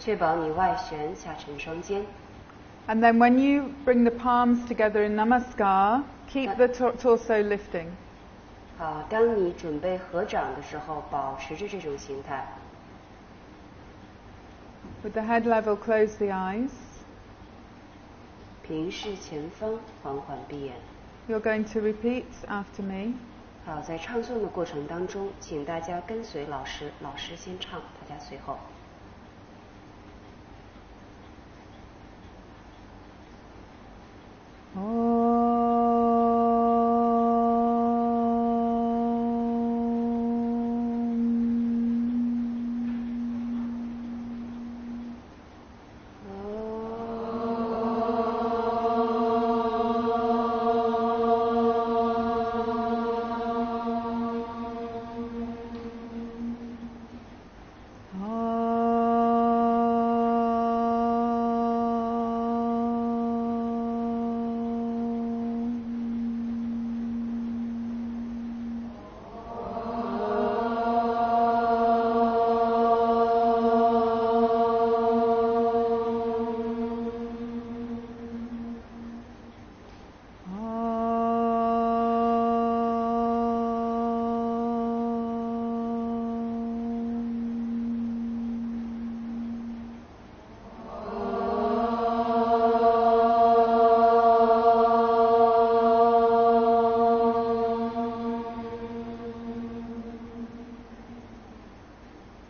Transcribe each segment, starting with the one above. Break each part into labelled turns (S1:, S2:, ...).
S1: 确保你外旋下沉双肩。
S2: And then when you bring the palms together in Namaskar, keep the torso lifting.
S1: 好，当你准备合掌的时候，保持着这种形态。
S2: With the head level, close the eyes.
S1: 平视前方，缓缓闭眼。
S2: You're going to repeat after me.
S1: 好，在唱诵的过程当中，请大家跟随老师，老师先唱，大家随后。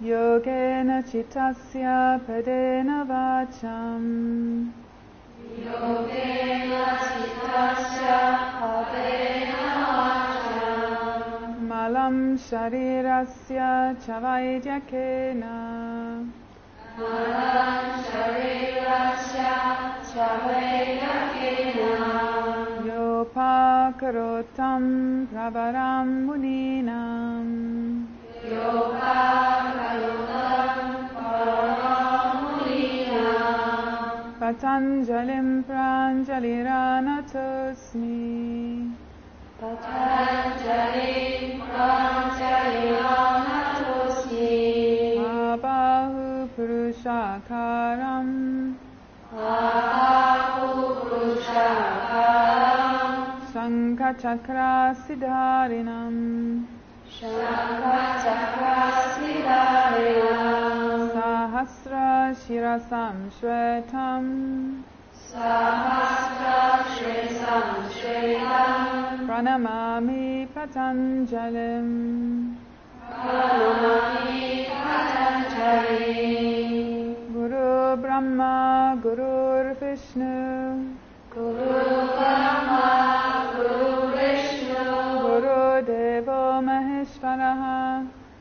S1: Yogena Chittasya Padena Vacham
S3: Yogena Chittasya Padena Vacham
S2: Malam Sharirasya Chavaidhyakena
S3: Malam Sharirasya Chavaidhyakena
S2: Yopakarotam Pravaram Muninam Patanjalim Pranjaliranatosmi
S3: Patanjalim Pranjaliranatosmi
S2: Abahu Purushakaram
S3: Abahu Purushakaram
S2: Shankachakra Siddharinam
S3: Shankachakra-siddharinam
S2: Sahasra Shirasam Shvetam
S3: Sahasra Shresam Shretam
S2: Pranamami Patanjalim
S3: Pranamami Patanjalim
S2: Guru Brahma Guru Vishnu
S3: Guru Brahma Guru Vishnu
S2: Guru Devo Maheshwaraha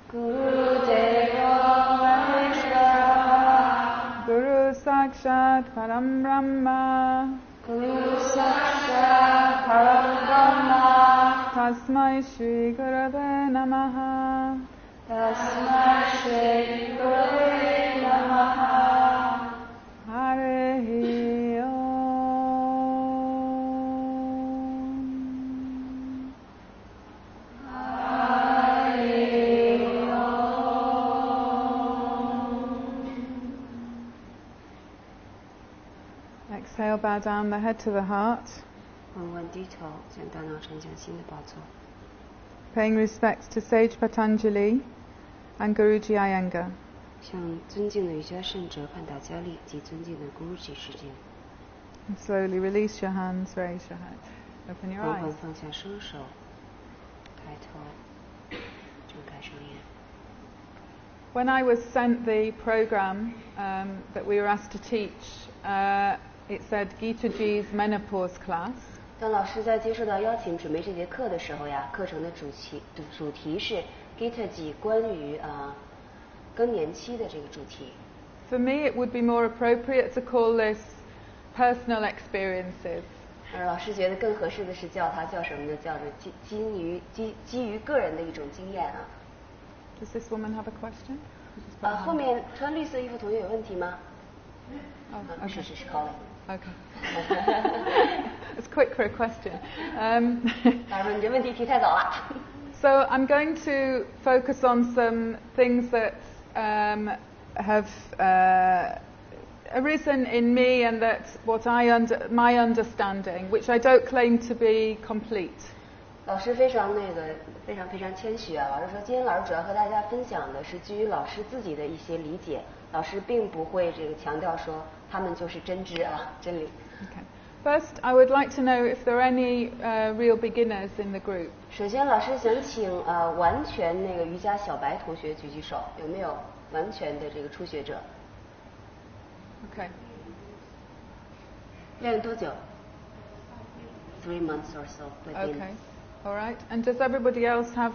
S3: Guru Devo Maheshwaraha
S2: Guru Sakshat Param Brahma
S3: Guru Sakshat Param Brahma
S2: Tasmai Shri Gurave Namaha
S3: Tasmai Shri Gurave Namaha
S2: Hare Om. Exhale, bow down the head to the heart.
S1: 缓缓低头，将大脑沉向心的宝座。
S2: Paying respects to Sage Patanjali and Guruji Iyengar.
S1: 向尊敬的瑜伽圣者潘达加利及尊敬的 Guruji 师敬。
S2: And slowly release your hands, raise your head. Open your
S1: 缓缓
S2: eyes.
S1: 放下双手，抬头，睁开双眼。
S2: When I was sent the program that we were asked to teach, it said Gita Ji's menopause class.
S1: 当老师在接受到邀请准备这节课的时候呀，课程的主题是 Gita Ji 关于更年期的这个主题。
S2: For me, it would be more appropriate to call this personal experiences.
S1: 老师觉得更合适的是叫什么呢？叫做基于个人的一种经验啊。
S2: Does this woman have a question?
S1: 后面穿绿色衣服同学有问题吗？
S2: Oh, okay.
S1: 是 Colin。
S2: Okay. It's quick for a question.
S1: 老师，你这问题提太早了。
S2: So I'm going to focus on some things that have arisen in me, and that's what my understanding, which I don't claim to be complete.
S1: 老师非常谦虚啊！老师说，今天老师主要和大家分享的是基于老师自己的一些理解，老师并不会强调说他们就是真知啊，真理。
S2: Okay. First, I would like to know if there are any real beginners in the group.
S1: 首先，老师想请完全瑜伽小白同学举举手，有没有完全的初学者？
S2: Okay.
S1: 练了多久 ？3 months or so.
S2: Okay. All right. And does everybody else have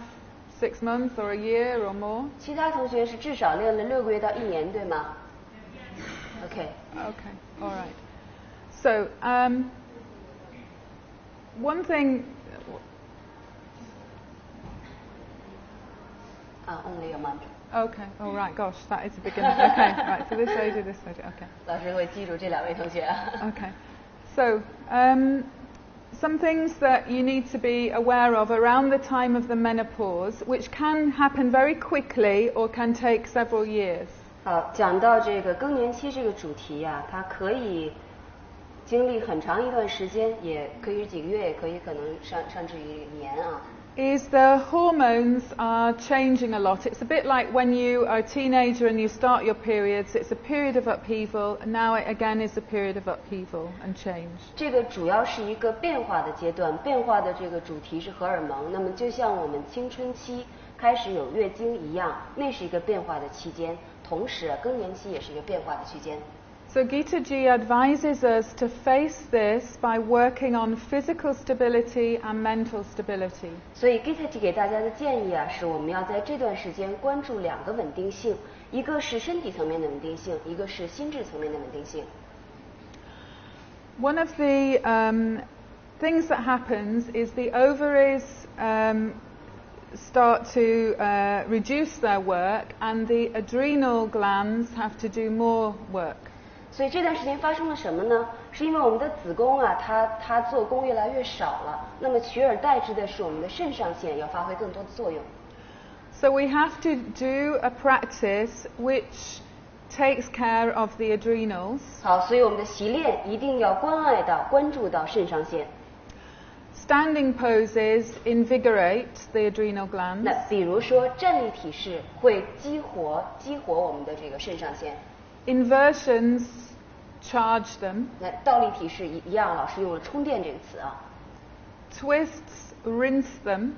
S2: 6 months or a year or more?
S1: 其他同学是至少练了6个月到1年，对吗 ？Okay.
S2: Okay. All right. So, one thing.
S1: Only a month.
S2: Okay. All right. Gosh, that is a beginner. Okay. Right. So this lady, this lady. Okay.
S1: 老师会记住这2位同学。
S2: Okay. So, some things that you need to be aware of around the time of the menopause, which can happen very quickly or can take several years.
S1: 好，讲到这个更年期这个主题呀，它可以经历很长一段时间，也可以几个月，也可以可能上至于年啊。
S2: Is the hormones are changing a lot. It's a bit like when you are a teenager and you start your periods. It's a period of upheaval, and now it again is a period of upheaval and change.
S1: 这个主要是一个变化的阶段，变化的这个主题是荷尔蒙。那么就像我们青春期开始有月经一样，那是一个变化的期间。同时，更年期也是一个变化的区间。
S2: So Gita Ji advises us to face this by working on physical stability and mental stability.
S1: 所以 Gita Ji 给大家的建议啊，是我们要在这段时间关注2个稳定性，一个是身体层面的稳定性，一个是心智层面的稳定性。
S2: One of the things that happens is the ovaries start to reduce their work, and the adrenal glands have to do more work.
S1: 所以这段时间发生了什么呢？是因为我们的子宫啊，它做工越来越少了，那么取而代之的是我们的肾上腺要发挥更多的作用。
S2: So we have to do a practice which takes care of the adrenals.
S1: 好，所以我们的习练一定要关注到肾上腺。
S2: Standing poses invigorate the adrenal glands.
S1: 那比如说站立体式会激活我们的这个肾上腺。
S2: Inversions charge them.
S1: 那倒立体式一样，老师用了充电这个词啊。
S2: Twists rinse them.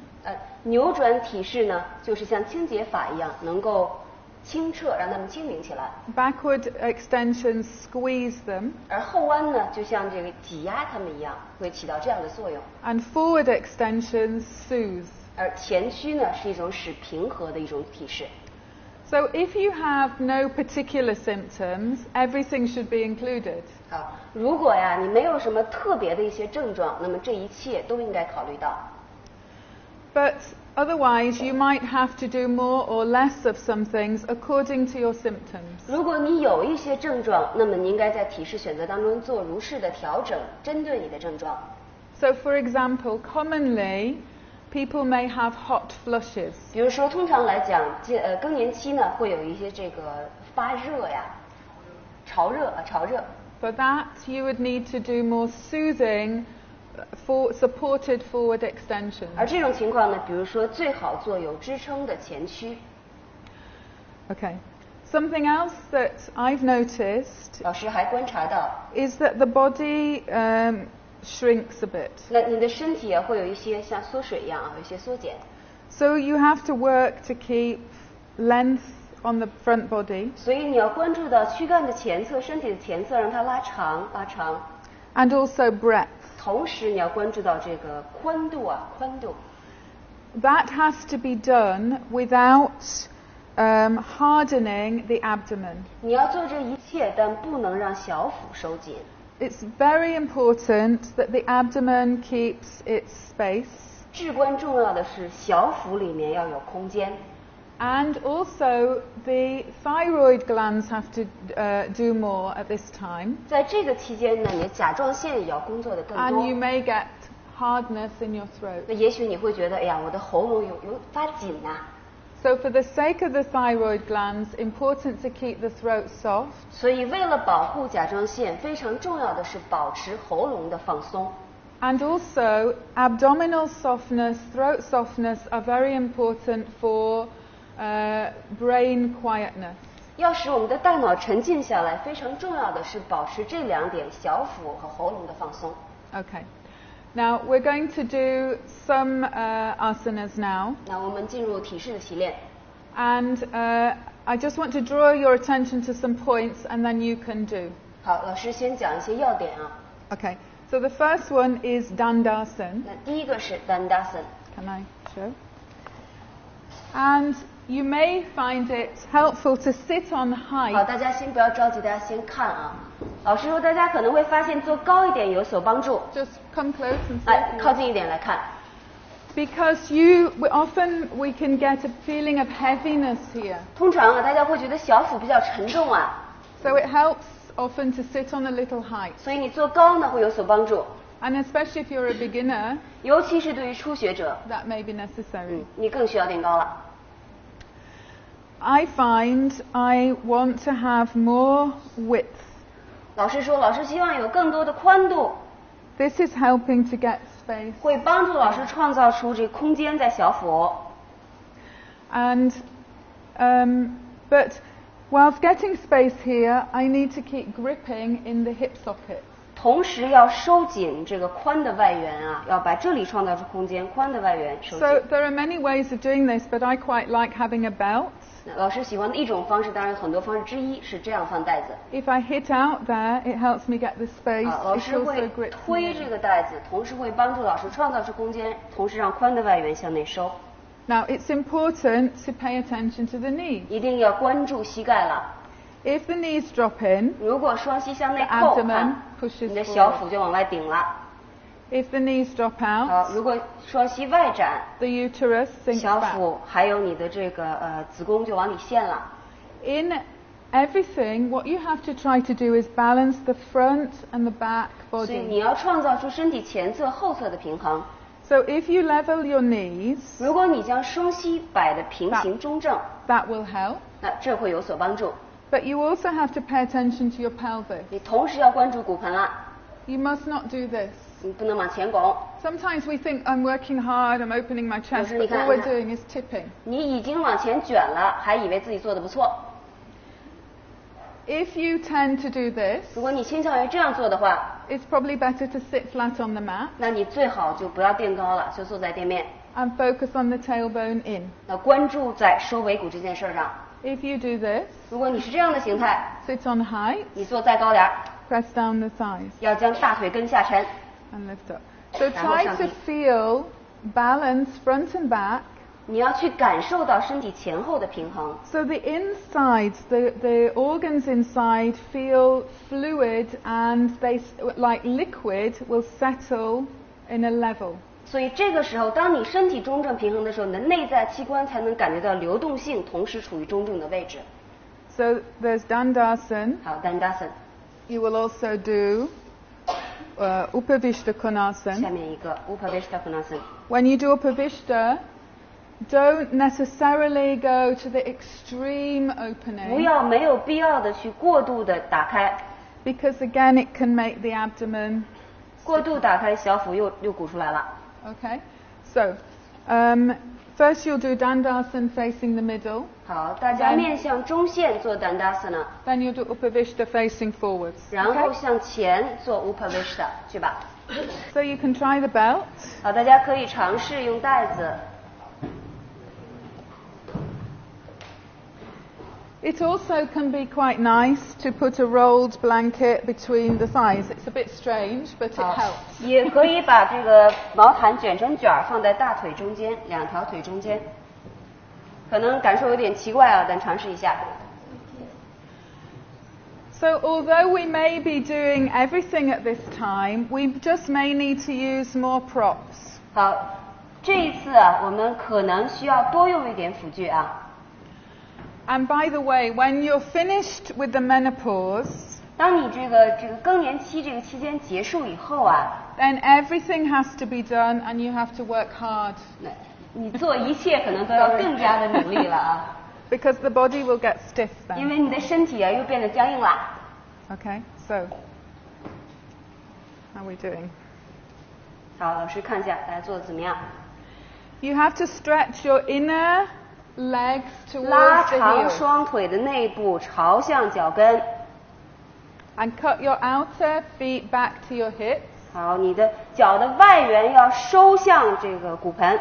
S1: 扭转体式呢，就是像清洁法一样，能够清澈，让它们清明起来。
S2: Backward extensions squeeze them.
S1: 而后弯呢，就像这个挤压它们一样，会起到这样的作用。
S2: And forward extensions soothe.
S1: 而前屈呢，是一种使平和的一种体式。
S2: So if you have no particular symptoms, everything should be included.
S1: 好，如果呀你没有什么特别的一些症状，那么这一切都应该考虑到。
S2: But otherwise, you might have to do more or less of some things according to your symptoms.
S1: 如果你有一些症状，那么你应该在体式选择当中做如是的调整，针对你的症状。
S2: So, for example, commonly people may have hot flushes.
S1: 比如说，通常来讲，更年期呢会有一些这个发热呀、潮热。
S2: For that, you would need to do more soothing, supported forward extensions.
S1: 而这种情况呢，比如说最好做有支撑的前屈。
S2: Okay. Something else that I've noticed
S1: 老师还观察到
S2: is that the body shrinks a bit.
S1: 那你的身体会有一些像缩水一样有一些缩减。
S2: So you have to work to keep length on the front body.
S1: 所以你要关注到躯干的前侧、身体的前侧，让它拉长。
S2: And also breadth.
S1: 同时你要关注到这个宽度。
S2: That has to be done without hardening the abdomen.
S1: 你要做这一切，但不能让小腹收紧。
S2: It's very important that the abdomen keeps its space.
S1: 至关重要的是，小腹里面要有空间。
S2: And also, the thyroid glands have to do more at this time.
S1: 在这个期间呢，你的甲状腺也要工作的更多。
S2: And you may get hardness in your throat.
S1: 那也许你会觉得，哎呀，我的喉咙有发紧呐。
S2: So for the sake of the thyroid glands, important to keep the throat soft.
S1: 所以为了保护甲状腺，非常重要的是保持喉咙的放松。
S2: And also, abdominal softness, throat softness are very important for brain quietness.
S1: 要使我们的大脑沉静下来，非常重要的是保持这2点：小腹和喉咙的放松。
S2: Okay. Now we're going to do some asanas now.
S1: 那我们进入体式的习练。
S2: And I just want to draw your attention to some points, and then you can do.
S1: 好，老师先讲一些要点啊。
S2: Okay. So the first one is Dandasana.
S1: 那第一个是 Dandasana。Can
S2: I show? And you may find it helpful to sit on
S1: 好，
S2: height.
S1: 大家先不要着急，大家先看啊。老师说，大家可能会发现坐高一点有所帮助。
S2: Just come close and
S1: 来，
S2: sit.
S1: 靠近一点来看。
S2: Because often we can get a feeling of heaviness here.
S1: 通常啊，大家会觉得小腹比较沉重啊，
S2: So it helps often to sit on a little height.
S1: 所以你坐高呢会有所帮助，
S2: And especially if you're a beginner,
S1: 尤其是对于初学者，
S2: that may be necessary.
S1: 你更需要垫高了。
S2: I find I want to have more width.
S1: 老师说，老师希望有更多的宽度，
S2: This is helping to get space.
S1: 会帮助老师创造出这个空间在小腹。
S2: And but whilst getting space here, I need to keep gripping in the hip socket.
S1: 同时要收紧这个髋的外缘啊，要把这里创造出空间，髋的外缘收紧。
S2: So there are many ways of doing this, but I quite like having a belt.
S1: 老师喜欢的一种方式，当然很多方式之一是这样放带子。
S2: If I hit out there, it helps me get the space.
S1: 老
S2: It
S1: 师
S2: also
S1: 会
S2: grips
S1: 推
S2: me.
S1: 这个带子，同时会帮助老师创造出空间，同时让髋的外缘向内收。
S2: Now it's important to pay attention to the knees.
S1: 一定要关注膝盖了。
S2: If the knees drop in,
S1: 如果双膝向内
S2: the
S1: 扣，
S2: abdomen
S1: 看
S2: pushes
S1: 你的小
S2: forward.
S1: 腹就往外顶了。
S2: If the knees drop
S1: 好，
S2: out,
S1: 如果双膝外展，
S2: the uterus sinks
S1: 小
S2: back.
S1: 腹还有你的这个子宫就往里陷了。
S2: In everything, what you have to try to do is balance the front and the back
S1: 所以
S2: body.
S1: 你要创造出身体前侧后侧的平衡。
S2: So if you level your knees,
S1: 如果你将双膝摆得平行中正，
S2: that will help.
S1: 那这会有所帮助。
S2: But you also have to pay attention to your pelvis.
S1: 你同时要关注骨盆了，
S2: You must not do this.
S1: 你不能往前拱。
S2: Sometimes we think I'm working hard, I'm opening my chest, but all we're doing is tipping.
S1: 你已经往前卷了，还以为自己做得不错。
S2: If you tend to do this,
S1: 如果你倾向于这样做的话，
S2: it's probably better to sit flat on the mat
S1: 那你最好就不要垫高了，就坐在垫面。
S2: and focus on the tailbone in.
S1: 那关注在收尾骨这件事上。
S2: If you do this,
S1: 如果你是这样的形态，
S2: sit on height,
S1: 你坐再高点儿，
S2: press down the thighs
S1: 要将大腿根下沉。
S2: and lift up. So
S1: 然后
S2: try
S1: 上
S2: to
S1: 提。
S2: feel balance front and back.
S1: 你要去感受到身体前后的平衡。
S2: So the insides, the organs inside feel fluid and they, like liquid, will settle in a level.
S1: 所以这个时候，当你身体中正平衡的时候，你的内在器官才能感觉到流动性，同时处于中正的位置。
S2: So there's Dandasana.
S1: 好 ，Dandasana，
S2: You will also do Upavishta
S1: 下
S2: Konasana.
S1: 面一个 Upavishta Konasana。
S2: When you do Upavishta, don't necessarily go to the extreme
S1: 不
S2: opening
S1: 要没有必要的去过度的打开，
S2: because again it can make the abdomen.
S1: 过度打开小腹又鼓出来了。
S2: Okay, so first you'll do Dandasana facing the middle,
S1: 好，大家面向中线做 Dandasana，
S2: then you'll do Upavishta facing forwards.
S1: 然后
S2: Okay?
S1: 向前做 Upavishta，去吧。
S2: So you can try the belt.
S1: 好，大家可以尝试用带子。
S2: It also can be quite nice to put a rolled blanket between the thighs. It's a bit strange, but it
S1: 好
S2: helps.
S1: 也可以把这个毛毯卷成卷儿放在大腿中间，两条腿中间。可能感受有点奇怪啊，但尝试一下。
S2: So although we may be doing everything at this time, we just may need to use more props.
S1: 好，这一次啊，我们可能需要多用一点辅具啊。
S2: And by the way, when you're finished with the menopause,
S1: 当你这个更年期这个期间结束以后啊，
S2: then everything has to be done and you have to work hard.
S1: 你做一切可能都要更加的努力了啊。
S2: Because the body will get stiff
S1: 因
S2: then.
S1: 为你的身体啊又变得僵硬了。
S2: Okay, so how are we doing?
S1: 好，老师看一下大家做的怎么样。
S2: You have to stretch your inner legs
S1: 拉
S2: towards the
S1: 长
S2: heel
S1: 双腿的内部，朝向脚跟。
S2: and cut your outer feet back to your hips.
S1: 好，你的脚的外缘要收向这个骨盆。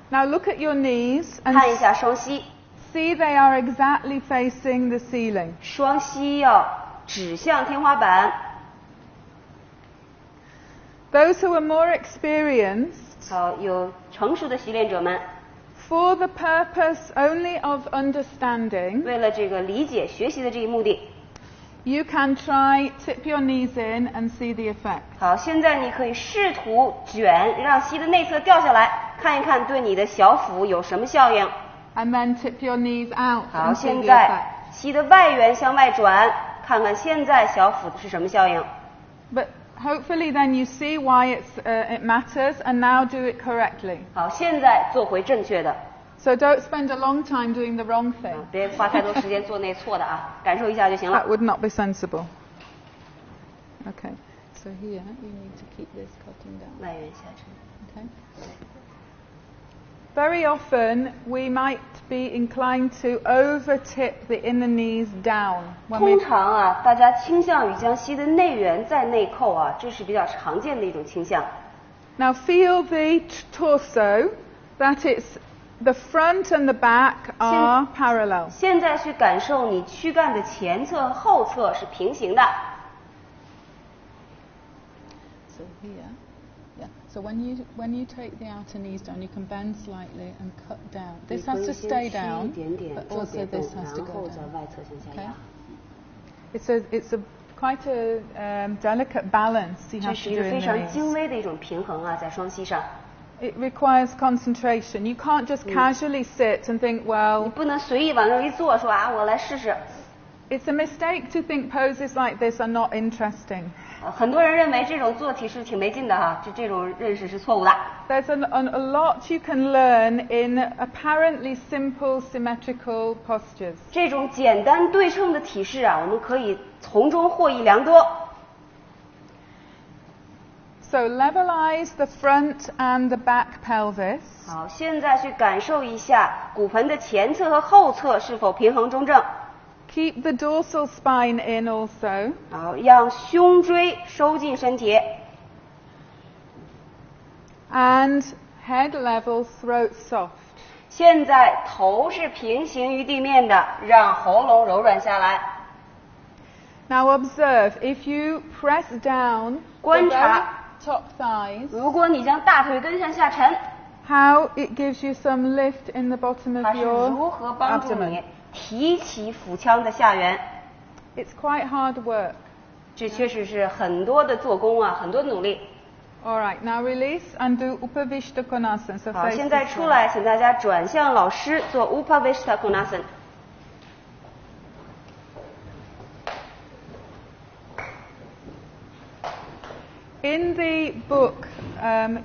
S2: Now look at your knees
S1: 看一
S2: and
S1: 下双膝，
S2: see they are exactly facing the ceiling.
S1: 双膝要指向天花板。
S2: Those who are more experienced,
S1: 好，有成熟的习练者们，
S2: for the purpose only of understanding,
S1: 为了这个理解学习的这一目的。
S2: you can try tip your knees in and see the effect.
S1: 好，现在你可以试图卷，让膝的内侧掉下来，看一看对你的小腹有什么效应。
S2: And then tip your knees out
S1: 好，
S2: and see
S1: 现
S2: the
S1: 在
S2: effect.
S1: 膝的外缘向外转，看看现在小腹是什么效应。
S2: But hopefully then you see why it matters and now do it correctly.
S1: 好，现在做回正确的，
S2: So don't spend a long time doing the wrong thing.
S1: 别花太多时间做那错的啊，感受一下就行了
S2: That。would not be sensible. Okay, so here you need to keep this cutting down.
S1: 外缘下沉。
S2: Okay. Very often we might be inclined to over-tip the inner knees down when
S1: 通
S2: we
S1: 常啊，大家倾向于将膝的内缘再内扣啊，这是比较常见的一种倾向。
S2: now feel the torso that it's the front and the back are parallel.
S1: 现在去感受你躯干的前侧和后侧是平行的。
S2: So here, yeah. So when you take the outer knees down, you can bend slightly and cut down.
S1: 你
S2: This
S1: 可
S2: has
S1: 以
S2: to
S1: 先
S2: stay
S1: 屈一
S2: down,
S1: 点点
S2: but
S1: 做
S2: also
S1: 别动，
S2: this has to
S1: 然
S2: go
S1: 后在
S2: down.
S1: 外侧向下
S2: Okay.
S1: 压。
S2: It's quite a delicate balance you
S1: 这
S2: have
S1: 是
S2: to
S1: 一
S2: do
S1: 个
S2: in
S1: 非
S2: the
S1: 常
S2: knees.
S1: 精微的一种平衡啊，在双膝上。
S2: It requires concentration. You can't just casually sit and think,
S1: 你
S2: well,
S1: 不能随意往这儿一坐，说啊，我来试试。
S2: it's a mistake to think poses like this are not interesting.
S1: 很多人认为这种做体式挺没劲的哈，这种认识是错误的。
S2: There's a lot you can learn in apparently simple symmetrical postures.
S1: 这种简单对称的体式啊，我们可以从中获益良多。
S2: So levelize the front and the back pelvis.
S1: 好，现在去感受一下骨盆的前侧和后侧是否平衡中正。
S2: Keep the dorsal spine in also.
S1: 好，让胸椎收进身体。
S2: And head level, throat soft.
S1: 现在头是平行于地面的，让喉咙柔软下来。
S2: Now observe, if you press down the
S1: 观
S2: very
S1: 察，
S2: top thighs,
S1: 如果你将大腿根向下沉，
S2: how it gives you some lift in the bottom
S1: 它
S2: of
S1: 是如
S2: your
S1: 何帮助
S2: abdomen.
S1: 你提起腹腔的下缘。
S2: It's quite hard work.
S1: 这确实是很多的做工啊，很多的努力。
S2: All right, now release and do Upavishta Konasana. So
S1: 好，
S2: face
S1: 现在
S2: this
S1: 出
S2: way.
S1: 来，请大家转向老师做 Upavishta Konasana。
S2: In the book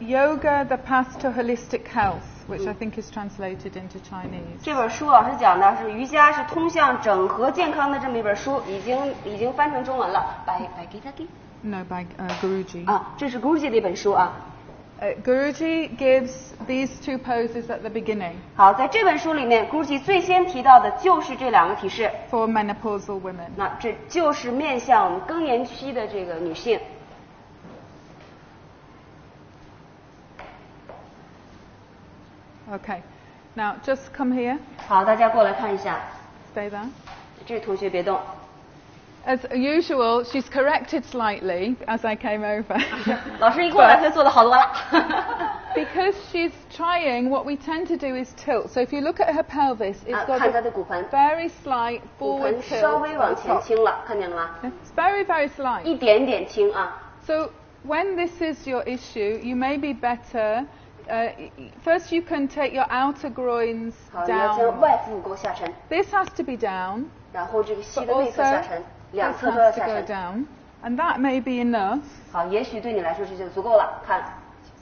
S2: Yoga, the Path to Holistic Health, which I think is translated into Chinese,
S1: 这本书老师讲的是瑜伽是通向整合健康的这么一本书，已经翻成中文了。by Gita
S2: no, by Guruji.
S1: 啊，这是 Guruji 的一本书啊。
S2: Guruji gives these two poses at the beginning
S1: 好，在这本书里面，Guruji 最先提到的就是这两个体式。
S2: for menopausal women.
S1: 那这就是面向我们更年期的这个女性。
S2: Okay, now just come here,
S1: 好，大家过来看一下，
S2: stay there.
S1: 这同学别动。
S2: As usual, she's corrected slightly as I came over.
S1: 老师一过来，她就做的好多了。
S2: Because she's trying, what we tend to do is tilt. So if you look at her pelvis, it's
S1: 啊，
S2: got
S1: 看她
S2: a
S1: 的骨盆，
S2: very slight
S1: 骨
S2: forward
S1: 盆
S2: tilt.
S1: 稍微往
S2: on
S1: 前
S2: top.
S1: 倾了，看见了吗？
S2: It's very, very slight.
S1: 一点点倾啊。
S2: So when this is your issue, you may be better. First, you can take your outer groins
S1: 好，你要将
S2: down.
S1: 外腹股下沉，
S2: This has to be down,
S1: 然后这个膝
S2: but
S1: 的内侧下
S2: also
S1: 沉，
S2: this
S1: 两侧都要
S2: has to
S1: 下
S2: go
S1: 沉。
S2: down. And that may be enough.
S1: 好，也许对你来说这就足够了。看，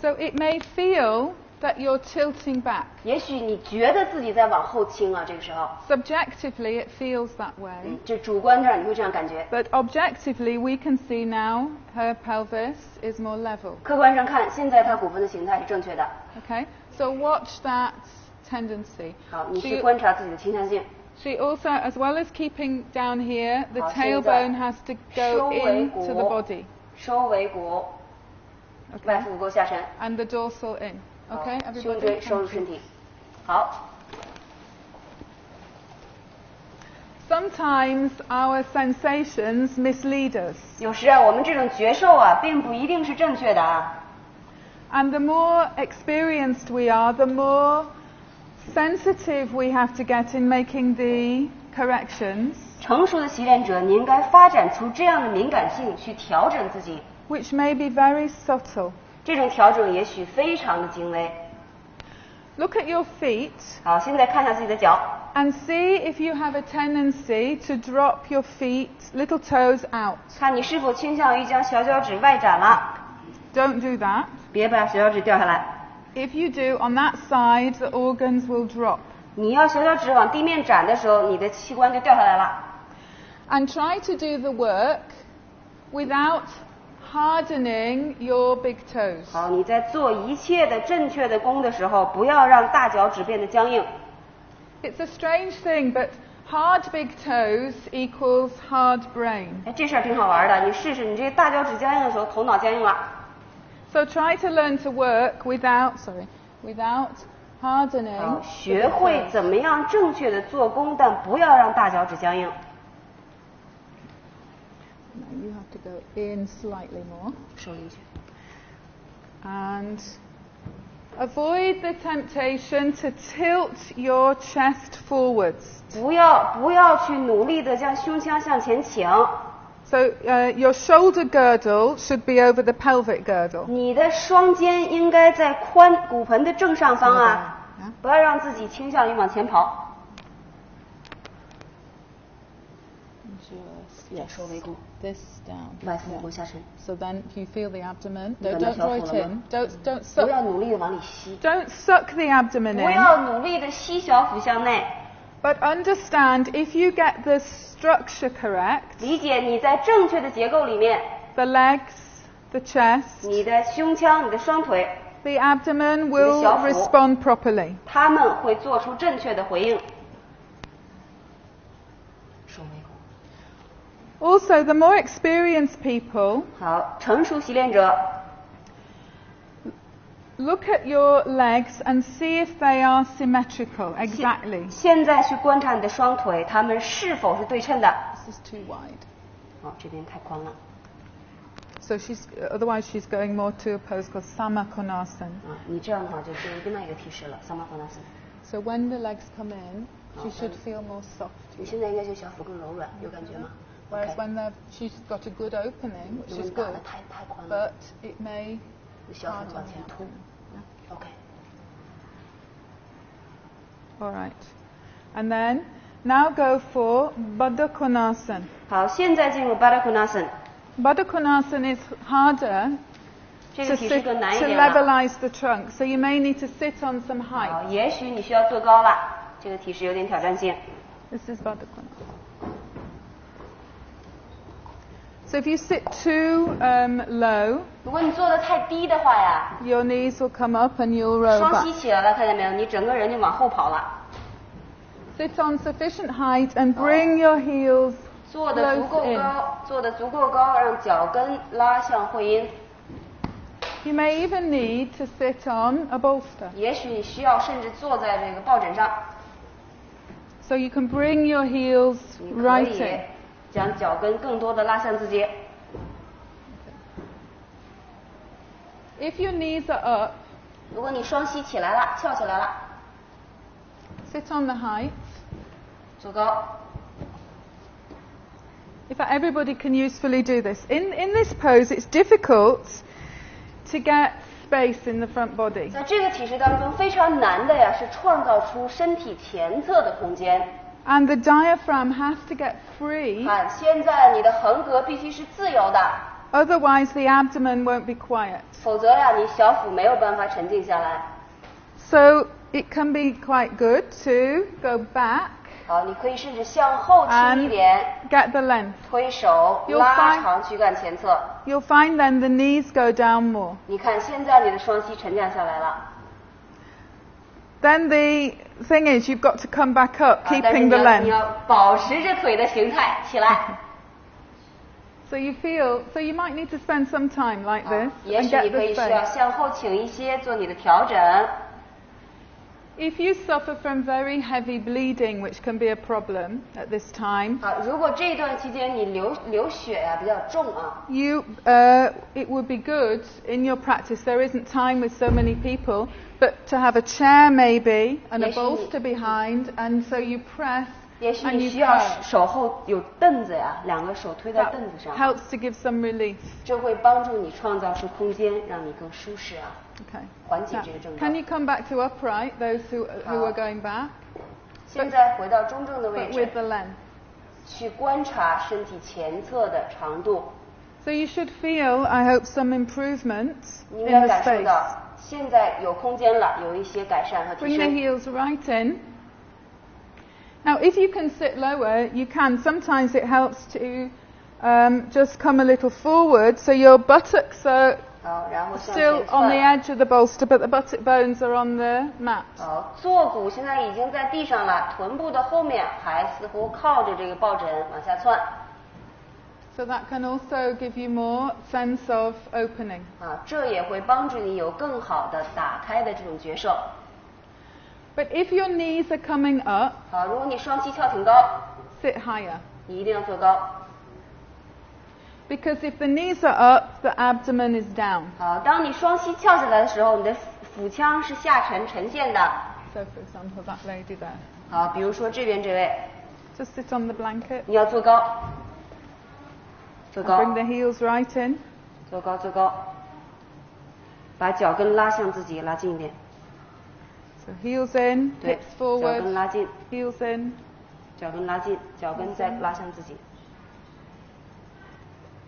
S2: So it may feel that you're tilting back.
S1: 也许你觉得自己在往后倾啊，这个时候，
S2: Subjectively, it feels that way.
S1: 就主观上你会这样感觉。
S2: But objectively, we can see now her pelvis is more level.
S1: 客观上看，现在她骨盆的形态是正确的。
S2: Okay? So watch that tendency.
S1: 好，你去观察自己的倾向性。
S2: She also, as well as keeping down here, the
S1: 好，现在
S2: tailbone has to
S1: 收
S2: go
S1: 尾
S2: into the
S1: 骨
S2: body.
S1: 收尾骨，外腹股沟下沉，
S2: And the dorsal in.
S1: 好
S2: Okay,
S1: 胸
S2: everybody?
S1: 椎收入
S2: Thank
S1: 身
S2: you.
S1: 体。好，
S2: Sometimes our sensations mislead us.
S1: 有时啊，我们这种觉受啊，并不一定是正确的啊。
S2: And the more experienced we are, the more sensitive we have to get in making the corrections,
S1: 成熟的习练者，你应该发展出这样的敏感性，去调整自己。
S2: which may be very subtle.
S1: 这种调整也许非常的精微。
S2: Look at your feet
S1: 好，现在看一下自己的脚，
S2: and see if you have a tendency to drop your feet, little toes out.
S1: 看你是否倾向于将小脚趾外展了，
S2: Don't do that.
S1: 别把小脚趾掉下来。
S2: If you do, on that side, the organs will drop.
S1: 你要小脚趾往地面展的时候，你的器官就掉下来了。
S2: And try to do the work without hardening your big toes.
S1: 好，你在做一切的正确的功的时候，不要让大脚趾变得僵硬。
S2: It's a strange thing, but hard big toes equals hard brain.
S1: 哎，这事儿挺好玩的，你试试，你这大脚趾僵硬的时候，头脑僵硬了。
S2: So try to learn to work without hardening.
S1: 好，
S2: the
S1: 学
S2: big
S1: 会
S2: toes.
S1: 怎么样正确的做功，但不要让大脚趾僵硬。
S2: Now you have to go in slightly more.
S1: 收进去。
S2: And avoid the temptation to tilt your chest forwards.
S1: 不要去努力的将胸腔向前倾，
S2: So your shoulder girdle should be over the pelvic girdle.
S1: 你的双肩应该在骨盆的正上方啊，不要让自己倾向于往前跑。
S2: Yes.
S1: 收尾骨，
S2: This down.
S1: 外腹股沟下沉，
S2: So then if you feel the abdomen,
S1: 你
S2: don't
S1: 感到
S2: draw
S1: 小
S2: it
S1: 腹了
S2: in.
S1: 吗？
S2: Don't
S1: 不
S2: suck.
S1: 要努力的往里吸，
S2: Don't suck the abdomen
S1: 不
S2: in.
S1: 要努力的吸小腹向内。
S2: But understand, if you get the structure correct,
S1: 理解你在正确的结构里面，
S2: the legs, the chest,
S1: 你的胸腔、你的双腿，
S2: the abdomen will
S1: 小腹。
S2: respond properly.
S1: 他们会做出正确的回应。收尾骨。
S2: Also, the more experienced people
S1: 好，成熟习练者，
S2: look at your legs and see if they are symmetrical. Exactly.
S1: 现在去观察你的双腿，它们是否是对称的。
S2: This is too wide.
S1: 哦，这边太宽了。
S2: So otherwise she's going more to a pose called Samakonasana.
S1: 啊，你这样的话就变成另外一个提示了，萨玛霍纳斯。
S2: So when the legs come in, she should feel more soft.
S1: 你现在应该就小腹更柔软，有感觉吗
S2: Whereas
S1: OK
S2: when she's got a good opening,
S1: 如
S2: which
S1: 果
S2: is
S1: 你打
S2: good,
S1: 得太宽了，
S2: but it may
S1: 小腹
S2: harden
S1: 往
S2: the
S1: 前凸。
S2: abdomen.
S1: OK，
S2: All right. And then now go for Baddha Konasana.
S1: 好，现在进入巴达库纳森，
S2: Baddha Konasana is harder
S1: 这
S2: to,
S1: 个体式
S2: sit,
S1: 更难一
S2: to
S1: 点了。
S2: levelize the trunk. So you may need to sit on some
S1: 好，
S2: height.
S1: 也许你需要坐高了，这个体式有点挑战性。
S2: This is Baddha Konasana. So if you sit too low,
S1: 如果你坐得太低的话呀，
S2: your knees will come up and you'll roll
S1: 双
S2: back.
S1: 膝起来了，看见没有？你整个人就往后跑了。
S2: Sit on sufficient height and bring your heels
S1: 坐得足
S2: close
S1: 够
S2: in.
S1: 高，坐得足够高，让脚跟拉向会阴。
S2: You may even need to sit on a bolster.
S1: 也许你需要甚至坐在这个抱枕上，
S2: So you can bring your heels
S1: 你可
S2: right
S1: 以
S2: in.
S1: 将脚跟更多的拉向自己。
S2: If your knees are up,
S1: 如果你双膝起来了，翘起来了，
S2: sit on the height.
S1: 坐高。
S2: In fact, everybody can usefully do this. In this pose, it's difficult to get space in the front body.
S1: 在这个体式当中，非常难的呀，是创造出身体前侧的空间。
S2: And the diaphragm has to get free,
S1: 看，现在你的横膈必须是自由的，
S2: otherwise the abdomen won't be quiet.
S1: 否则呀，你小腹没有办法沉静下来。
S2: So it can be quite good to go back
S1: 好，你可以甚至向后倾一
S2: and
S1: 点，
S2: get the length.
S1: 推手
S2: You'll
S1: 拉
S2: find-
S1: 长躯干前侧。
S2: You'll find then the knees go down more.
S1: 你看，现在你的双膝沉降下来了。
S2: Then the thing is, you've got to come back up,
S1: 但是
S2: keeping
S1: 你
S2: the
S1: 要你
S2: length.
S1: 要保持着腿的形态起来。
S2: So you you might need to spend some time like
S1: 好
S2: this
S1: 也
S2: and
S1: 许
S2: get
S1: 你可
S2: the
S1: 以需要
S2: space.
S1: 向后倾一些，做你的调整。
S2: If you suffer from very heavy bleeding, which can be a problem at this time,
S1: 好，如果这段期间你流血啊比较重啊，
S2: it would be good in your practice. There isn't time with so many people, but to have a chair maybe and a
S1: 也许你-
S2: bolster behind, and so you press
S1: 也许
S2: and
S1: 你
S2: you
S1: 需要
S2: curve.
S1: 手后有凳子呀，两个手推在
S2: That
S1: 凳子上，
S2: helps to give some relief.
S1: 这会帮助你创造出空间，让你更舒适啊，
S2: Okay.
S1: 缓解
S2: Now,
S1: 这个症
S2: can
S1: 状。
S2: you come back to upright? Those who are going back,
S1: 现在回到中正的位
S2: but
S1: 置
S2: with，the length.
S1: 去观察身体前侧的长度，
S2: So you should feel, I hope, some improvement
S1: 你应
S2: in
S1: 该
S2: the
S1: 感受
S2: space.
S1: 到现在有空间了，有一些改善和提
S2: Bring the
S1: 升。
S2: heels right in. Now, if you can sit lower, you can. Sometimes it helps to just come a little forward, so your buttocks are
S1: 好，然后向
S2: still
S1: 前
S2: on the
S1: 窜。
S2: edge of the bolster, but the buttock bones are on the mat.
S1: 好，坐骨现在已经在地上了，臀部的后面还似乎靠着这个抱枕往下窜。
S2: So that can also give you more sense of opening.
S1: 啊，这也会帮助你有更好的打开的这种觉受。
S2: But if your knees are coming up,
S1: 好，如果你双膝翘挺高，
S2: sit higher.
S1: 你一定要坐高。
S2: Because if the knees are up, the abdomen is down.
S1: 好，当你双膝翘起来的时候，你的腹腔是下沉呈现的。
S2: So, for example, that lady there.
S1: 好，比如说这边这位，
S2: Just sit on the blanket.
S1: 你要坐高，坐
S2: And
S1: 高，
S2: bring the heels right in.
S1: 坐高，坐高，把脚跟拉向自己，拉近一点。
S2: So heels in,
S1: 对，
S2: hips
S1: 脚
S2: forward,
S1: 跟拉近，
S2: heels in.
S1: 脚跟拉近，脚跟再拉向自己。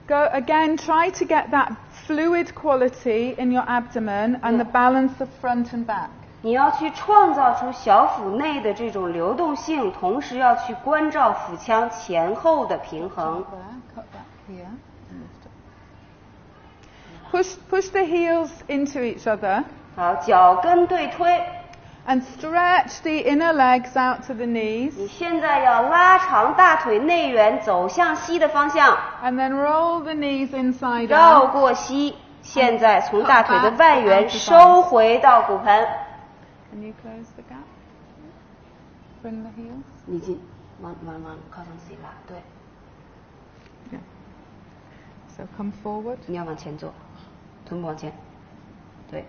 S2: Go again, try to get that fluid quality in your abdomen and the balance of front and back.
S1: 你要去创造出小腹内的这种流动性，同时要去关照腹腔前后的平衡。
S2: There, cut that here. Push the heels into each other
S1: 好，脚跟对推。
S2: and stretch the inner legs out to the knees
S1: 你现在要拉长大腿内缘，走向膝的方向，
S2: and then roll the knees inside
S1: 绕
S2: out.
S1: 过膝。现在从大腿的外缘收回到骨盆。
S2: Can you close the gap? Bring the heels.
S1: 你进，往靠向自己拉，对，
S2: Yeah. So come forward
S1: 你要往前坐，臀部往前，对，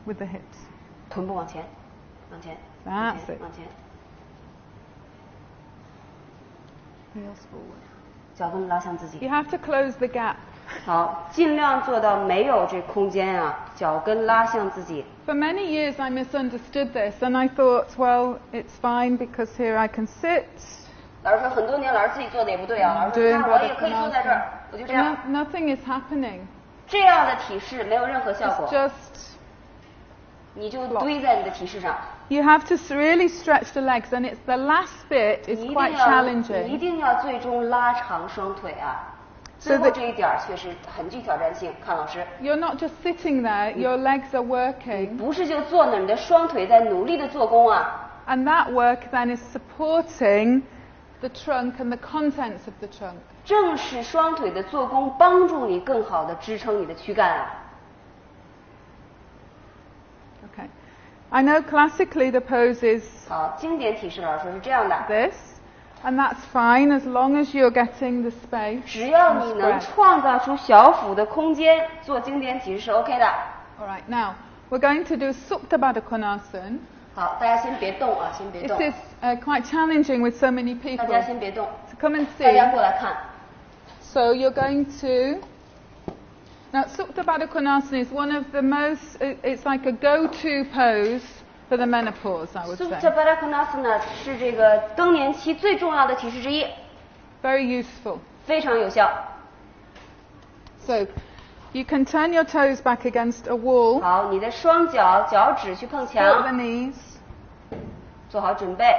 S2: with the hips.
S1: 臀部往前，往前，
S2: That's
S1: 往前
S2: it.
S1: 往前，
S2: Heels forward.
S1: 脚跟拉向自己。
S2: You have to close the gap.
S1: 好，尽量做到没有这空间啊，脚跟拉向自己。
S2: For many years I misunderstood this and I thought, well, it's fine because here I can sit.
S1: 老师说很多年，老师自己做的也不对啊。老师说，
S2: Doing
S1: 那我也可以坐在这儿，我就这样。
S2: Nothing is happening.
S1: 这样的体式没有任何效
S2: It's
S1: 果，
S2: just
S1: 你就堆在你的体式上。
S2: you have to really stretch the legs and it's the last bit
S1: 你
S2: is
S1: 一定
S2: quite
S1: 要，你一
S2: challenging.
S1: 定要最终拉长双腿啊。
S2: So
S1: 最后
S2: that-
S1: 这一点儿确实很具挑战性，看老师。
S2: You're not just sitting there, your legs are working
S1: 不是就坐那儿，你的双腿在努力的做工啊。
S2: and that work then is supporting the trunk and the contents of the trunk.
S1: 正是双腿的做工帮助你更好的支撑你的躯干啊。
S2: Okay. I know classically the pose is
S1: 好，经典体式老师说是这样的，
S2: this, and that's fine as long as you're getting the space.
S1: 只要
S2: and
S1: 你能
S2: spread.
S1: 创造出小腹的空间，做经典体式是 OK 的。
S2: All right, now we're going to do Supta Baddha Konasana.
S1: 好，大家先别动啊，先别
S2: This
S1: 动，
S2: is quite challenging with so many
S1: 大
S2: people.
S1: 家先别动，
S2: So come and
S1: 大家
S2: see.
S1: 过来看。
S2: So you're going to. Now, Supta Baddha Konasana is one of the most. It's like a go-to pose for the menopause, I would
S1: Supta
S2: say.
S1: Baddha Konasana 是这个更年期最重要的体式之一，
S2: Very useful.
S1: 非常有效。
S2: So You can turn your toes back against a wall.
S1: 好，你的双脚脚趾去碰
S2: Support the
S1: 墙，
S2: knees.
S1: 做好准备。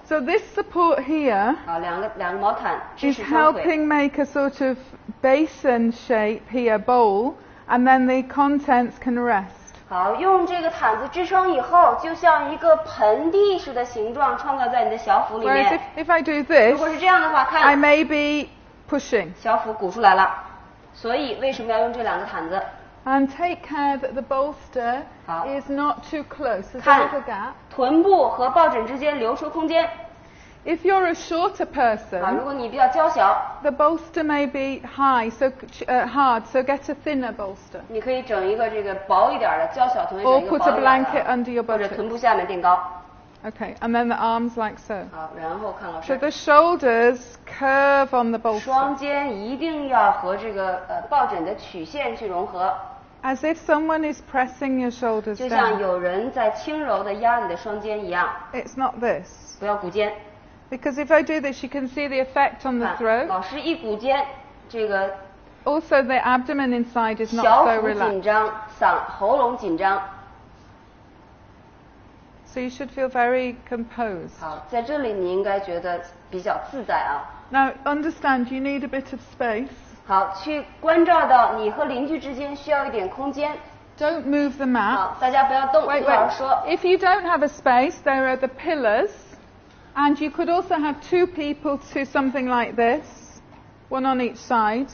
S2: So this support here
S1: 好，两个毛毯支
S2: is
S1: 持双腿。
S2: helping make a sort of basin shape here, bowl, and then the contents can rest.
S1: 好，用这个毯子支撑以后，就像一个盆地似的形状创造在你的小腹里
S2: Whereas
S1: 面。
S2: if I do
S1: 如
S2: this,
S1: 果是这样的话，
S2: I
S1: 看
S2: may be pushing.
S1: 小腹鼓出来了。所以为什么要用这两个毯子？
S2: And take care that the bolster
S1: 好。
S2: is not too close. There's
S1: 看
S2: a little gap.
S1: 臀部和抱枕之间留出空间。
S2: If you're a shorter
S1: 啊，如
S2: person,
S1: 果你比较娇小，
S2: the bolster may be high, so hard, so get a thinner bolster.
S1: 你可以整一个这个薄一点的，娇小同学整
S2: Or
S1: 一个
S2: put
S1: 薄
S2: a
S1: 一点
S2: blanket
S1: 的，
S2: under your
S1: 或者
S2: buttocks.
S1: 臀部下面垫高。
S2: Okay, and then the arms like so.
S1: 好，然后看老
S2: So
S1: 师，
S2: the shoulders curve on the
S1: 双
S2: bolster,
S1: 肩一定要和这个抱枕的曲线去融合，
S2: as if someone is pressing your shoulders
S1: 就像
S2: down.
S1: 有人在轻柔的压你的双肩一样，
S2: It's not this.
S1: 不要鼓肩。
S2: Because if I do this, you can see the effect on the
S1: 看，
S2: throat.
S1: 老师一鼓肩，这个
S2: Also, the abdomen inside is
S1: 小
S2: not so
S1: 腹紧
S2: relaxed.
S1: 张，喉咙紧张。
S2: So you should feel very composed.
S1: 好，在这里你应该觉得比较自在啊。
S2: Now, understand you need a bit of space.
S1: 好，去关照到你和邻居之间需要一点空间。
S2: Don't move the mat.
S1: 好，大家不要动，
S2: Wait,
S1: 听老
S2: wait.
S1: 师说。
S2: If you don't have a space, there are the pillars. And you could also have two people to something like this, one on each side.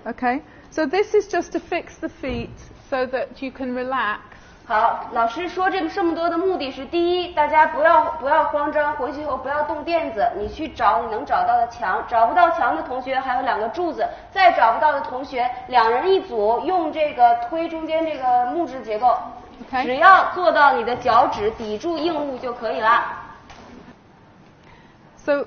S2: Okay? So this is just to fix the feet so that you can relax.
S1: 好，老师说这么多的目的是：第一，大家不要慌张，回去以后不要动垫子，你去找你能找到的墙，找不到墙的同学还有两个柱子，再找不到的同学，两人一组，用这个推中间这个木质结构，
S2: Okay?
S1: 只要做到你的脚趾抵住硬物就可以了。
S2: So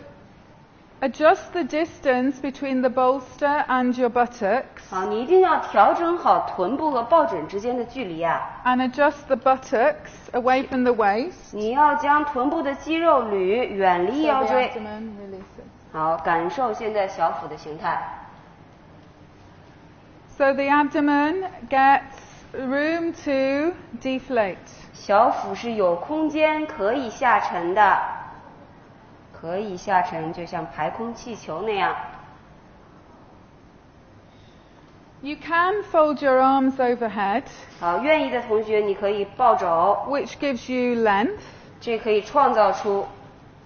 S2: adjust the distance between the bolster and your buttocks.
S1: 好，你一定要调整好臀部和抱枕之间的距离啊！
S2: And adjust the buttocks away from the waist.
S1: 你要将臀部的肌肉捋远离
S2: So
S1: 腰
S2: the
S1: 椎。
S2: abdomen releases.
S1: 好，感受现在小腹的形态。
S2: So the abdomen gets room to deflate.
S1: 小腹是有空间可以下沉的，可以下沉，就像排空气球那样。
S2: You can fold your arms overhead,
S1: 好，愿意的同学你可以抱肘，
S2: which gives you length,
S1: 这可以创造出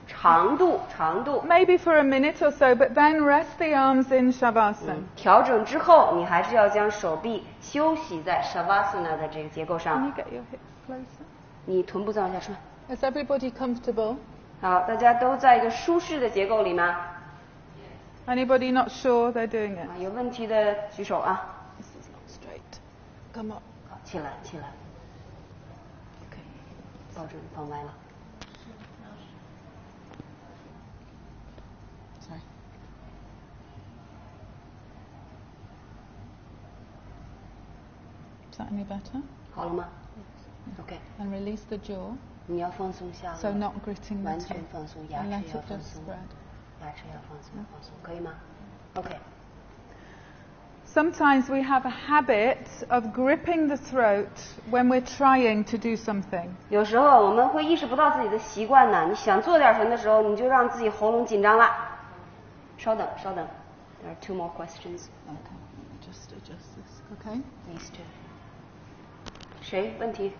S1: 长度。
S2: maybe for a minute or so, but then rest the arms in Shavasana.
S1: 调整之后，你还是要将手臂休息在 Shavasana 的这个结构
S2: Can
S1: 上
S2: you。get your hips closer?
S1: 你臀部再往下穿。
S2: Is everybody comfortable?
S1: 好，大家都在一个舒适的结构里吗？
S2: Anybody not sure they're doing it?
S1: 啊，有问题的举手啊！
S2: This is not straight. Come up.
S1: 好，起来，起来。OK，抱枕放歪了。
S2: Sorry. Is that any better?
S1: 好了吗 ？OK，
S2: And release the jaw,
S1: 你要放松下颚
S2: so not gritting the
S1: 完全
S2: teeth.
S1: 放松，牙
S2: And let
S1: 齿要
S2: it
S1: 放
S2: just
S1: 松，
S2: spread.
S1: 牙齿要放松，放松，可以吗 ？OK，
S2: Sometimes we have a habit of gripping the throat when we're trying to do something.
S1: 有时候我们会意识不到自己的习惯呢。你想做点什么的时候，你就让自己喉咙紧张了。稍等，稍等。There are 2 more questions.
S2: Okay, just adjust this. Okay.
S1: These 2. 谁？问题？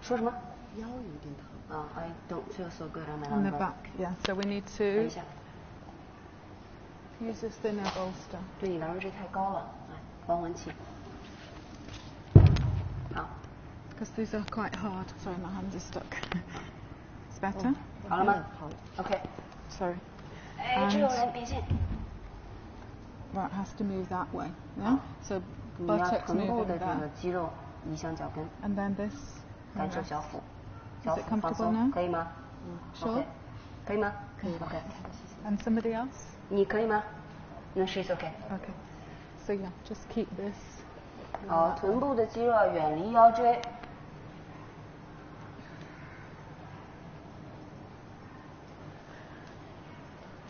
S1: 说什么？腰有点疼。啊，I don't feel so good on my
S2: On the
S1: lumbar.
S2: back, yeah. So we need
S1: 等一
S2: to
S1: 下，
S2: use a thinner bolster.
S1: 对你来说这太高了，来缓缓起。好，
S2: Because these are quite hard. Sorry, my hands are stuck. It's better?
S1: 好了吗？好，OK。
S2: Sorry.
S1: 哎，这有人别进。
S2: Right, has to move that way. Yeah? So
S1: 你要
S2: buttocks
S1: 臀部
S2: moving
S1: 的这
S2: there.
S1: 个肌肉移向脚跟，
S2: And then this.
S1: 感
S2: and
S1: 受
S2: rest.
S1: 小腹，
S2: Is
S1: 小
S2: it
S1: 腹放
S2: comfortable
S1: 松，
S2: now?
S1: 可以吗
S2: Sure.
S1: OK 可以吗？可以。OK，
S2: And somebody else?
S1: 你可以吗？那 she's OK。
S2: Okay. So yeah, just keep this.
S1: 好，臀部的肌肉要远离腰椎。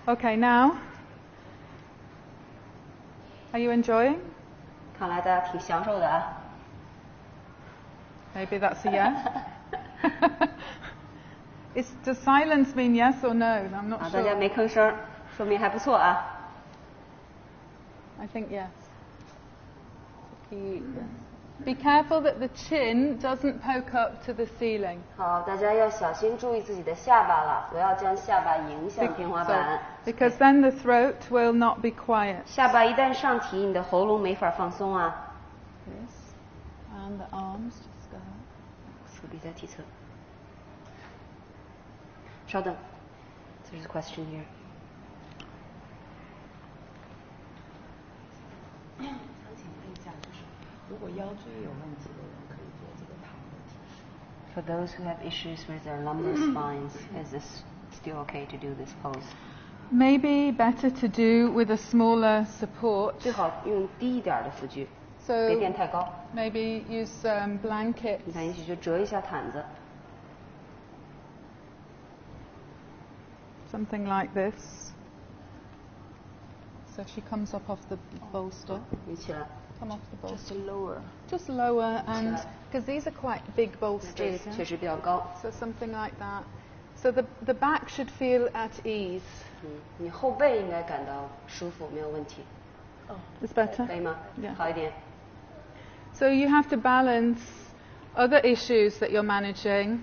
S2: Okay, now Are you enjoying?
S1: 看来大家挺享受的啊。
S2: Maybe that's a yes. Does silence mean yes or no? I'm not
S1: 大家
S2: sure.
S1: 没吭声，说明还不错啊。
S2: I think yes. Be careful that the chin doesn't poke up to the ceiling.
S1: 好，大家要小心注意自己的下巴了，不要将下巴迎向天花板。
S2: Because then the throat will not be quiet.
S1: 下巴一旦上提，你的喉咙没法放松啊。
S2: This. And the arms just go up.
S1: 手臂在体侧。稍等 ，There's a question here.
S4: 想请问一下，就是如果腰椎有问题的人，可以做这个躺的体式。
S1: For those who have issues with their lumbar spines, is this still okay to do this pose?
S2: Maybe better to do with a smaller support.
S1: 最好用低一点的辅具，
S2: So
S1: 别垫太高。
S2: maybe use blankets.
S1: 你看，也许就折一下毯子。
S2: Something like this. So she comes up off the bolster.
S1: 举起来，
S2: Come off the bolster.
S1: lower.
S2: Just lower, and because these are quite big
S1: 这
S2: bolsters.
S1: 个确实比较高。
S2: So something like that. So the back should feel at ease.
S1: 你后背应该感到舒服，没有问题，
S2: It's better.
S1: 可以吗？
S2: Yeah.
S1: 好一点。
S2: So you have to balance other issues that you're managing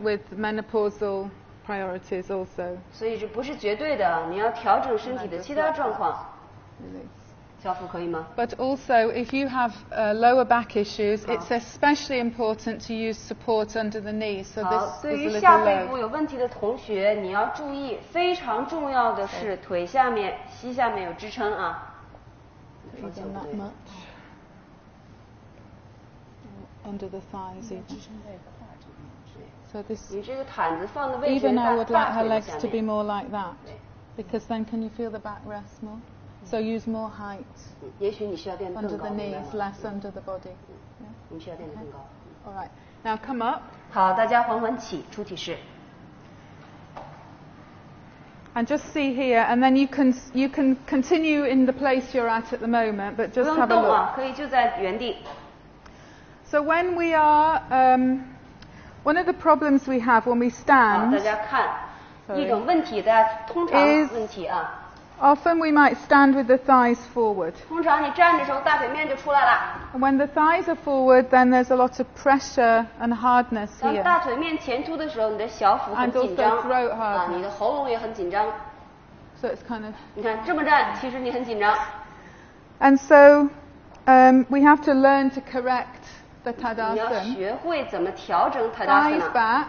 S2: with menopausal priorities also.
S1: 所以这不是绝对的，你要调整身体的其他状况。
S2: Release.
S1: 小腹可以吗？
S2: But also, if you have lower back issues, it's especially important to use support under the knee. So
S1: 好，
S2: this
S1: 对
S2: is a
S1: 于
S2: little
S1: 下背部
S2: low.
S1: 有问题的同学，你要注意，非常重要的是腿下面、膝下面有支撑啊。
S2: You've done that much. Under the thighs even. So this,
S1: 你这个毯子放的位置
S2: even I would like
S1: 大
S2: her
S1: 腿的
S2: legs
S1: 下
S2: to be
S1: 面，
S2: more like that. Because then can you feel the back rest more? So use more height
S1: 也许你需要垫得
S2: under
S1: 更
S2: the
S1: 高，明白
S2: knees,
S1: 吗？
S2: less under the body. Yeah?
S1: 你需要垫得更高。
S2: All right. Now come up.
S1: 好，大家缓缓起，出体式。
S2: And just see here, and then you can continue in the place you're at the moment, but
S1: 不
S2: just
S1: 用
S2: have a
S1: 动
S2: look.
S1: 啊，可以就在原地。
S2: So when we are, one of the problems we have when we
S1: 好，大
S2: stand,
S1: 家看，
S2: Sorry.
S1: 一种问题，大家通常
S2: Is-
S1: 问题啊，
S2: often we might stand with the thighs forward.
S1: 通常你站的时候大腿面就出来了。
S2: And when the thighs are forward, then there's a lot of pressure and hardness
S1: 当
S2: here.
S1: 大腿面前凸的时候，你的小腹很
S2: And also
S1: 紧张
S2: throat
S1: 啊，
S2: hardness.
S1: 你的喉咙也很紧张。
S2: So it's kind of,
S1: 你看这么站，其实你很紧张。
S2: and so we have to learn to correct the
S1: 你要
S2: Tadasana.
S1: 学会怎么调整
S2: Thighs
S1: Tadasana。
S2: back,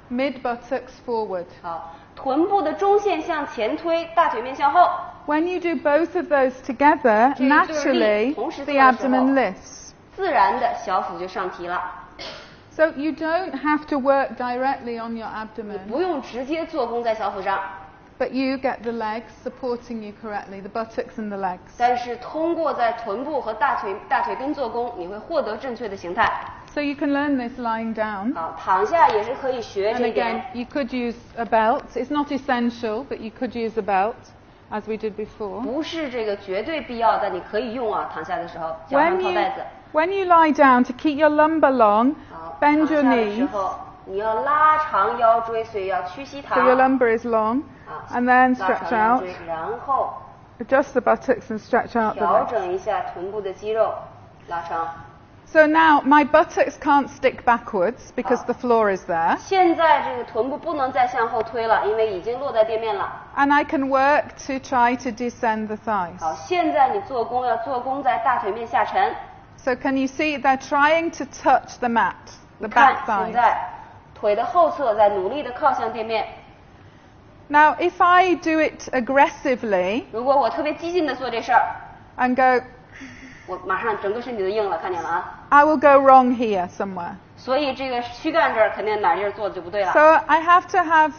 S2: mid buttocks forward.
S1: 好，臀部的中线向前推，大腿面向后。
S2: When you do both of those together,
S1: 这个就是力，
S2: naturally
S1: 同时做
S2: the
S1: 的时候。
S2: abdomen lifts.
S1: 自然的小腹就上提了，
S2: So you don't have to work directly on your
S1: 你
S2: abdomen,
S1: 不用直接做功在小腹上，
S2: but you get the legs supporting you correctly, the buttocks and the legs.
S1: 但是通过在臀部和大腿根做功，你会获得正确的形态。
S2: So you can learn this lying down.
S1: 好，躺下也是可以学
S2: And
S1: 这一
S2: again,
S1: 点。
S2: you could use a belt. It's not essential, but you could use a belt, as we did before.
S1: 不是这个绝对必要，但你可以用啊。躺下的时候，脚上
S2: When
S1: 套
S2: you,
S1: 带子。
S2: when you lie down, to keep your lumbar long,
S1: 好，
S2: bend
S1: 躺
S2: your
S1: 下的时
S2: knees
S1: 候，你要拉长腰椎，所以要屈膝
S2: so your
S1: 躺。
S2: lumbar is long,
S1: 啊，
S2: and then
S1: 拉
S2: stretch
S1: 长腰
S2: out.
S1: 椎，然后
S2: Adjust the buttocks and stretch out the
S1: 调
S2: legs.
S1: 整一下臀部的肌肉，拉长。
S2: So now my buttocks can't stick backwards because
S1: Ah.
S2: the floor is there.
S1: 现在这个臀部不能再向后推了，因为已经落在地面了。
S2: And I can work to try to descend the thighs.
S1: 好，现在你做功要做功在大腿面下沉。
S2: So can you see they're trying to touch the mat, the
S1: 你看
S2: back
S1: 现
S2: side.
S1: 在腿的后侧在努力的靠向地面。
S2: Now if I do it aggressively
S1: 如果我特别激进的做这事儿，
S2: and go,
S1: 我马上整个身体都硬了，看见了啊。
S2: I will go wrong here somewhere.
S1: 所以这个躯干这儿肯定哪地儿做的就不对了。
S2: So I have to have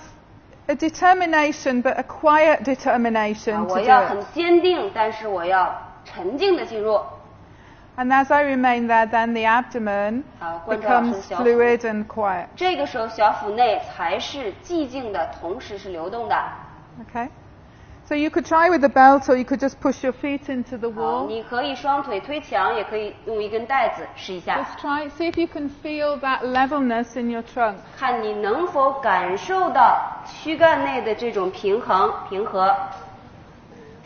S2: a determination, but a quiet
S1: 啊
S2: determination
S1: 我
S2: to
S1: 要
S2: do
S1: 很
S2: it.
S1: 坚定，但是我要沉静的进入。
S2: And as I remain there, then the abdomen
S1: 好，关照老师
S2: becomes
S1: 的小腹。
S2: fluid and quiet.
S1: 这个时候小腹内才是寂静的，同时是流动的。
S2: Okay? So you could try with the belt, or you could just push your feet into the
S1: 好，
S2: wall.
S1: 你可以双腿推墙，也可以用一根带子试一下，
S2: Just try it. See if you can feel that levelness in your trunk.
S1: 看你能否感受到躯干内的这种平衡平和。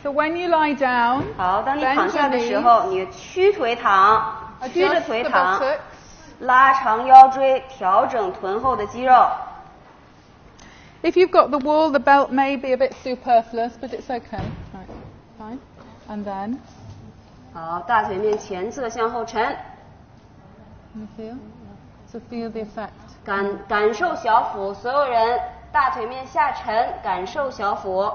S2: So when you lie down,
S1: 好，当你
S2: bend
S1: 躺
S2: your
S1: 下的时
S2: knees,
S1: 候，你屈腿躺，曲着
S2: adjust
S1: 腿
S2: the
S1: 躺，
S2: buttocks.
S1: 拉长腰椎，调整臀后的肌肉。
S2: If you've got the wall, the belt may be a bit superfluous, but it's okay. Right, fine. And then,
S1: 好，大腿面前侧向后沉，
S2: can you feel? So feel the effect.
S1: 感受小腹，所有人大腿面下沉，感受小腹。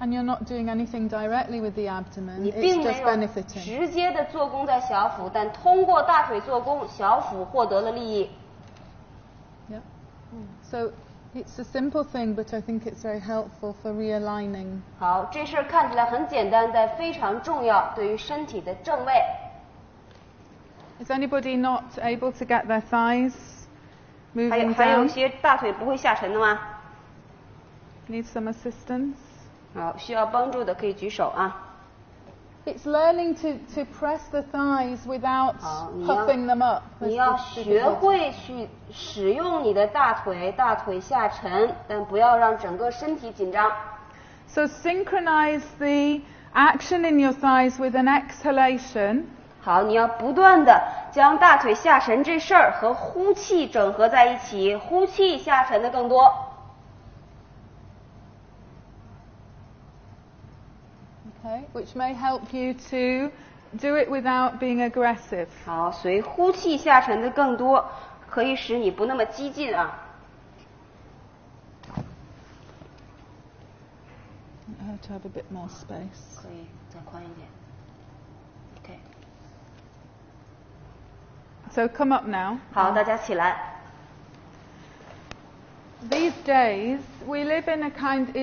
S2: And you're not doing anything directly with the abdomen.
S1: 你
S2: It's
S1: 并没
S2: just
S1: 有
S2: benefiting.
S1: 直接的做功在小腹，但通过大腿做功，小腹获得了利益。
S2: Yeah. So it's a simple thing, but I think it's very helpful for realigning.
S1: 好，这事儿看起来很简单，但非常重要，对于身体的正位。
S2: Is anybody not able to get their thighs
S1: 还有
S2: moving
S1: 还有一
S2: down?
S1: 些大腿不会下沉的吗？
S2: Need some assistance?
S1: 好，需要帮助的可以举手啊。
S2: It's learning to press the thighs without
S1: 好，你要
S2: puffing them up.
S1: 你要
S2: That's the
S1: 学
S2: difficulty.
S1: 会去使用你的大腿，大腿下沉，但不要让整个身体紧张。
S2: So synchronize the action in your thighs with an exhalation.
S1: 好，你要不断的将大腿下沉这事儿和呼气整合在一起，呼气下沉的更多。
S2: Okay, which may help you to do it without being aggressive.
S1: 好，随呼气下沉的更多，可以使你不那么激进啊。
S2: I have to have a bit more space.
S1: 可以再宽一点。OK，
S2: So come up now.
S1: 好，大家起来。
S2: These days, we live in a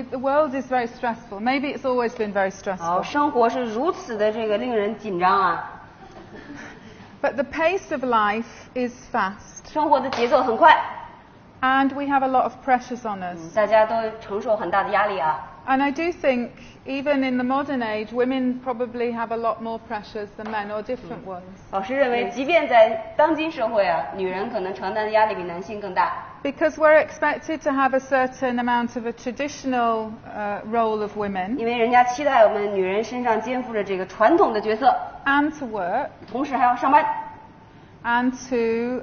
S2: the world is very stressful. Maybe it's always been very
S1: 好，
S2: stressful.
S1: 生活是如此的这个令人紧张啊，
S2: But the pace of life is fast.
S1: 生活的节奏很快，
S2: And we have a lot of pressures on us.
S1: 大家都承受很大的压力啊。
S2: And I do think, even in the modern age, women probably have a lot more pressures than men, or different ones.
S1: 老师认为，即便在当今社会啊，女人可能承担的压力比男性更大。
S2: Because we're expected to have a certain amount of a traditional role of women,
S1: 因为人家期待我们女人身上肩负着这个传统的角色，
S2: and to work,
S1: 同时还要上班，
S2: and to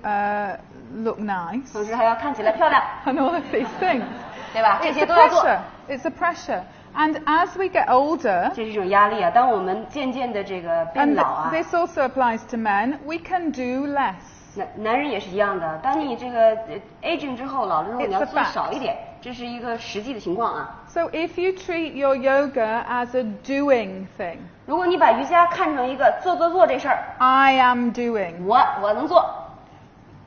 S2: look nice,
S1: 同时还要看起来漂亮，
S2: and all of these things.
S1: 对吧？这
S2: It's
S1: 些
S2: a
S1: 都要做。
S2: pressure. It's a pressure. And as we get older,
S1: 这是一种压力啊。当我们渐渐的这个变
S2: and
S1: 老啊，
S2: this also applies to men, we can do less.
S1: 男人也是一样的。当你这个aging 之后，老了之后，
S2: It's
S1: 你要
S2: a
S1: 做
S2: fact.
S1: 少一点，这是一个实际的情况啊。
S2: So if you treat your yoga as a doing thing,
S1: 如果你把瑜伽看成一个做这事儿，
S2: I am doing,
S1: 我能做，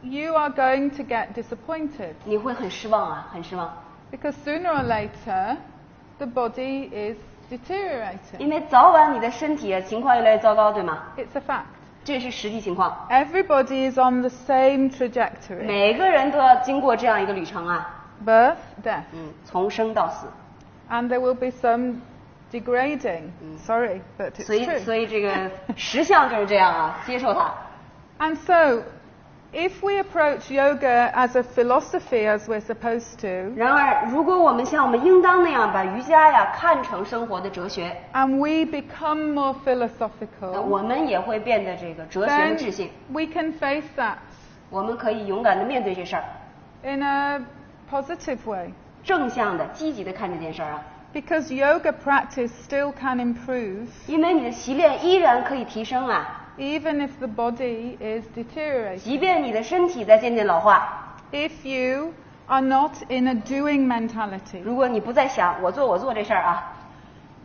S2: you are going to get disappointed.
S1: 你会很失望啊，很失望。
S2: Because sooner or later, the body is deteriorating.
S1: 因为早晚你的身体啊情况越来越糟糕，对吗？
S2: It's a fact.
S1: 这是实际情况。
S2: Everybody is on the same trajectory.
S1: 每个人都要经过这样一个旅程啊，
S2: Birth, death.
S1: 从生到死。
S2: And there will be some degrading. Sorry, but it's
S1: 所以
S2: true.
S1: 这个实相就是这样啊，接受它。
S2: And so, if we approach yoga as a philosophy as we're supposed to,
S1: 然而，如果我们像我们应当那样把瑜伽呀看成生活的哲学，
S2: and we become more
S1: 那
S2: philosophical,
S1: 我们也会变得这个哲学的
S2: then
S1: 智性。
S2: we can face that
S1: 我们可以勇敢的面对这事儿，
S2: in a positive way.
S1: 正向的、积极的看这件事儿啊。
S2: Because yoga practice still can improve
S1: 因为你的习练依然可以提升啊，
S2: even if the body is deteriorating.
S1: 即便你的身体在渐渐老化，
S2: If you are not in a doing mentality.
S1: 如果你不再想我做这事儿啊。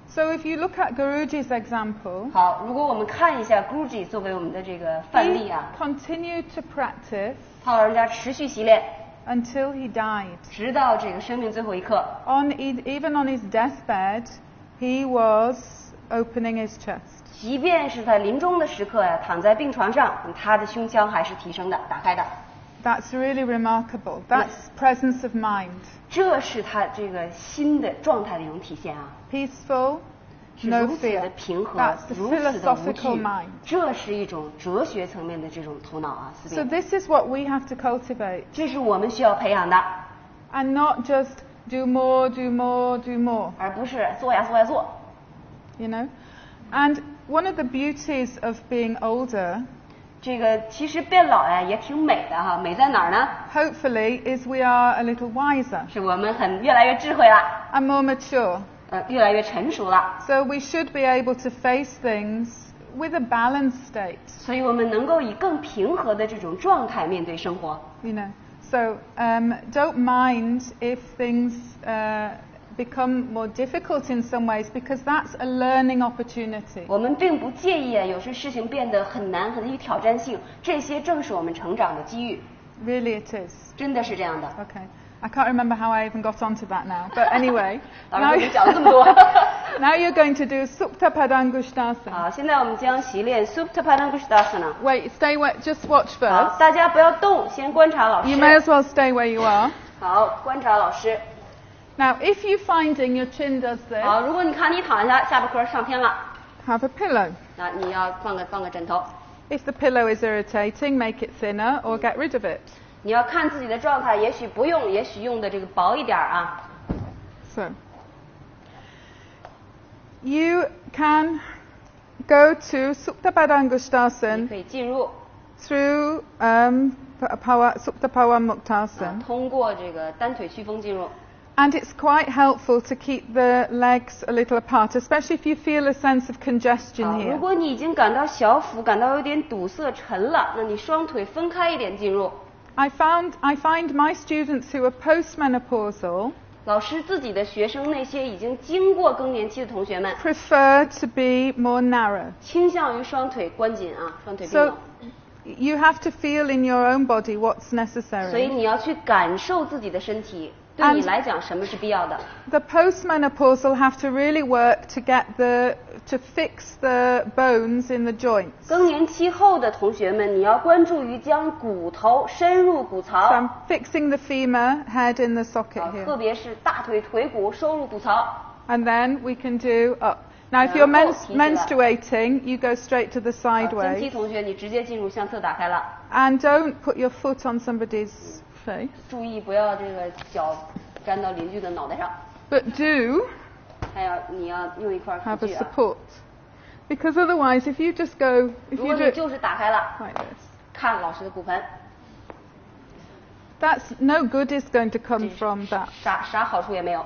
S2: So if you look at Guruji's example,
S1: 好，如果我们看一下 Guruji 作为我们的这个范例
S2: he
S1: 啊，
S2: continued to practice
S1: 他老人家持续习练，
S2: until he died.
S1: 直到这个生命最后一刻。
S2: Even on his deathbed, he was opening his chest.
S1: 即便是在临终的时刻呀，躺在病床上，他的胸腔还是提升的、打开的。
S2: That's really remarkable. That's presence of mind.
S1: 这是他这个心的状态的一种体现啊，
S2: Peaceful,
S1: 是
S2: no
S1: 如此的
S2: fear.
S1: 平和
S2: That's，the
S1: 如此的无
S2: philosophical
S1: 惧
S2: mind.，
S1: 这是一种哲学层面的这种头脑啊思
S2: So
S1: 辨，
S2: this is what we have to cultivate.
S1: 这是我们需要培养的，
S2: And not just do more, do more, do more.
S1: 而不是做呀做呀做。
S2: You know? And one of the beauties of being older,
S1: 这个其实变老呀也挺美的哈，美在哪儿呢？
S2: hopefully, is we are a little wiser
S1: 是我们越来越智慧了，
S2: and more mature.
S1: 越来越成熟了，
S2: So we should be able to face things with a balanced state.
S1: 所以我们能够以更平和的这种状态面对生活。
S2: You know, so don't mind if things become more difficult in some ways, because that's a learning opportunity.
S1: 我们并不介意啊，有些事情变得很难，很有挑战性，这些正是我们成长的机遇，
S2: Really, it is.
S1: 真的是这样的。
S2: Okay, I can't remember how I even got onto that now, but anyway.
S1: 老师，你讲了这么多。
S2: Now you're going to do Supta Padangushtasana.
S1: 好，现在我们将习练 Supta Padangushtasana。
S2: Wait, stay where, just watch
S1: 好，
S2: first.
S1: 大家不要动，先观察老师。
S2: You may as well stay where you are.
S1: 好，观察老师。
S2: Now, if you're finding your chin does this,
S1: 好，如果你看你躺下，下巴颏上偏了，
S2: have a pillow.
S1: 那你要放个枕头。
S2: If the pillow is irritating, make it thinner or get rid of it.
S1: 你要看自己的状态，也许不用，也许用的这个薄一点啊。
S2: So, you can go to Supta
S1: 你
S2: Padangushtasana
S1: 可以进入，
S2: through Supta Pawamuktasana.
S1: 通过这个单腿屈风进入。
S2: And it's quite helpful to keep the legs a little apart, especially if you feel a sense of congestion
S1: 好，如
S2: here.
S1: 果你已经感到小腹感到有点堵塞沉了，那你双腿分开一点进入。
S2: I find my students who are postmenopausal
S1: 老师自己的学生，那些已经经过更年期的同学们，
S2: prefer to be more narrow.
S1: 倾向于双腿关紧啊，双腿并
S2: So
S1: 拢。
S2: you have to feel in your own body what's
S1: 所以
S2: necessary.
S1: 你要去感受自己的身体，对你来讲什么是必要的。
S2: The postmenopausal have to really work to fix the bones in the joints.
S1: 更年期后的同学们，你要关注于将骨头深入骨
S2: So
S1: 槽，
S2: I'm fixing the femur head in the socket
S1: 特
S2: here.
S1: 别是大腿腿骨收入骨槽。
S2: And then we can do up. Now if you're
S1: 然后提起来。
S2: menstruating, you go straight to the
S1: 经期
S2: sideways.
S1: 同学，你直接进入向侧打开了，
S2: And don't put your foot on somebody's face.
S1: 注意不要这个脚沾到邻居的脑袋上，
S2: But do
S1: 你要用一块
S2: have
S1: 辅
S2: a
S1: 具啊。
S2: support. Because otherwise, if you just go, if
S1: 如
S2: you
S1: 果
S2: do
S1: 你
S2: it
S1: 就是打开了，
S2: like this,
S1: 看老师的骨盆，
S2: that's no good is going to come from that.
S1: 啥好处也没有。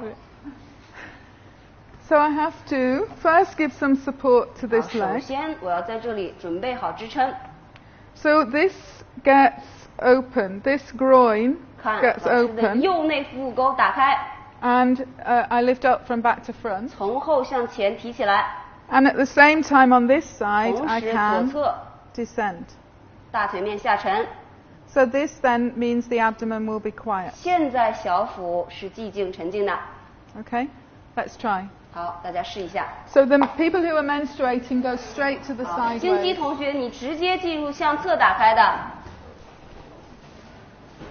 S2: So I have to first give some support to
S1: 好，
S2: this
S1: 首
S2: leg.
S1: 先我要在这里准备好支撑，
S2: So this gets open. This groin
S1: 看
S2: gets
S1: 老师的
S2: open.
S1: 右内腹股沟打开，
S2: And I lift up from back to front.
S1: 从后向前提起来，
S2: And at the same time on this side,
S1: 同
S2: I
S1: 时左
S2: can
S1: 侧
S2: descend.
S1: 大腿面下沉。
S2: So this then means the abdomen will be quiet.
S1: 现在小腹是寂静沉静的。
S2: Okay? Let's try.
S1: 好，大家试一下。
S2: So the people who are menstruating go straight to the
S1: 好，经期
S2: sideways.
S1: 同学，你直接进入向侧打开的。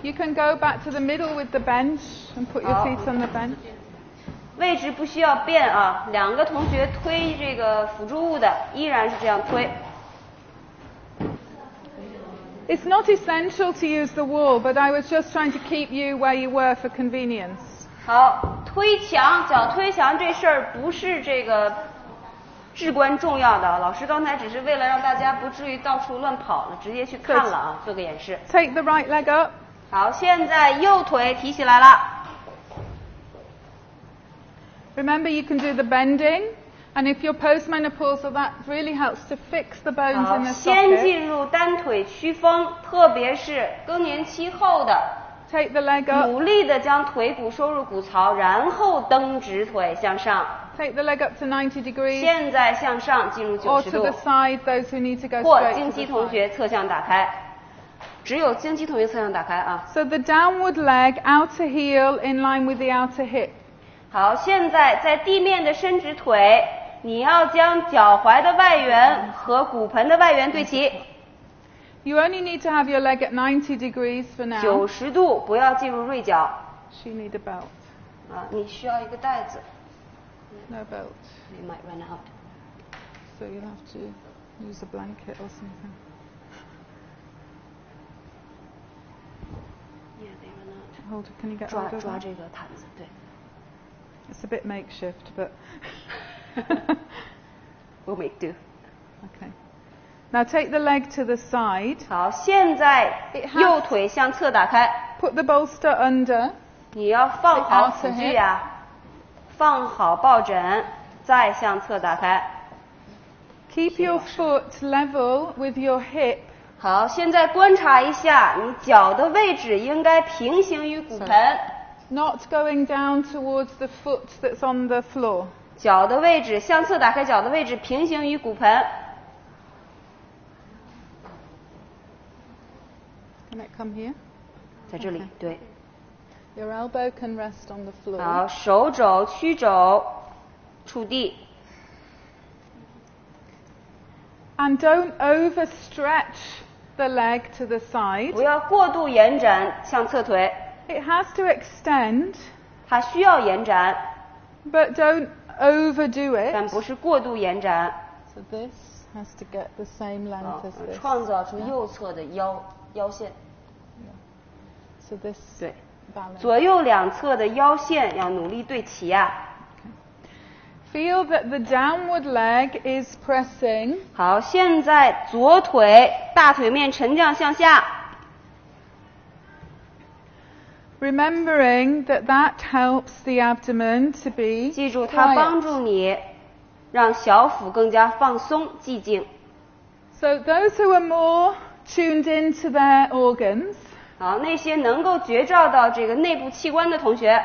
S2: You can go back to the middle with the bench and put your
S1: 好。
S2: feet on the bench.
S1: 位置不需要变啊，两个同学推这个辅助物的，依然是这样推。
S2: It's not essential to use the wall, but I was just trying to keep you where you were for convenience.
S1: 好，推墙，脚推墙这事儿不是这个至关重要的。老师刚才只是为了让大家不至于到处乱跑了，直接去看了啊，做个演示。
S2: Take the right leg up.
S1: 好，现在右腿提起来了。
S2: Remember, you can do the bending, and if you're postmenopausal, that really helps to fix the bones
S1: 好，
S2: in the
S1: 先
S2: socket.
S1: 进入单腿屈风，特别是更年期后的，
S2: Take the leg up.
S1: 努力的将腿骨收入骨槽，然后蹬直腿向上。
S2: Take the leg up to 90 degrees.
S1: 现在向上进入
S2: Or
S1: 90
S2: to
S1: 度
S2: the，side, those who need to go
S1: 或
S2: straight
S1: 经
S2: to
S1: 期
S2: the
S1: 同
S2: side.
S1: 学侧向打开，只有经期同学侧向打开啊。
S2: So the downward leg, outer heel in line with the outer hip.
S1: 好，现在在地面的伸直腿，你要将脚踝的外缘和骨盆的外缘对齐。
S2: You only need to have your leg at 90 degrees for now.
S1: 90度，不要进入锐角。
S2: She need a belt.
S1: 啊，你需要一个带子。
S2: No belt.
S1: You might run out.
S2: So you'll have to use a blanket or something.
S1: Yeah, they run out.
S2: Hold. Can you get
S1: 抓
S2: hold of
S1: 抓
S2: that?
S1: 这个毯子，对。
S2: It's a bit makeshift, but
S1: We'll make do.
S2: okay. Now take the leg to the side.
S1: 好，现在
S2: It has-
S1: 右腿向侧打开，
S2: Put the bolster under.
S1: 你要放好
S2: Take out
S1: 辅
S2: the
S1: 具呀，放好抱枕，再向侧打开。
S2: Keep your foot level with your hip.
S1: 好，现在观察一下，你脚的位置应该平行于骨盆，
S2: Not going down towards the foot that's on the floor.
S1: 脚的位置向侧打开，脚的位置平行于骨盆。
S2: Can it come here?
S1: 在这里
S2: Okay.
S1: 对。
S2: Your elbow can rest on the floor.
S1: 好，手肘、屈肘触地。
S2: And don't overstretch the leg to the side.
S1: 不要过度延展向侧腿，
S2: It has to extend,
S1: 它需要延展，
S2: but don't overdo
S1: 但
S2: it.
S1: 不是过度延展。
S2: So this has to get the same length as this.
S1: 创造出右侧的腰线。
S2: So this
S1: 对，
S2: balance.
S1: 左右两侧的腰线要努力对齐呀。
S2: Feel that the downward leg is pressing.
S1: 好，现在左腿大腿面沉降向下，
S2: Remembering that that helps the abdomen to be
S1: 记住它帮
S2: quiet.
S1: 助你让小腹更加放松寂静。
S2: So those who are more tuned into their organs,
S1: 好，那些能够觉照到这个内部器官的同学，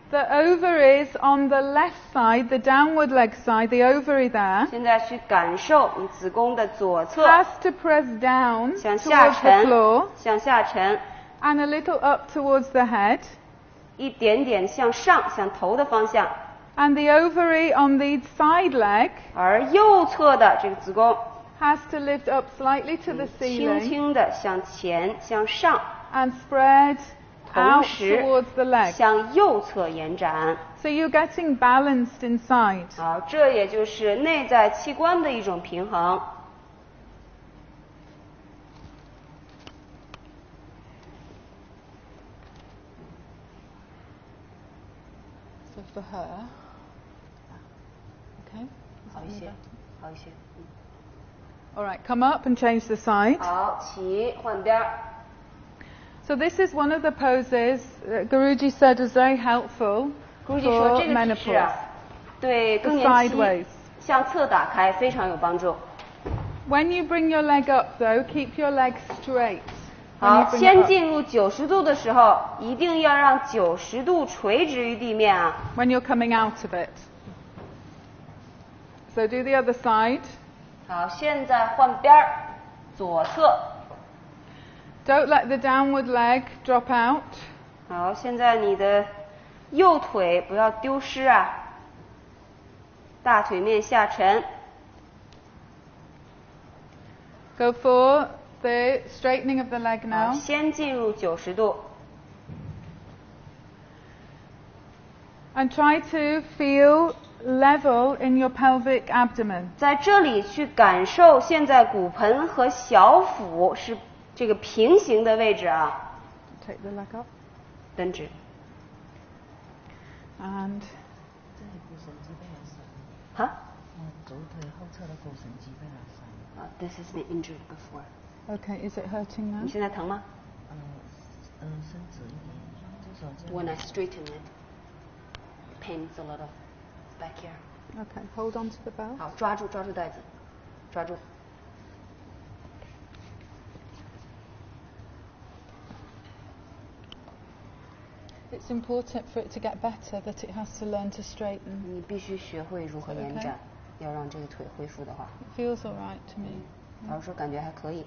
S2: the ovaries on the left side, the downward leg side, the ovary there,
S1: 现在去感受你子宫的左侧
S2: has to press down
S1: 向下
S2: towards the
S1: 沉
S2: floor，
S1: 向下沉，
S2: and a little up towards the head.
S1: 一点点向上，向头的方向。
S2: And the ovary on the side leg
S1: 而右侧的这个子宫，
S2: has to lift up slightly to the
S1: 轻
S2: ceiling
S1: 轻的向前向上，
S2: and spread
S1: 同
S2: out
S1: 时
S2: towards the leg.
S1: 向右侧延展。
S2: So you're getting balanced inside.
S1: 好，这也就是内在器官的一种平衡。
S2: So for her, okay. Is
S1: 好
S2: that
S1: 一
S2: any
S1: 些
S2: better?，
S1: 好一些。
S2: All right, come up and change the side.
S1: 好，起，换边儿。
S2: So this is one of the poses that Guruji said was very helpful
S1: 估计说
S2: for
S1: 这个体式
S2: menopause.
S1: 啊，对
S2: The
S1: 更年
S2: sideways.
S1: 期向侧打开非常有帮助。
S2: When you bring your leg up though, keep your leg straight. When you
S1: 好，
S2: bring it
S1: 先
S2: up.
S1: 进入90度的时候，一定要让90度垂直于地面啊。
S2: When you're coming out of it. So do the other side.
S1: 好，现在换边儿，左侧。
S2: Don't let the downward leg drop out.
S1: 好，现在你的右腿不要丢失啊，大腿面下沉。
S2: Go for the straightening of the leg
S1: 好，
S2: now.
S1: 先进入90度。
S2: And try to feel level in your pelvic abdomen.
S1: 在这里去感受现在骨盆和小腹是这个平行的位置啊，
S2: Take the leg up.
S1: 蹬直。
S2: And
S4: 这里股神肌被拉伤，
S1: 哈？
S4: 左腿后侧的股神肌被拉伤。
S1: 啊 ，This has been injured before。
S2: okay, is it hurting now?
S1: 你现在疼吗
S4: 伸直一点，这手这样。
S1: ？When I straighten it, pains a lot of back here。
S2: Okay, hold on to the belt.
S1: 好，抓住带子，抓住。
S2: It's important for it to get better that it has to learn to straighten.
S1: 你必须学会如何延展，要让这个腿恢复的话。
S2: It feels all right to me.
S1: 老师说感觉还可以，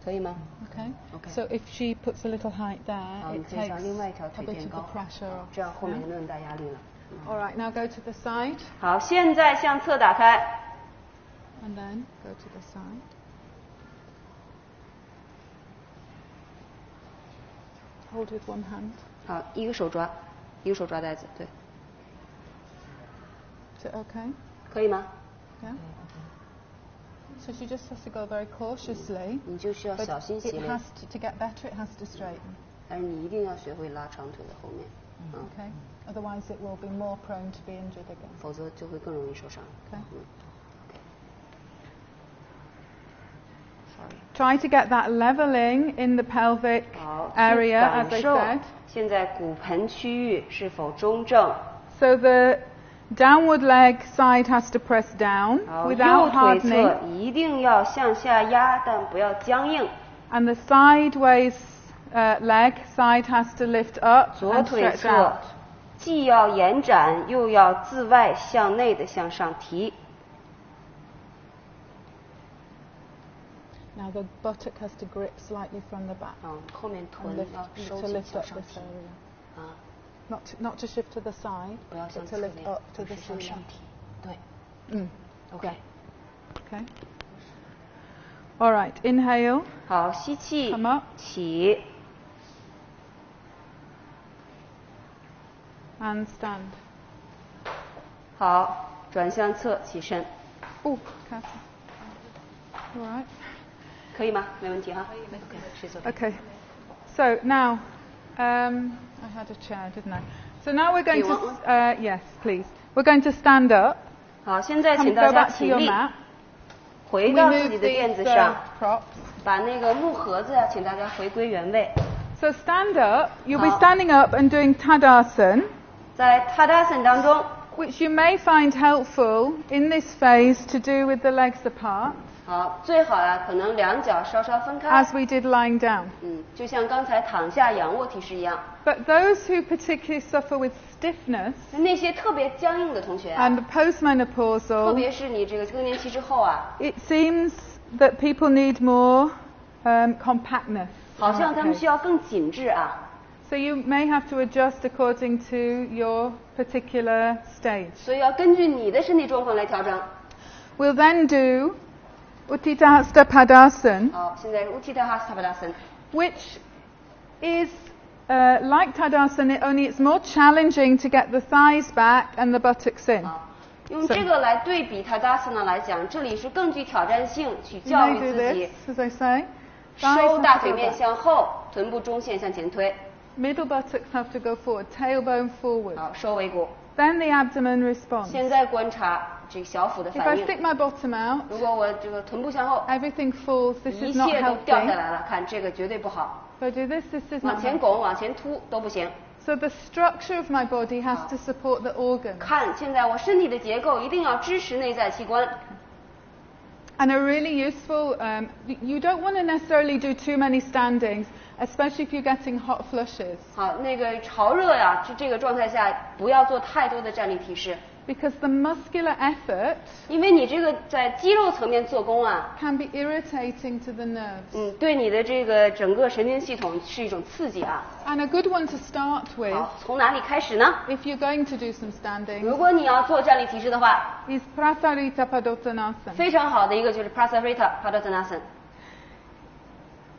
S1: 可以吗？
S2: Okay?
S1: Okay.
S2: So if she puts a little height there,
S1: 好，你
S2: it
S1: 可以
S2: takes
S1: 让另外一条
S2: a
S1: 腿
S2: bit
S1: 变
S2: of the
S1: 高，
S2: pressure off.
S1: 这样后面
S2: yeah?
S1: 就没有那么大压力了。
S2: All right, now go to the side
S1: 好，现在向侧打开。
S2: and then go to the side. hold with one hand.
S1: 好，一个手抓带子，对，
S2: Is it okay?
S1: 可以吗？
S2: Yeah. So she just has to go very cautiously.
S1: 你就需要
S2: But
S1: 小心
S2: it
S1: 洗脸，
S2: has to get better. It has to straighten.
S1: 但是你一定要学会拉长腿的后面，
S2: Okay. Otherwise, it will be more prone to be injured again.
S1: 否则就会更容易受伤。
S2: Okay.
S1: Sorry.
S2: Try to get that leveling in the pelvic
S1: 好，
S2: area,
S1: 去
S2: as
S1: 感
S2: I
S1: 受
S2: said.
S1: 现在骨盆区域是否中正。
S2: So the downward leg side has to press down
S1: 好，右
S2: without
S1: 腿
S2: hardening,
S1: 侧一定要向下压，但不要僵硬。
S2: and the sideways leg side has to lift up
S1: 左
S2: and
S1: 腿
S2: stretch
S1: 侧
S2: out.
S1: 既要延展，又要自外向内的向上提。
S2: Now the buttock has to grip slightly from the back
S1: 后面
S2: and
S1: 臀
S2: lift,
S1: 要收
S2: to
S1: 紧
S2: lift
S1: 向
S2: up
S1: 上
S2: this
S1: 提
S2: area.
S1: 啊，
S2: Not to shift to the side,
S1: 不要
S2: but
S1: 向
S2: to
S1: 侧
S2: lift
S1: 面，
S2: up to
S1: 而
S2: the
S1: 是向
S2: ceiling.
S1: 上提。对
S2: Okay.
S1: ，OK。
S2: All right. Inhale.
S1: 好，吸气
S2: Come up.
S1: 起，
S2: And stand.
S1: 好，转向侧起身，
S2: Oh, careful. All right.
S1: 可以吗？没问题哈。OK，she's OK。
S2: Okay. So now, I had a chair, didn't I? So now we're going
S1: Do you
S2: to.
S1: want
S2: Yes, please. We're going to stand up.
S1: 好，现在
S2: Come
S1: 请大
S2: go
S1: 家
S2: back to
S1: 起
S2: your
S1: 立，
S2: mat.
S1: 回
S2: We
S1: 到自
S2: move
S1: 己的垫
S2: these
S1: 子上，
S2: props.
S1: 把那个木盒子请大家回归原位。
S2: So stand up. You'll be
S1: 好。
S2: standing up and doing Tadasana,
S1: 在 Tadasana 当中，
S2: which you may find helpful in this phase to do with the legs apart,
S1: 好，最好呀，可能两脚稍稍分开。
S2: as we did lying down.
S1: 就像刚才躺下仰卧体式一样。
S2: But those who particularly suffer with stiffness
S1: 那些特别僵硬的同学啊，
S2: and
S1: 特
S2: postmenopausal,
S1: 别是你这个更年期之后啊，
S2: it seems that people need more compactness.
S1: 好
S2: in
S1: 像
S2: that
S1: 他们
S2: case.
S1: 需要更紧致啊。
S2: So you may have to adjust according to your particular stage.
S1: 所以要根据你的身体状况来调整。
S2: We'll then do Utthita Hasta Padasana,
S1: 好，现在是 Utthita Hasta Padasana，
S2: which is like Tadasana, only it's more challenging to get the thighs back and the buttocks in.
S1: 好，用这个来对比 Tadasana 来讲，这里是更具挑战性，去
S2: You
S1: 教
S2: may
S1: 育
S2: do
S1: 自己
S2: this, as I say. Thighs
S1: 收
S2: have
S1: 大
S2: to
S1: 腿
S2: go
S1: 面
S2: back.
S1: 向后，臀部中线向前推。
S2: Middle buttocks have to go forward, tailbone forward.
S1: 好，收尾骨。
S2: Then the abdomen responds.
S1: 现在观察这个小腹的
S2: If
S1: 反
S2: I
S1: 应。
S2: stick my bottom out,
S1: 如果我这个臀部向后，
S2: everything falls. This
S1: 一
S2: is not
S1: 切都掉
S2: healthy.
S1: 下来了，看这个绝对不好。
S2: If I do this, this is
S1: 往
S2: not
S1: 前
S2: healthy.
S1: 拱、往前凸都不行。
S2: So the structure of my body has to support the organs.
S1: 看，现在我身体的结构一定要支持内在器官。
S2: And a really useful, you don't want to necessarily do too many standings, especially if you're getting hot flushes.
S1: 好，那个潮热呀，这个状态下不要做太多的站立提示，
S2: Because the muscular effort
S1: 因为你这个在肌肉层面做功啊，
S2: can be irritating to the nerves.
S1: 对你的这个整个神经系统是一种刺激啊。
S2: And a good one to start with,
S1: 好，从哪里开始呢？
S2: if you're going to do some standing,
S1: 如果你要做站立提示的话，
S2: is Prasarita Padottanasana.
S1: 非常好的一个就是 Prasarita Padottanasana。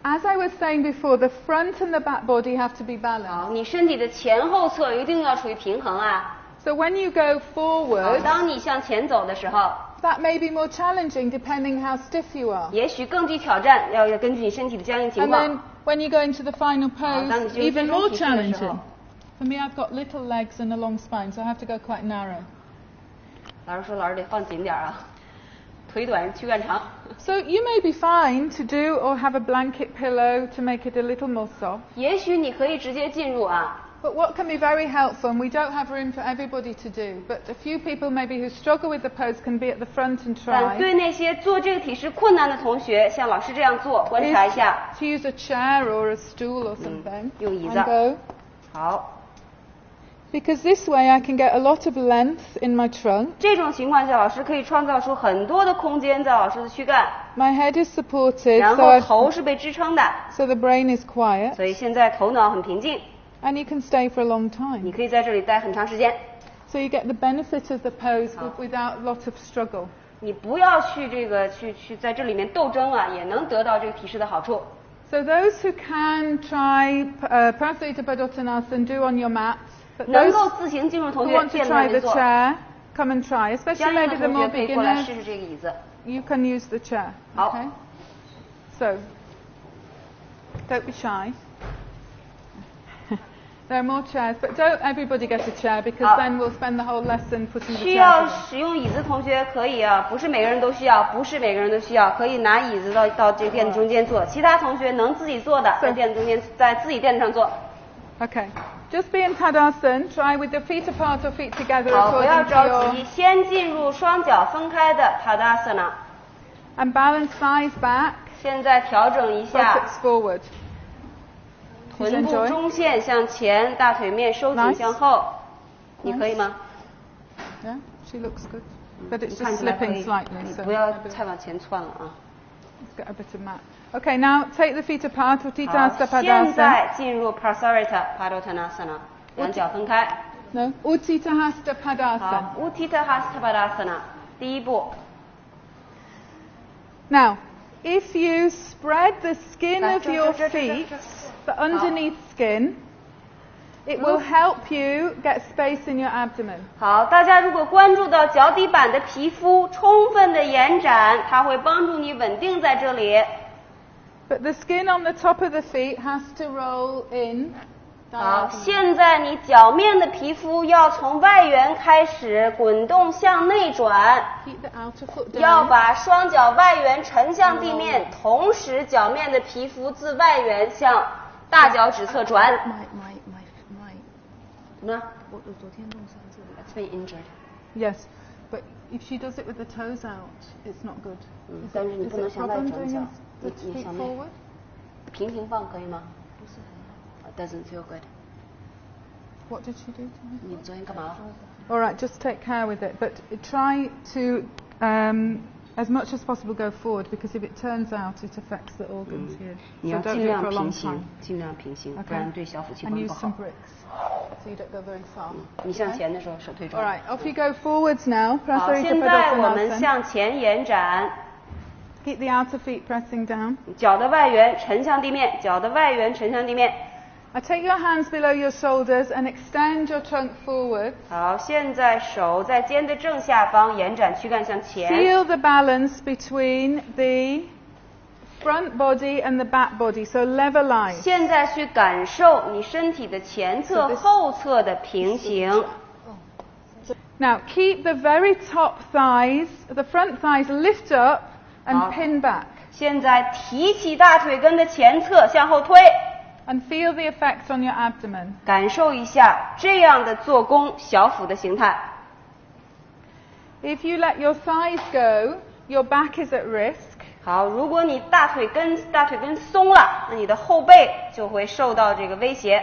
S2: As I was saying before, the front and the back body have to be
S1: 好，
S2: balanced.
S1: 你身体的前后侧一定要处于平衡啊。
S2: So when you go
S1: 好，
S2: forward,
S1: 当你向前走的时候，
S2: that may be more challenging depending how stiff you are.
S1: 也许更具挑战，要根据你身体的僵硬情
S2: And
S1: 况
S2: then。when you go into the final pose,
S1: 当你进入
S2: even
S1: 最终
S2: more
S1: 体式的时候
S2: challenging. For me, I've got little legs and a long spine, so I have to go quite narrow.
S1: 老师说老师得放紧点啊，腿短躯干长。
S2: So you may be fine to do or have a blanket pillow to make it a little more soft.
S1: 也许你可以直接进入啊，
S2: But what can be very helpful, and we don't have room for everybody to do, but a few people maybe who struggle with the pose can be at the front and
S1: 但
S2: try,
S1: 对那些做这个体式困难的同学，像老师这样做，观察一下。
S2: is to use a chair or a stool or something
S1: 用椅子。
S2: and go.
S1: 好，
S2: Because this way I can get a lot of length in my trunk.
S1: 这种情况下，老师可以创造出很多的空间在老师的躯干，
S2: My head is supported,
S1: 然
S2: so,
S1: 后头是被支撑的，
S2: so the brain is quiet,
S1: 所以现在头脑很平静，
S2: and you can stay for a long
S1: 你
S2: time.
S1: 可以在这里待很长时间。
S2: So you get the benefit of the pose without a lot of struggle.
S1: 你不要去这个去在这里面斗争啊，也能得到这个体式的好处。
S2: So those who can try Prasarita Padottanasana do on your mats. But
S1: 能
S2: those
S1: 够自行进入同
S2: who
S1: 学
S2: want to
S1: 垫在
S2: try
S1: 那
S2: the
S1: 边做。
S2: chair, come and try.
S1: 相
S2: Especially
S1: 应的
S2: maybe the
S1: 同
S2: more
S1: 学可以过来
S2: beginners,
S1: 试试这个椅子。
S2: you can use the chair.
S1: 好
S2: Okay. So don't be shy. There are more chairs, but don't everybody get a chair because
S1: 好
S2: then we'll spend the whole lesson putting the
S1: 需要
S2: chairs in.
S1: 使用椅子同学可以啊，不是每个人都需要，不是每个人都需要，可以拿椅子到这个垫子中间坐。其他同学能自己坐的，在垫子中间，在自己垫子上坐。
S2: Okay. Just be in Tadasana. Try with your feet apart or feet together
S1: 好，不要
S2: according to
S1: 着
S2: your
S1: 急，先进入双脚分开的 Tadasana。
S2: and balance thighs back,
S1: 现在调整一下
S2: buttocks forward.
S1: 臀部
S2: enjoy
S1: 中线向前，大腿面收紧
S2: Nice
S1: 向后。你可以吗？
S2: Yeah, she looks good. But
S1: 你
S2: it's
S1: 看
S2: just
S1: 起来可
S2: slipping
S1: 以，
S2: slightly,
S1: 你
S2: so
S1: 不要
S2: maybe
S1: 太往前窜了啊。
S2: let's get a bit of mat. Okay, now take the feet apart,
S1: 好，
S2: Utthita
S1: 现
S2: Padasana.
S1: 在进入 Prasarita Padottanasana， 两脚分开。
S2: No, Utthita Hasta
S1: 好
S2: Padasana.
S1: ，Utthita Hasta Padasana， 第一步。
S2: Now, if you spread the skin
S1: 来
S2: of
S1: 这
S2: your
S1: 这
S2: feet,
S1: 这
S2: the underneath skin, it will help you get space in your abdomen.
S1: 好，大家如果关注到脚底板的皮肤充分的延展，它会帮助你稳定在这里。
S2: But the skin on the top of the feet has to roll in.
S1: 好，现在你脚面的皮肤要从外缘开始滚动向内转，
S2: Keep the outer foot
S1: 要
S2: down.
S1: 把双脚外缘沉向地面，同时脚面的皮肤自外缘向大脚趾侧转。怎么了？
S4: 我昨天弄伤这里。
S1: It's been injured.
S2: Yes, but if she does it with the toes out, it's not good.
S1: 但是你
S2: Is
S1: 不
S2: it
S1: 能
S2: a
S1: 向外
S2: problem
S1: 转
S2: doing
S1: 脚，
S2: the
S1: 你
S2: feet
S1: 向内
S2: forward?
S1: 平行放可以吗？
S4: 不是很好。
S1: Doesn't feel good.
S2: What did she do to me?
S1: 你昨天干嘛了？
S2: All right, just take care with it, but try to, as much as possible, go forward because if it turns out, it affects the organs here.
S1: 你
S2: So
S1: 要
S2: don't
S1: 尽
S2: do it
S1: 量
S2: for a
S1: 平
S2: long
S1: 行
S2: time.，
S1: 尽量平行，不
S2: Okay.
S1: 然对小腹器
S2: And
S1: 官
S2: use
S1: 不
S2: some
S1: 好。
S2: bricks, so you don't go very far.
S1: 你向前的时候手推
S2: All
S1: 转。
S2: right, off you go forwards now.
S1: 好，
S2: Prasarita
S1: 现在我们
S2: Padottanasana.
S1: 向前延展，
S2: Keep the outer feet pressing down.
S1: 脚的外缘沉向地面，脚的外缘沉向地面。
S2: Now take your hands below your shoulders and extend your trunk forward.
S1: 好，现在手在肩的正下方，延展躯干向前。
S2: Feel the balance between the front body and the back body, so levelize.
S1: 现在去感受你身体的前侧、
S2: So this-
S1: 后侧的平行。
S2: Now keep the very top thighs, the front thighs lift up and
S1: Up.
S2: pin back.
S1: 现在提起大腿根的前侧，向后推，
S2: And feel the effects on your abdomen.
S1: 感受一下这样的做功小腹的形态。
S2: If you let your thighs go, your back is at risk.
S1: 好，如果你大腿根松了，那你的后背就会受到这个威胁，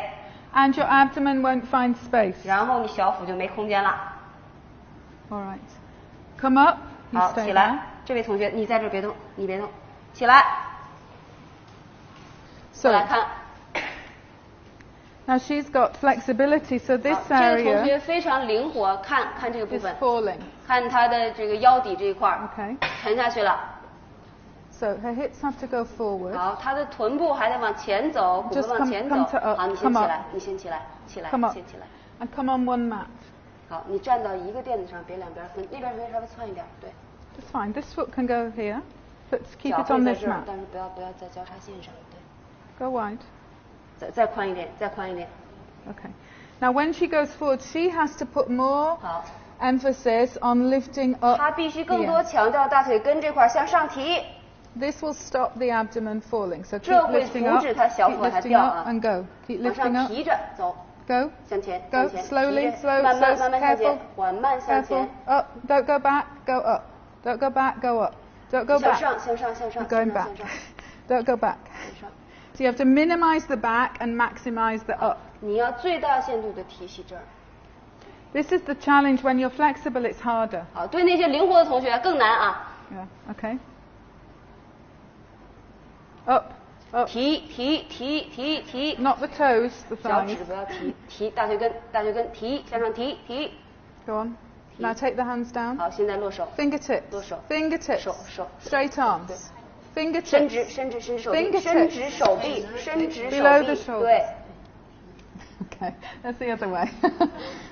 S2: And your abdomen won't find space.
S1: 然后你小腹就没空间了。
S2: All right. Come up. You
S1: 好，
S2: stay
S1: 起
S2: there.
S1: 来，这位同学，你在这儿别动，你别动，起来，过
S2: So
S1: 来看。
S2: now she's got flexibility, so
S1: 好
S2: this
S1: 这个同
S2: area
S1: 学非常灵活，看看这个部
S2: is
S1: 分，
S2: falling.
S1: 看他的这个腰底这一块儿
S2: Okay.
S1: 沉下去了。
S2: So her hips have to go forward.
S1: 好，他的臀部还得往前走，骨
S2: Just
S1: 盆往前
S2: come
S1: 走
S2: to。
S1: 好，你先
S2: come
S1: 起
S2: up.
S1: 来，你先起来，起来，
S2: Come up.
S1: 先起来。
S2: And come on one mat.
S1: 好，你站到一个垫子上，别两边分，那边稍微窜一点，对。
S2: That's fine. This foot can go here. But keep
S1: 脚
S2: it
S1: 可
S2: on
S1: 以在
S2: this
S1: 这儿
S2: mat.
S1: 但是不要在交叉线上，对。
S2: Go wide.
S1: 再宽一点，再宽一点。
S2: Okay. Now when she goes forward, she has to put more
S1: 好，
S2: emphasis on lifting up.
S1: 他必须更多
S2: here.
S1: 强调大腿根这块向上提，
S2: This will stop the abdomen falling. So keep
S1: 这会
S2: lifting
S1: 阻
S2: up,
S1: 止它小
S2: keep
S1: 腹往下
S2: lifting
S1: 掉
S2: up
S1: 啊。
S2: and go. Keep
S1: 往
S2: lifting
S1: 上
S2: up.
S1: 提着走，
S2: Go.
S1: 向前，
S2: Go
S1: 向前，
S2: slowly,
S1: 提着
S2: slow,
S1: 慢慢
S2: slow,
S1: 慢慢向
S2: careful.
S1: 前，缓慢向
S2: Careful.
S1: 前，
S2: Up. Don't go back. Go up. Don't go back. Go up. Don't go
S1: 向
S2: back.
S1: 上，向上，向上，
S2: You're going
S1: 向
S2: back.
S1: 上，
S2: Don't go back.
S1: 向上。
S2: So you have to minimize the back and maximize the up.
S1: 你要最大限度的提起这儿。
S2: This is the challenge. When you're flexible, it's harder.
S1: 好，对那些灵活的同学更难啊。
S2: Yeah. Okay. Up. Up.
S1: 提，
S2: Not the toes, the
S1: 脚
S2: thighs.
S1: 趾不要提大腿根，提，向上提。
S2: Go on. Now take the hands down.
S1: 好，现在落手，
S2: Fingertips.
S1: 落手，
S2: Fingertips.
S1: 手。
S2: Straight arms. fingertips.
S1: 伸直手臂，
S2: Fingertips.
S1: 伸直手臂，伸直
S2: Below
S1: 手
S2: the
S1: 臂，
S2: shoulders.
S1: 对。
S2: Okay, that's the other way.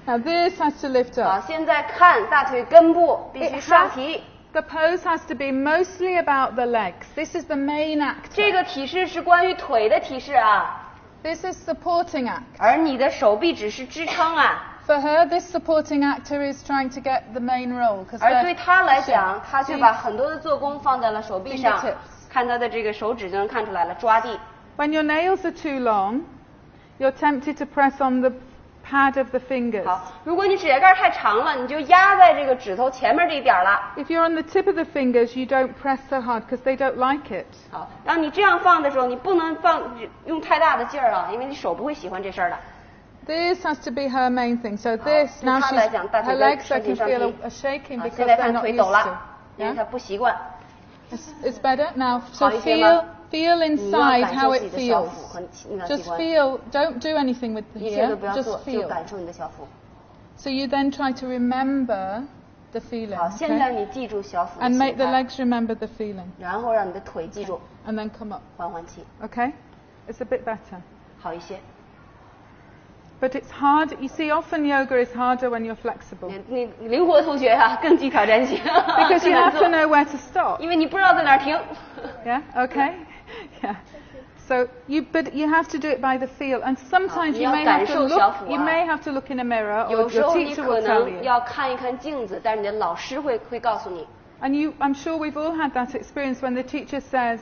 S2: Now this has to lift
S1: 好，
S2: up.
S1: 现在看大腿根部必须
S2: It
S1: 上
S2: has-
S1: 提。
S2: The pose has to be mostly about the legs. This is the main actor.
S1: 这个提示是关于腿的提示啊，
S2: This is supporting act.
S1: 而你的手臂只是支撑啊。
S2: For her, this supporting actor is trying to get the main role.
S1: 而对他来讲，他却把很多的做工放在了手臂上
S2: Fingertips.，
S1: 看他的这个手指就能看出来了，抓地。
S2: When your nails are too long, you're tempted to press on the pad of the fingers.
S1: 好，如果你指甲盖太长了，你就压在这个指头前面这一点了。
S2: If you're on the tip of the fingers, you don't press so hard because they don't like it.
S1: 好，当你这样放的时候，你不能用太大的劲儿啊，因为你手不会喜欢这事儿的。
S2: This has to be her main thing. So this, now
S1: 对她
S2: she's,
S1: 来讲，大
S2: her
S1: 腿根
S2: legs I
S1: 身体
S2: can
S1: 上
S2: feel
S1: 提
S2: are shaking
S1: 啊，
S2: because
S1: 现在
S2: they're
S1: 看
S2: not
S1: 腿
S2: used
S1: 抖了
S2: to.，
S1: 因为
S2: Yeah?
S1: 他不习惯。
S2: It's better now.
S1: 好
S2: So
S1: 一些吗？
S2: feel
S1: 你要
S2: inside
S1: 感
S2: how
S1: 受自
S2: it
S1: 己的小
S2: feels.
S1: 腹和那个器
S2: Just
S1: 官，
S2: feel. Don't do anything with
S1: 一
S2: this.
S1: 直都
S2: Yeah?
S1: 不要
S2: Just
S1: 做，就
S2: feel.
S1: 感受你的小腹。
S2: So you then try to remember the feeling.
S1: 好，现在
S2: Okay?
S1: 你记住小腹的
S2: And
S1: 形
S2: make the
S1: 态，
S2: legs remember the feeling.
S1: 然后让你的腿记住，
S2: And then come up.
S1: 缓缓气，
S2: Okay? It's a bit better.
S1: 好一些。
S2: But it's hard. You see, often yoga is harder when you're flexible.
S1: 你灵活同学啊，更具挑战性，
S2: Because
S1: 更
S2: you
S1: 难
S2: have to
S1: 做，
S2: know where to stop.
S1: 因为你不知道在哪儿停。
S2: Yeah? Okay? Yeah. So but you have to do it by the feel. And sometimes you
S1: 你要
S2: may have to
S1: 感受小
S2: look,
S1: 腹啊。
S2: you may have to look in a mirror
S1: 有
S2: or
S1: 时
S2: your
S1: 候你
S2: teacher
S1: 可
S2: will tell
S1: 能
S2: you.
S1: 要看一看镜子，但是你的老师会告诉你。
S2: And I'm sure we've all had that experience when the teacher says,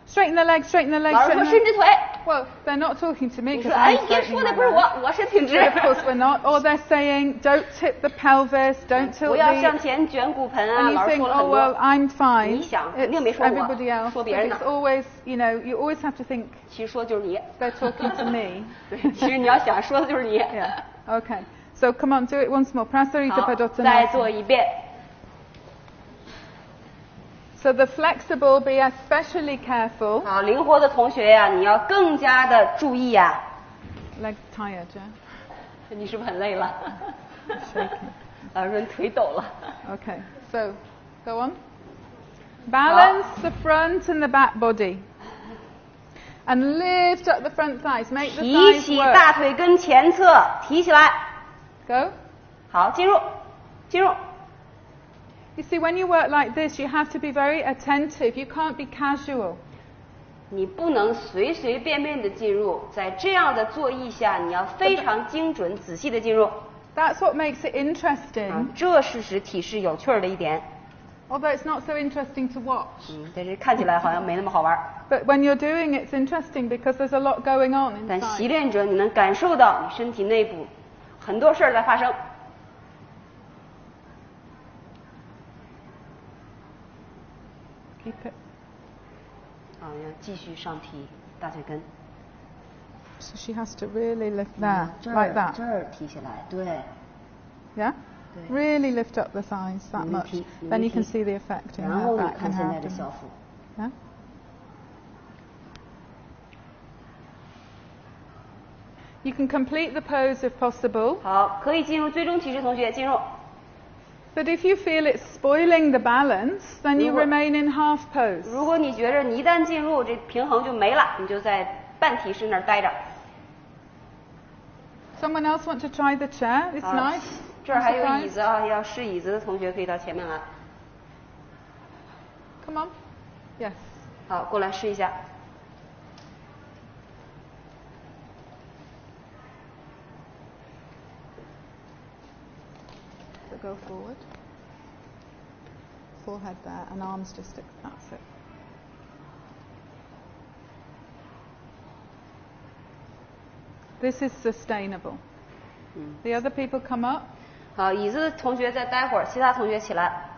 S2: straighten the legs, straighten the legs,
S1: 老师说
S2: straighten
S1: 伸
S2: the
S1: 直腿，
S2: Well, they're not talking to me
S1: 你
S2: because
S1: 说哎
S2: I'm
S1: 别
S2: straightening
S1: 说的
S2: my
S1: 不是
S2: legs.
S1: 我，我是挺直。
S2: Of course we're not. Or they're saying, don't tip the pelvis, don't tilt
S1: 不要向
S2: the...
S1: 前卷骨盆啊，
S2: And you
S1: 老师
S2: think,
S1: 说了很
S2: oh, well,
S1: 多。
S2: I'm fine.
S1: 你想，
S2: It's
S1: 肯定没说我，
S2: everybody else.
S1: 说
S2: But
S1: 别人
S2: it's
S1: 呢。
S2: always, you know, always have to think
S1: 其实说就是你。
S2: they're talking to me.
S1: 对，其实你要想说的就是你。
S2: Yeah. Okay. So come on, do it once more. Prasarita
S1: 好，再
S2: Padottanasana.
S1: 做一遍。
S2: So the flexible, be especially careful.
S1: 好，灵活的同学呀，你要更加的注意呀。
S2: Legs tired, yeah?
S1: 你是不是很累了？
S2: Shaking.
S1: 老师说你腿抖了。
S2: Okay. So, go on. Balance the front and the back body. And lift up the front thighs. Make the
S1: 提
S2: thighs
S1: 起
S2: work.
S1: 大腿根前侧，提起来。
S2: Go.
S1: 好，进入，进入。
S2: You see, when you work like this, you have to be very attentive. You can't be casual.
S1: 你不能随随便便的进入，在这样的坐意下，你要非常精准、仔细的进入。
S2: That's what makes it interesting.
S1: 这是使体式有趣儿的一点。
S2: Although it's not so interesting to watch.
S1: 但是看起来好像没那么好玩。
S2: But when you're doing it, it's interesting because there's a lot going on
S1: 但习
S2: inside.
S1: 练者，你能感受到你身体内部很多事儿在发生。
S2: Keep it.
S1: 要继续上提大腿根。
S2: So she has to really lift there,
S1: 这
S2: like
S1: 儿
S2: that.
S1: 这儿提起来，对。
S2: Yeah?
S1: Good.
S2: Really lift up the thighs that
S1: Maybe
S2: much.
S1: peak,
S2: Then
S1: maybe
S2: you can
S1: peak.
S2: see the effect in
S1: 然
S2: her
S1: 后你
S2: back
S1: 看
S2: and
S1: 现
S2: her
S1: 在的
S2: abdomen.
S1: 小腹。
S2: Yeah? You can complete the pose if possible.
S1: 好，可以进入最终提示，同学进入。
S2: But if you feel it's spoiling the balance, then you
S1: 如果-
S2: remain in half pose.
S1: 如果你觉着你一旦进入，这平衡就没了，你就在半提示那儿待着。
S2: Someone else want to try the chair? It's
S1: 好
S2: nice.
S1: 这儿还有
S2: I'm
S1: 椅子啊，要试椅子的同学可以到前面来。
S2: surprised. Come on. Yes.
S1: 好，过来试一下。
S2: So go forward. Forehead there and arms just that's it. This is sustainable. The other people come up.
S1: 好，椅子的同学再待会儿，其他同学起来。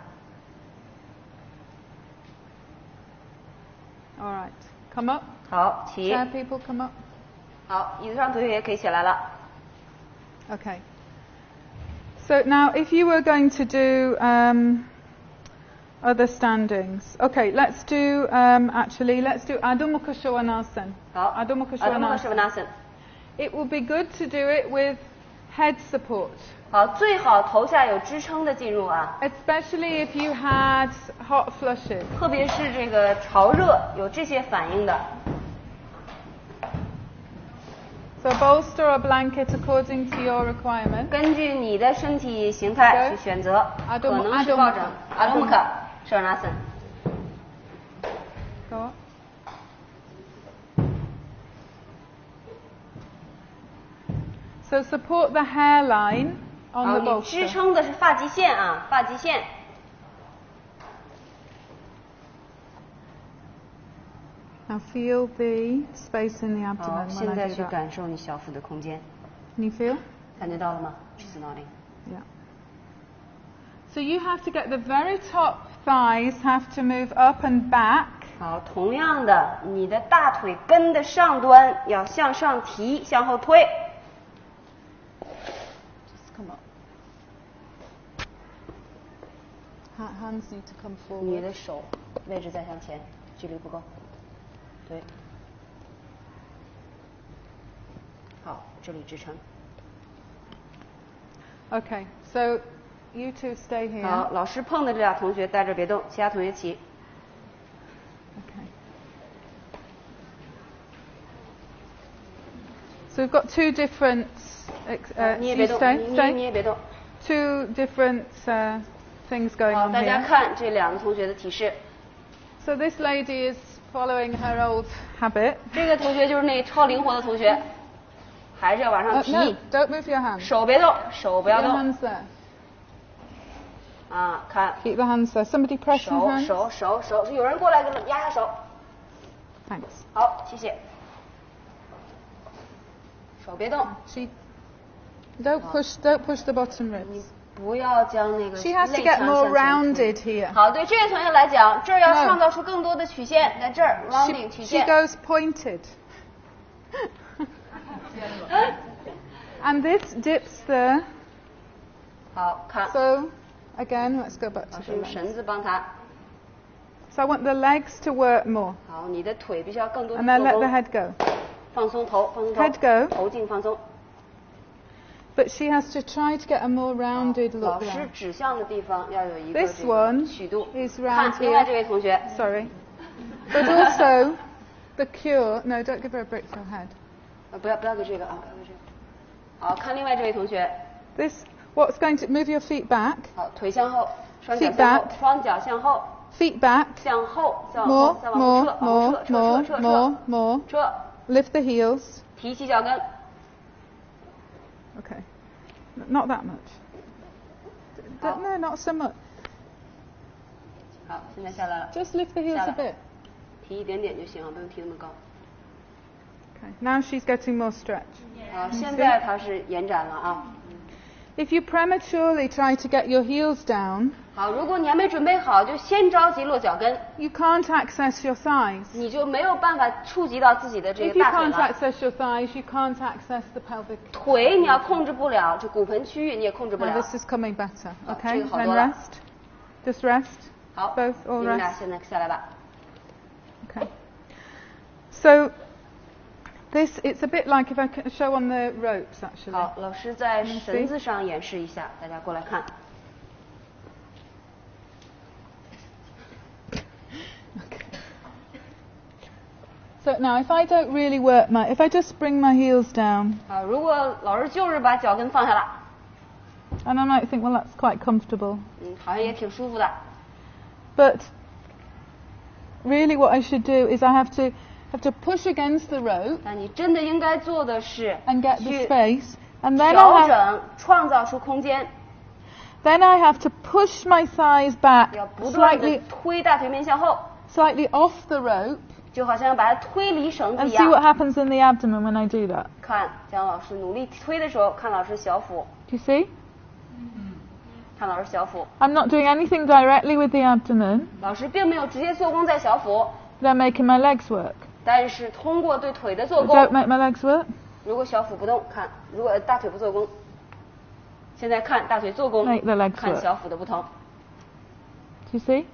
S2: All right. Come up.
S1: 好，起。
S2: Chair people come up.
S1: 好，椅子上同学也可以起来了。
S2: Okay. So now, if you were going to do other standings, okay, let's do let's do Adho Mukha Svanasana.
S1: 好
S2: Adho Mukha
S1: 阿多木克什
S2: Svanasana.
S1: 维纳森。
S2: It will be good to do it with head support.
S1: 好，最好头下有支撑的进入啊，
S2: Especially if you had hot flushes.
S1: 特别是这个潮热有这些反应的。
S2: So bolster or blanket according to your requirement.
S1: 根据你的身体形态去选择，可能是抱枕，阿多姆克，舍尔纳森。
S2: Go on. So support the hairline on
S1: 好，
S2: the
S1: 你支
S2: bolster.
S1: 撑的是发际线啊，发际线。
S2: Now feel the space in the
S1: 好，
S2: abdomen
S1: 现
S2: when
S1: 在
S2: I do
S1: 去
S2: that.
S1: 感受你小腹的空间，
S2: Can you feel?
S1: 感觉到了吗 ？She's nodding。
S2: Yeah. So you have to get the very top thighs have to move up and back.
S1: 好，同样的，你的大腿根的上端要向上提，向后推。
S2: Just come up. Hands need to come
S1: 你
S2: forward.
S1: 的手位置再向前，距离不够。对。好，这里支撑。
S2: Okay, so you two stay here.
S1: 好，老师碰的这俩同学待着别动，其他同学起。
S2: Okay. So we've got two different.
S1: 你也
S2: You
S1: 别动，
S2: stay,
S1: 你
S2: stay.
S1: 也别动。
S2: Two different things going
S1: 好，
S2: on
S1: 大家
S2: here.
S1: 看这两个同学的提示。
S2: So this lady is following her old habit.
S1: 这个同学就是那超灵活的同学，还是要往上提。
S2: No, don't move your hands.
S1: 手别动，手不要
S2: Keep your
S1: 动。
S2: hands there.
S1: 啊，看。
S2: Keep the hands there. Somebody press your
S1: 手
S2: hands.
S1: 手，有人过来给我压下手。
S2: Thanks.
S1: 好，谢谢。手别动，
S2: She don't push the bottom ribs.
S1: 不要将那个
S2: She has to
S1: 肋
S2: get
S1: 腔
S2: more
S1: 向前
S2: rounded
S1: 推
S2: here.
S1: 好，对这位同学来讲，这儿要
S2: No.
S1: 创造出更多的曲线，在这儿 rounding 曲
S2: She
S1: 线。
S2: goes pointed. And this dips there.
S1: 好看，
S2: So again, let's go back
S1: 老
S2: to
S1: 师
S2: the
S1: 用
S2: legs.
S1: 绳子帮他。
S2: So I want the legs to work more.
S1: 好，你的腿必须要更多的
S2: And then
S1: 做
S2: let the
S1: 功，
S2: head go.
S1: 放松头，放松头
S2: Head go.
S1: 头颈放松。
S2: But she has to try to get a more rounded
S1: 老
S2: look
S1: 师
S2: there.
S1: 指向的地方要有一个
S2: This
S1: 这个
S2: one
S1: 曲度。
S2: is
S1: 看
S2: round
S1: 另外这
S2: here.
S1: 位同学，
S2: Sorry. But also the cure. No, don't give her a brick for her head.
S1: 不要给这个啊，不要给这个。好看另外这位同学，
S2: This. What's going to move your feet back?
S1: 好，腿向后，双脚
S2: Feet
S1: 向后
S2: back，
S1: 双脚向后，
S2: Feet back.
S1: 向后，再往
S2: More,
S1: 后，再往后
S2: more,
S1: 撤，往后
S2: more,
S1: 撤，撤
S2: more,
S1: 撤撤
S2: more,
S1: 撤
S2: more.
S1: 撤，
S2: Lift the heels.
S1: 提起脚跟。
S2: Okay. Not that much.
S1: Oh.
S2: No, not so much.
S1: 好，现在下来了，
S2: Just lift the heels a
S1: 下来
S2: bit.
S1: 提一点点就行啊，不用提那么高。
S2: Okay. Now she's getting more stretch.
S1: 好，现在它是延展了啊。
S2: If you prematurely try to get your heels down,
S1: 好，如果你还没准备好，就先着急落脚跟，
S2: you can't access your thighs.
S1: 你就没有办法触及到自己的这
S2: If
S1: 个
S2: you
S1: 大腿
S2: can't
S1: 了。
S2: access your thighs, you can't access the pelvic.
S1: 腿你要控制不了，就骨盆区域你也控制不
S2: Now
S1: 了。
S2: this is coming better.
S1: 好，
S2: Okay.
S1: 这个好
S2: Then
S1: 多了。
S2: rest. Just rest.
S1: 好，
S2: Both all
S1: 你们俩
S2: rest.
S1: 现在下来吧。
S2: Okay. So this it's a bit like if I could show on the ropes actually.
S1: 好，老师在绳子上演示一下，大家过来看。
S2: So now if I don't really work if I just bring my heels down,
S1: 好，如果老师就是把脚跟放下了，
S2: and I might think, well, that's quite comfortable.
S1: 好像也挺舒服的。
S2: But really what I should do is I have to push against the rope
S1: 但你真的应该做的是
S2: and get the
S1: 去
S2: space, and then
S1: 调
S2: I have
S1: 整，创造出空间，
S2: to push my thighs back
S1: 要不断的
S2: slightly
S1: 推大腿面向后，
S2: off the rope
S1: 就好像要把它推离绳子
S2: and
S1: 一
S2: see what
S1: 样。
S2: happens in the abdomen when I do that.
S1: 看姜老师努力推的时候，看老师小腹，
S2: Do you see?
S1: 看老师小腹。
S2: I'm not doing anything directly with the abdomen,
S1: 老师并没有直接做功在小腹，
S2: but I'm making my legs work.
S1: 但是通过对腿的做
S2: Don't
S1: 功，
S2: make my legs work.
S1: 如果小腹不动，看；如果大腿不做功，现在看大腿做功
S2: Make the legs，
S1: 看
S2: work
S1: 小腹的不同。
S2: Do you see?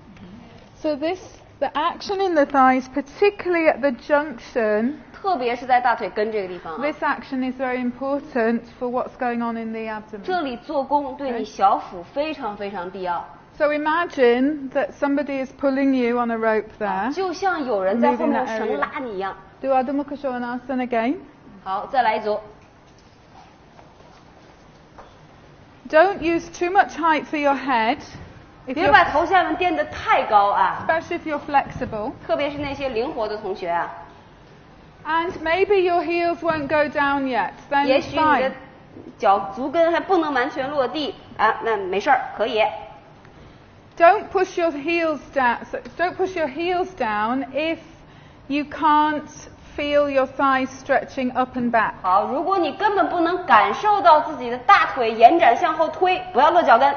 S2: So this The action in the thighs, particularly at the junction,
S1: 特别是在大腿根这个地方啊。
S2: this action is very important for what's going on in the abdomen.
S1: 这里做功对你小腹非常非常必要。
S2: So imagine that somebody is pulling you on a rope there.
S1: 就像有人在后面用绳拉你一样。
S2: Do Adho Mukha Svanasana again.
S1: 好，再来一组。
S2: Don't use too much height for your head,
S1: 别把头下面垫得太高啊，
S2: especially if you're flexible.
S1: 特别是那些灵活的同学啊。
S2: And maybe your heels won't go down yet. Then
S1: 也
S2: it's
S1: 许你的
S2: fine.
S1: 脚足跟还不能完全落地啊，那没事儿，可以。
S2: Don't push your heels down. So don't push your heels down if you can't feel your thighs stretching up and back.
S1: 好，如果你根本不能感受到自己的大腿延展向后推，不要落脚跟。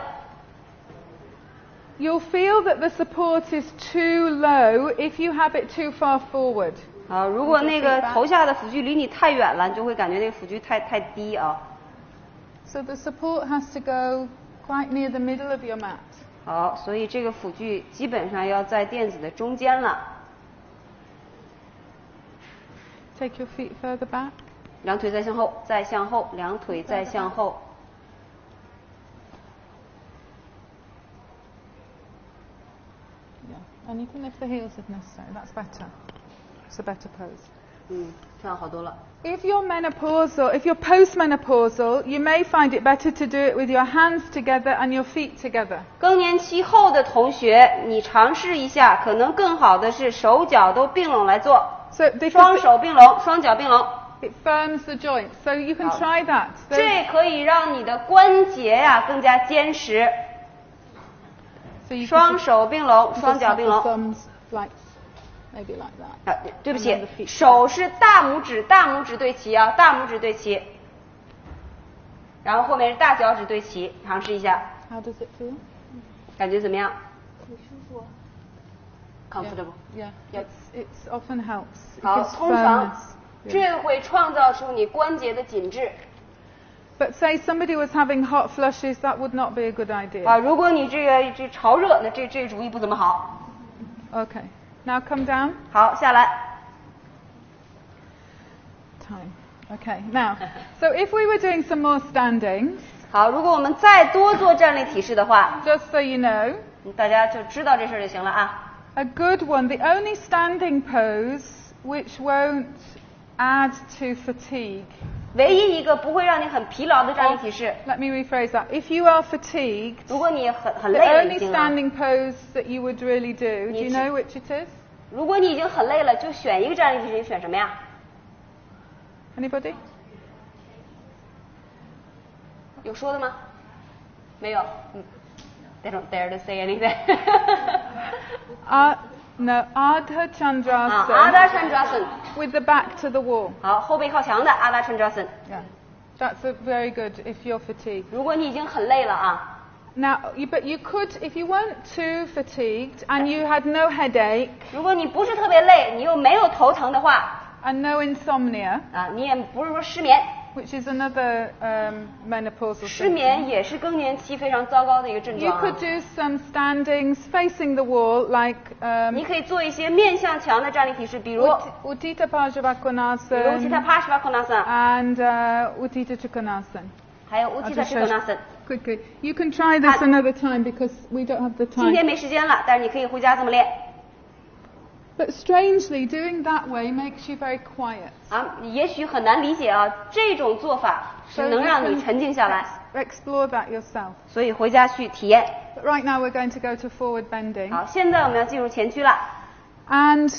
S2: You'll feel that the support is too low if you have it too far forward.
S1: 好，如果那个头下的辅具离你太远了，你就会感觉那个辅具太低啊。
S2: So the support has to go quite near the middle of your mat.
S1: 好，所以这个辅具基本上要在垫子的中间了。
S2: Take your feet further back.
S1: 两腿再向后，再向后，两腿再向后。
S2: Yeah. And you can lift the heels if necessary. That's better. It's a better pose.
S1: 这样好多了。
S2: If you're menopausal, if you're postmenopausal, you may find it better to do it with your hands together and your feet together.
S1: 更年期后的同学，你尝试一下，可能更好的是手脚都并拢来做，
S2: So because
S1: 双手并拢，双脚并拢，
S2: it firms the joints. So you can try that. So
S1: 这可以让你的关节呀更加坚实。
S2: you
S1: 双手并拢，
S2: just
S1: 双脚
S2: have
S1: 并
S2: the
S1: 拢。
S2: thumbs like maybe like that.
S1: 啊，对不起，手是大拇指，大拇指对齐啊，大拇指对齐。然后后面是大脚趾对齐，尝试一下，
S2: How does it feel?
S1: 感觉怎么样
S3: 很舒服。
S1: ？Comfortable。
S2: Yeah. It's often helps. It
S1: 好，
S2: gives
S1: 通常
S2: firmness.
S1: 这会创造出你关节的紧致。
S2: But say somebody was having hot flushes, that would not be a good idea.
S1: 啊，如果你这潮热，那这主意不怎么好。
S2: Okay. Now come down.
S1: 好，下来。
S2: Time. Okay. Now, so if we were doing some more standings,
S1: 好，如果我们再多做站立体式的话，
S2: just so you know,
S1: 大家就知道这事儿就行了啊。
S2: a good one, the only standing pose which won't add to fatigue.
S1: 唯一一个不会让你很疲劳的站立体式，
S2: Let me rephrase that. If you are fatigued,
S1: 如果你很
S2: the
S1: 累了已
S2: only
S1: 经了，
S2: standing pose that you would really do, do you
S1: Yes.
S2: know which it is?
S1: 如果你已经很累了，就选一个站立体式，你选什么呀？
S2: Anybody?
S1: 有说的吗？没有。They don't dare to say anything 。No,
S2: Ardha Chandrasana
S1: 啊，阿达찬抓森。
S2: with the back to the wall.
S1: 好，后背靠墙的阿达찬抓森。
S2: Yeah. That's a very good if you're fatigued.
S1: 如果你已经很累了啊，
S2: Now, but you could, if you weren't too fatigued and you had no headache
S1: 如果你不是特别累，你又没有头疼的话，
S2: and no insomnia,
S1: 啊，你也不是说失眠，
S2: which is another menopausal
S1: 失
S2: symptom,
S1: 眠也是更年期非常糟糕的一个症
S2: you
S1: 状
S2: could
S1: 啊。
S2: do some standings facing the wall, like
S1: 你可以做一些面向墙的站立体式，比如
S2: Uttita
S1: 比如其他
S2: Pajavakonasana
S1: 帕什瓦孔纳森，
S2: and Uttita Trikonasana.
S1: 还有乌
S2: I'll
S1: 提塔
S2: just
S1: 什
S2: show
S1: 孔纳森。
S2: quickly. You can try this another time because we don't have the
S1: 今天
S2: time.
S1: 没时间了，但是你可以回家这么练
S2: But strangely, doing that way makes you very quiet.
S1: 啊。你也许很难理解啊，这种做法是
S2: So
S1: 能
S2: you
S1: 让
S2: can
S1: 你沉静下来，
S2: explore that yourself.
S1: 所以回家去体验。
S2: But right now we're going to go to forward bending.
S1: 好，现在我们要进入前屈了。
S2: And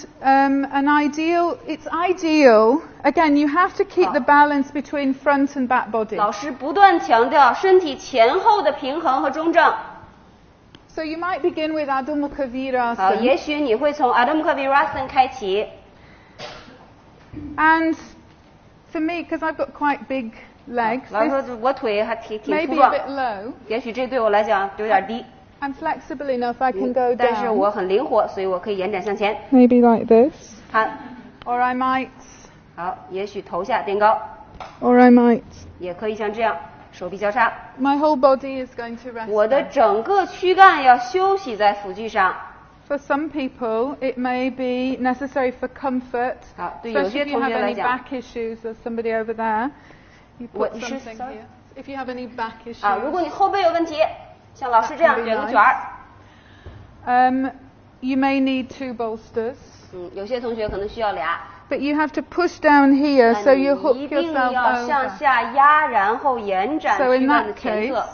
S2: it's ideal, again, you have to keep the balance between front and back body.
S1: 老师不断强调身体前后的平衡和中正。
S2: So you might begin with Adho Mukha
S1: 好，
S2: Virasana.
S1: 也许你会从 Adho Mukha Virasana 开启。
S2: And for me, because I've got quite big legs,
S1: 老师
S2: this
S1: 说我腿还挺
S2: may
S1: 粗
S2: be a
S1: 壮，
S2: bit low.
S1: 也许这对我来讲有点低，
S2: I'm flexible enough I can go
S1: 但是
S2: down.
S1: 我很灵活，所以我可以延展向前。
S2: Maybe like this.
S1: 看，
S2: Or I might,
S1: 好，也许头下垫高，
S2: or I might.
S1: 也可以像这样，手臂交叉。
S2: My whole body is going to rest.
S1: 我的
S2: there.
S1: 整个躯干要休息在辅具上。
S2: For some people, it may be necessary for comfort,
S1: 好，对有
S2: especially
S1: 些
S2: if you
S1: 同
S2: have
S1: 学来
S2: any
S1: 讲，
S2: back issues. There's somebody over there. You put
S1: What issues,
S2: something
S1: sorry?
S2: here. If you have any back issues.
S1: 啊，如果你后背有问题，像老师这样
S2: That can be
S1: 卷个卷儿。
S2: You may need 2 bolsters.
S1: 有些同学可能需要俩。
S2: But you have to push down here
S1: 那
S2: so you
S1: 你
S2: hook
S1: 一定
S2: yourself
S1: 要向
S2: over.
S1: 下压，然后延展
S2: So
S1: 躯
S2: in
S1: 干的
S2: that
S1: 前
S2: case,
S1: 侧。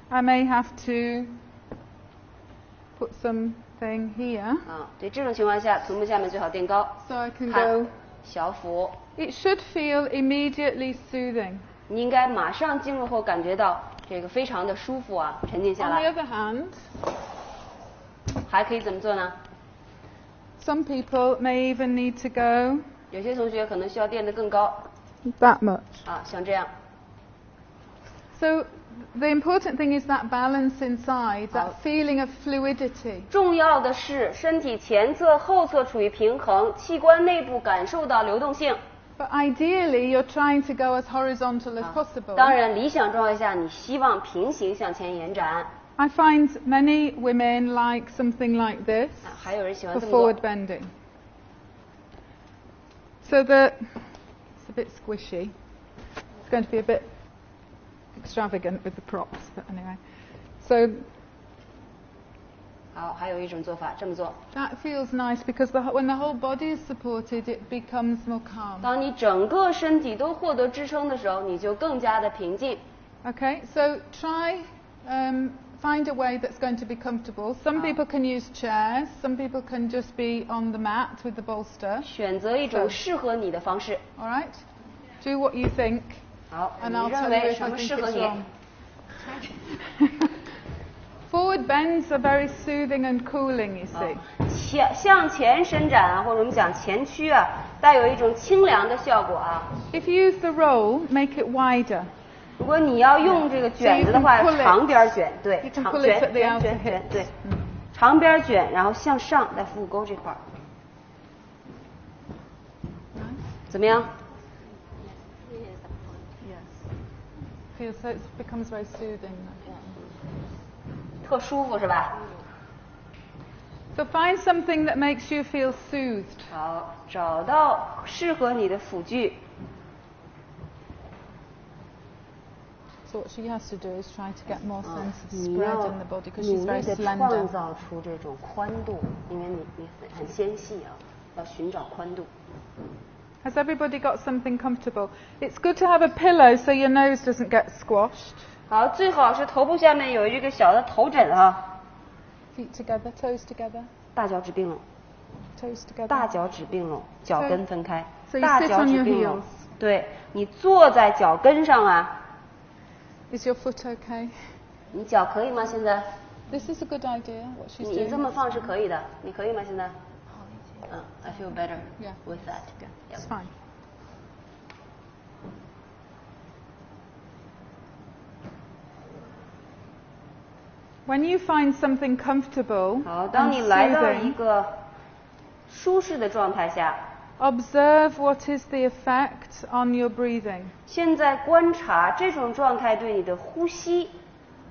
S2: I may have to put something here
S1: 啊，对，这种情况下，臀部下面最好垫高。
S2: so I can
S1: 看
S2: go.
S1: 小腹，
S2: It should feel immediately soothing.
S1: 你应该马上进入后感觉到这个非常的舒服啊，沉浸下
S2: On the
S1: 来。
S2: other hand,
S1: 还可以怎么做呢？
S2: some people may even need to go
S1: 有些同学可能需要垫得更高
S2: that much.
S1: 啊，像这样。
S2: So the important thing is that balance inside, that feeling of fluidity.
S1: 重要的是身体前侧、后侧处于平衡，器官内部感受到流动性。
S2: But ideally, you're trying to go as horizontal as possible.
S1: 当然，理想状态下，你希望平行向前延展。
S2: I find many women like something like this
S1: 啊，还有人喜欢
S2: for
S1: 这么做
S2: forward。bending. So it's a bit squishy. It's going to be a bit extravagant with the props, but anyway. So
S1: 好，还有一种做法，这么做。
S2: that feels nice because when the whole body is supported, it becomes more calm.
S1: 当你整个身体都获得支撑的时候，你就更加的平静。
S2: Okay, so try find a way that's going to be comfortable. Some people can use chairs. Some people can just be on the mat with the bolster.
S1: 选择一种适合你的方式。
S2: All right, do what you think.
S1: 好，
S2: And
S1: 你
S2: I'll
S1: 认
S2: tell you
S1: 为
S2: if
S1: 什
S2: I
S1: 么
S2: think
S1: 适合
S2: it's
S1: 你？
S2: wrong. Forward bends are very soothing and cooling, you see.
S1: 向前伸展啊，或者我们讲前屈啊，带有一种清凉的效果啊。
S2: If you use the roll, make it wider.
S1: 如果你要用这个卷子的话，
S2: So you can pull it.
S1: 长边卷，对
S2: You，can
S1: 长
S2: pull it
S1: 卷
S2: at the
S1: 卷
S2: outer
S1: 卷
S2: hips.
S1: 卷，对，长边卷，然后向上在腹股沟这块儿，怎么样？
S2: Yes. Feels so it becomes very soothing.
S1: 特舒服是吧？
S2: So find something that makes you feel soothed.
S1: 好，找到适合你的辅具。
S2: So what she has to do is try to get more sense of
S1: 你
S2: spread
S1: 要
S2: in the body because
S1: 努
S2: she's
S1: 力
S2: very
S1: 的
S2: slender.
S1: 创造出这种宽度，因为你很纤细啊，要寻找宽度。
S2: Has everybody got something comfortable? It's good to have a pillow so your nose doesn't get squashed.
S1: 好，最好是头部下面有一个小的头枕啊，
S2: Feet together, toes together,
S1: 大脚趾并拢，
S2: toes together.
S1: 大脚趾并拢，脚跟分开
S2: So，you
S1: 大
S2: sit
S1: 脚
S2: on
S1: 趾
S2: your
S1: 并拢
S2: heels.。
S1: 对，你坐在脚跟上啊，
S2: Is your foot okay?
S1: 你脚可以吗？现在？
S2: This is a good idea, what she's
S1: 你这
S2: doing.
S1: 么放是可以的，你可以吗？现在？I feel better
S2: Yeah.
S1: with that.
S2: Yeah, it's fine. When you find something comfortable
S1: 好，当
S2: and
S1: 你来到一
S2: soothing,
S1: 个舒适的状态下，
S2: observe what is the effect on your breathing.
S1: 现在观察这种状态对你的呼吸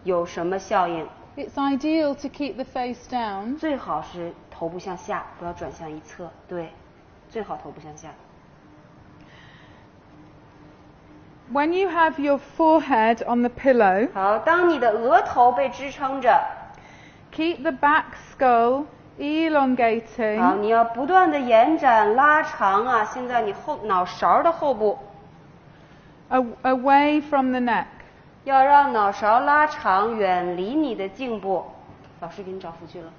S1: 有什么效应？
S2: It's ideal to keep the face down.
S1: 最好是头部向下，不要转向一侧。对，最好头部向下。
S2: When you have your forehead on the pillow,
S1: 好，当你的额头被支撑着，
S2: keep the back skull
S1: 好，
S2: elongating
S1: 你要不断的延展拉长啊。现在你脑勺的后部
S2: away from the neck.
S1: 要让脑勺拉长，远离你的颈部。老师给你找辅具了。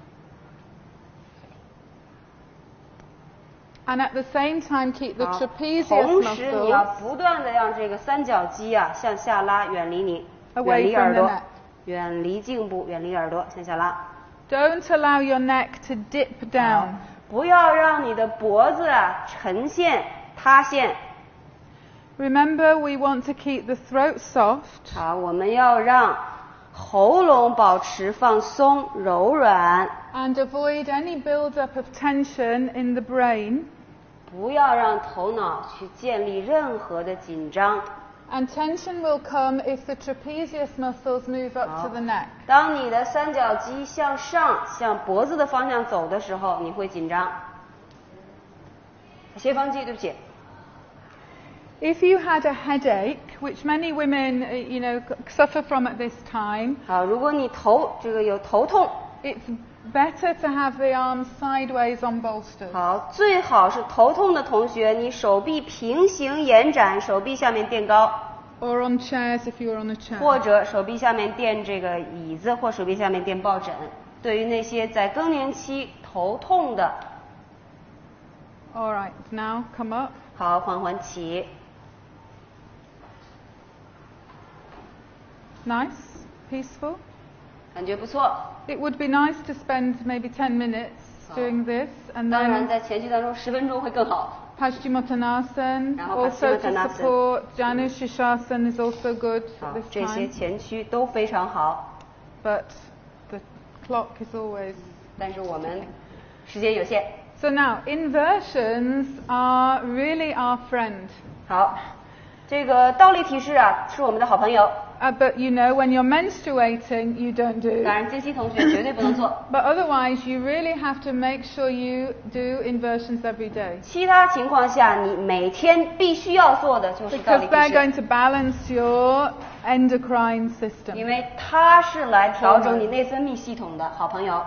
S2: And at the same time, keep the
S1: 好，
S2: trapezius
S1: 同时你要
S2: muscles
S1: 不断的让这个三角肌啊向下拉，远离你，
S2: Away
S1: 远离耳
S2: from the
S1: 朵
S2: neck，
S1: 远离颈部，远离耳朵，向下拉。
S2: Don't allow your neck to dip down.
S1: 不要让你的脖子啊沉陷、塌陷。
S2: Remember, we want to keep the throat soft
S1: 好，我们要让喉咙保持放松、柔软，
S2: and avoid any build-up of tension in the brain.
S1: 不要让头脑去建立任何的紧张。
S2: And tension will come if the trapezius muscles move up to the neck.
S1: 当你的三角肌向上，向脖子的方向走的时候，你会紧张。斜方肌，对不起。
S2: If you had a headache, which many women, suffer from at this time,
S1: 好，如果你有头痛，
S2: it's better to have the arms sideways on bolsters.
S1: 好，最好是头痛的同学，你手臂平行延展，手臂下面垫高。
S2: Or on chairs if you're on a chair.
S1: 或者手臂下面垫这个椅子，或手臂下面垫抱枕。对于那些在更年期头痛的，
S2: All right, now come up.
S1: 好，缓缓起。
S2: Nice, peaceful.
S1: 感觉不错。
S2: It would be nice to spend maybe 10 minutes doing this, and
S1: 当然，
S2: then
S1: 在前序当中10分钟会更好。
S2: Paschimottanasana,
S1: 然后
S2: also to
S1: Paschimottanasana.
S2: support. Janu Shishasana is also good
S1: 好
S2: at，this
S1: 这些
S2: time.
S1: 前驱都非常好，
S2: But the clock is always.
S1: 但是我们时间有限。
S2: So now, inversions are really our friend.
S1: 好，这个倒立提示啊，是我们的好朋友。
S2: But when you're menstruating, you don't do.
S1: 当然，经期同学绝对不能做。
S2: But otherwise, you really have to make sure you do inversions every day.
S1: 其他情况下，你每天必须要做的就是倒
S2: Because
S1: 立
S2: they're
S1: 提
S2: going
S1: 示，
S2: to balance your endocrine system.
S1: 因为它是来调整你内分泌系统的好朋友。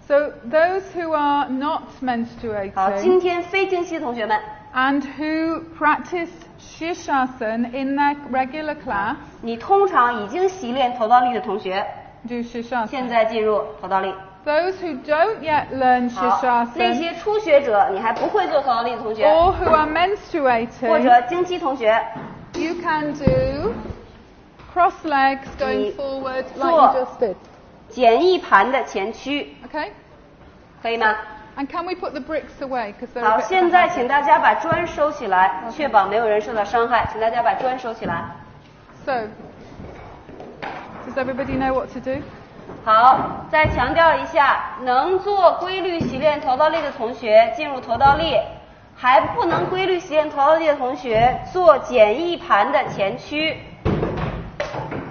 S2: So those who are not
S1: 好，
S2: menstruating
S1: 今天非经期的同学们，
S2: and who practice Shishasana in their regular class,
S1: 你通常已经习练头倒立的同学，
S2: do Shishasana.
S1: 现在进入头倒立。
S2: Those who don't yet learn
S1: 好，那
S2: Shishasana
S1: 些初学者，你还不会做头倒立的同学，
S2: or who are
S1: 或
S2: menstruating,
S1: 者经期同学，
S2: you can do cross legs going
S1: 你
S2: forward like
S1: 做
S2: you just did.
S1: 简易盘的前屈，
S2: Okay?
S1: 可以吗？
S2: And can we put the bricks away? Because they're
S1: 好，
S2: a bit
S1: 现
S2: of a
S1: 在
S2: hazard.
S1: 请大家把砖收起来，确保没有人受到伤害。请大家把砖收起来。
S2: So, does everybody know what to do?
S1: 好，再强调一下，能做规律习练头倒立的同学进入头倒立，还不能规律习练头倒立的同学做简易盘的前屈。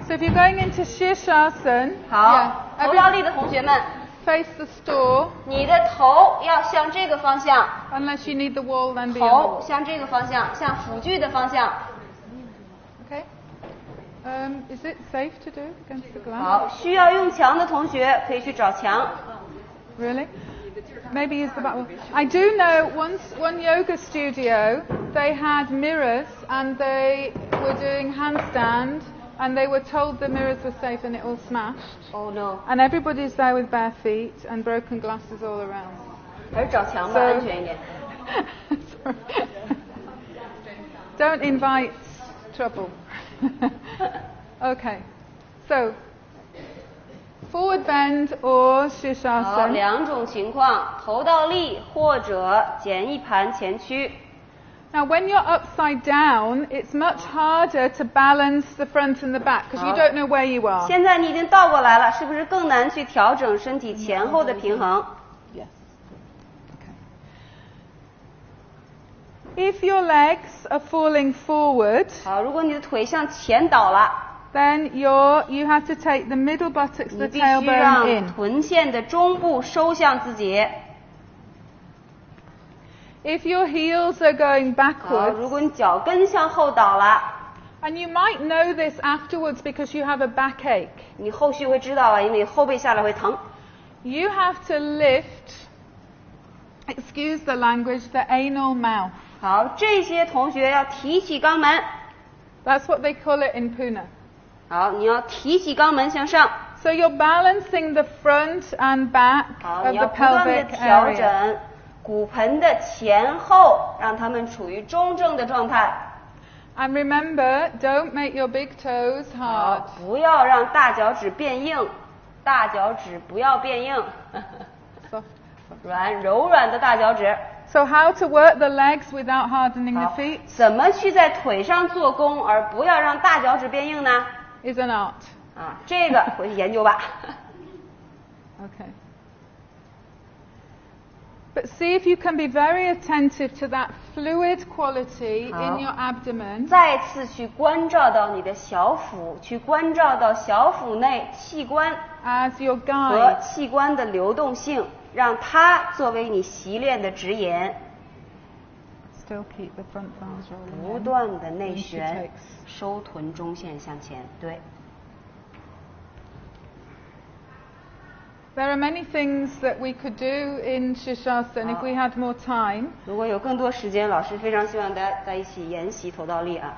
S2: So if you're going into Shishasana,
S1: 好，头倒立的同学们，
S2: face the store.
S1: 你的头要向这个方向，
S2: Unless you need the wall, then be on the
S1: 头
S2: wall.
S1: 向这个方向，向辅具的方向。
S2: Okay? Is it safe to do against the glass?
S1: 好，需要用墙的同学可以去找墙。
S2: Really? Maybe use the back wall. I do know one yoga studio, they had mirrors and they were doing handstand and they were told the mirrors were safe and it all smashed.
S1: Oh no，
S2: And everybody's there with bare feet and broken glasses all around.
S1: 还是找墙吧，安全一点。
S2: Don't invite trouble. Okay, so forward bend or
S1: 好，
S2: Shishasana.
S1: 两种情况，头倒立或者简易盘前屈。
S2: Now, when you're upside down, it's much harder to balance the front and the back because you don't know where you are.
S1: 现在你已经倒过来了，是不是更难去调整身体前后的平衡？
S2: Yes. Okay. If your legs are falling forward,
S1: 好，如果你的腿向前倒了，
S2: then you have to take the middle buttocks,
S1: 你
S2: the
S1: 必须
S2: tailbone
S1: 让
S2: in.
S1: 臀线的中部收向自己。
S2: If your heels are going
S1: 好，
S2: backwards,
S1: 如果你脚跟向后倒了，
S2: and you might know this afterwards because you have a backache,
S1: 你后续会知道啊，因为后背下来会疼。
S2: you have to lift, excuse the language, the anal mouth.
S1: 好，这些同学要提起肛门。
S2: That's what they call it in Pune.
S1: 好，你要提起肛门向上。
S2: So you're balancing the front and back
S1: 好，
S2: of
S1: 你
S2: the
S1: 要不断的
S2: pelvic
S1: 调
S2: area.
S1: 整骨盆的前后，让它们处于中正的状态。
S2: And remember, don't make your big toes
S1: 好
S2: hard.，
S1: 不要让大脚趾变硬，大脚趾不要变硬，
S2: Soft.
S1: 柔软的大脚趾。
S2: So how to work the legs without hardening the
S1: 好
S2: feet，
S1: 怎么去在腿上做功，而不要让大脚趾变硬呢？
S2: is an art.
S1: 啊，这个回去研究吧。
S2: Okay. But see if you can be very attentive to that fluid quality
S1: 好。
S2: in your abdomen.
S1: 再次去关照到你的小腹，去关照到小腹内器官
S2: As your
S1: 和
S2: guide.
S1: 器官的流动性，让它作为你习练的指引，
S2: Still keep the front thighs rolling
S1: 不
S2: in.
S1: 断的内
S2: When she
S1: 旋
S2: takes.，
S1: 收臀中线向前。对，
S2: There are many things that we could do in Shirshasana if we had more time.
S1: 如果有更多时间，老师非常希望大家在一起研习头倒立啊。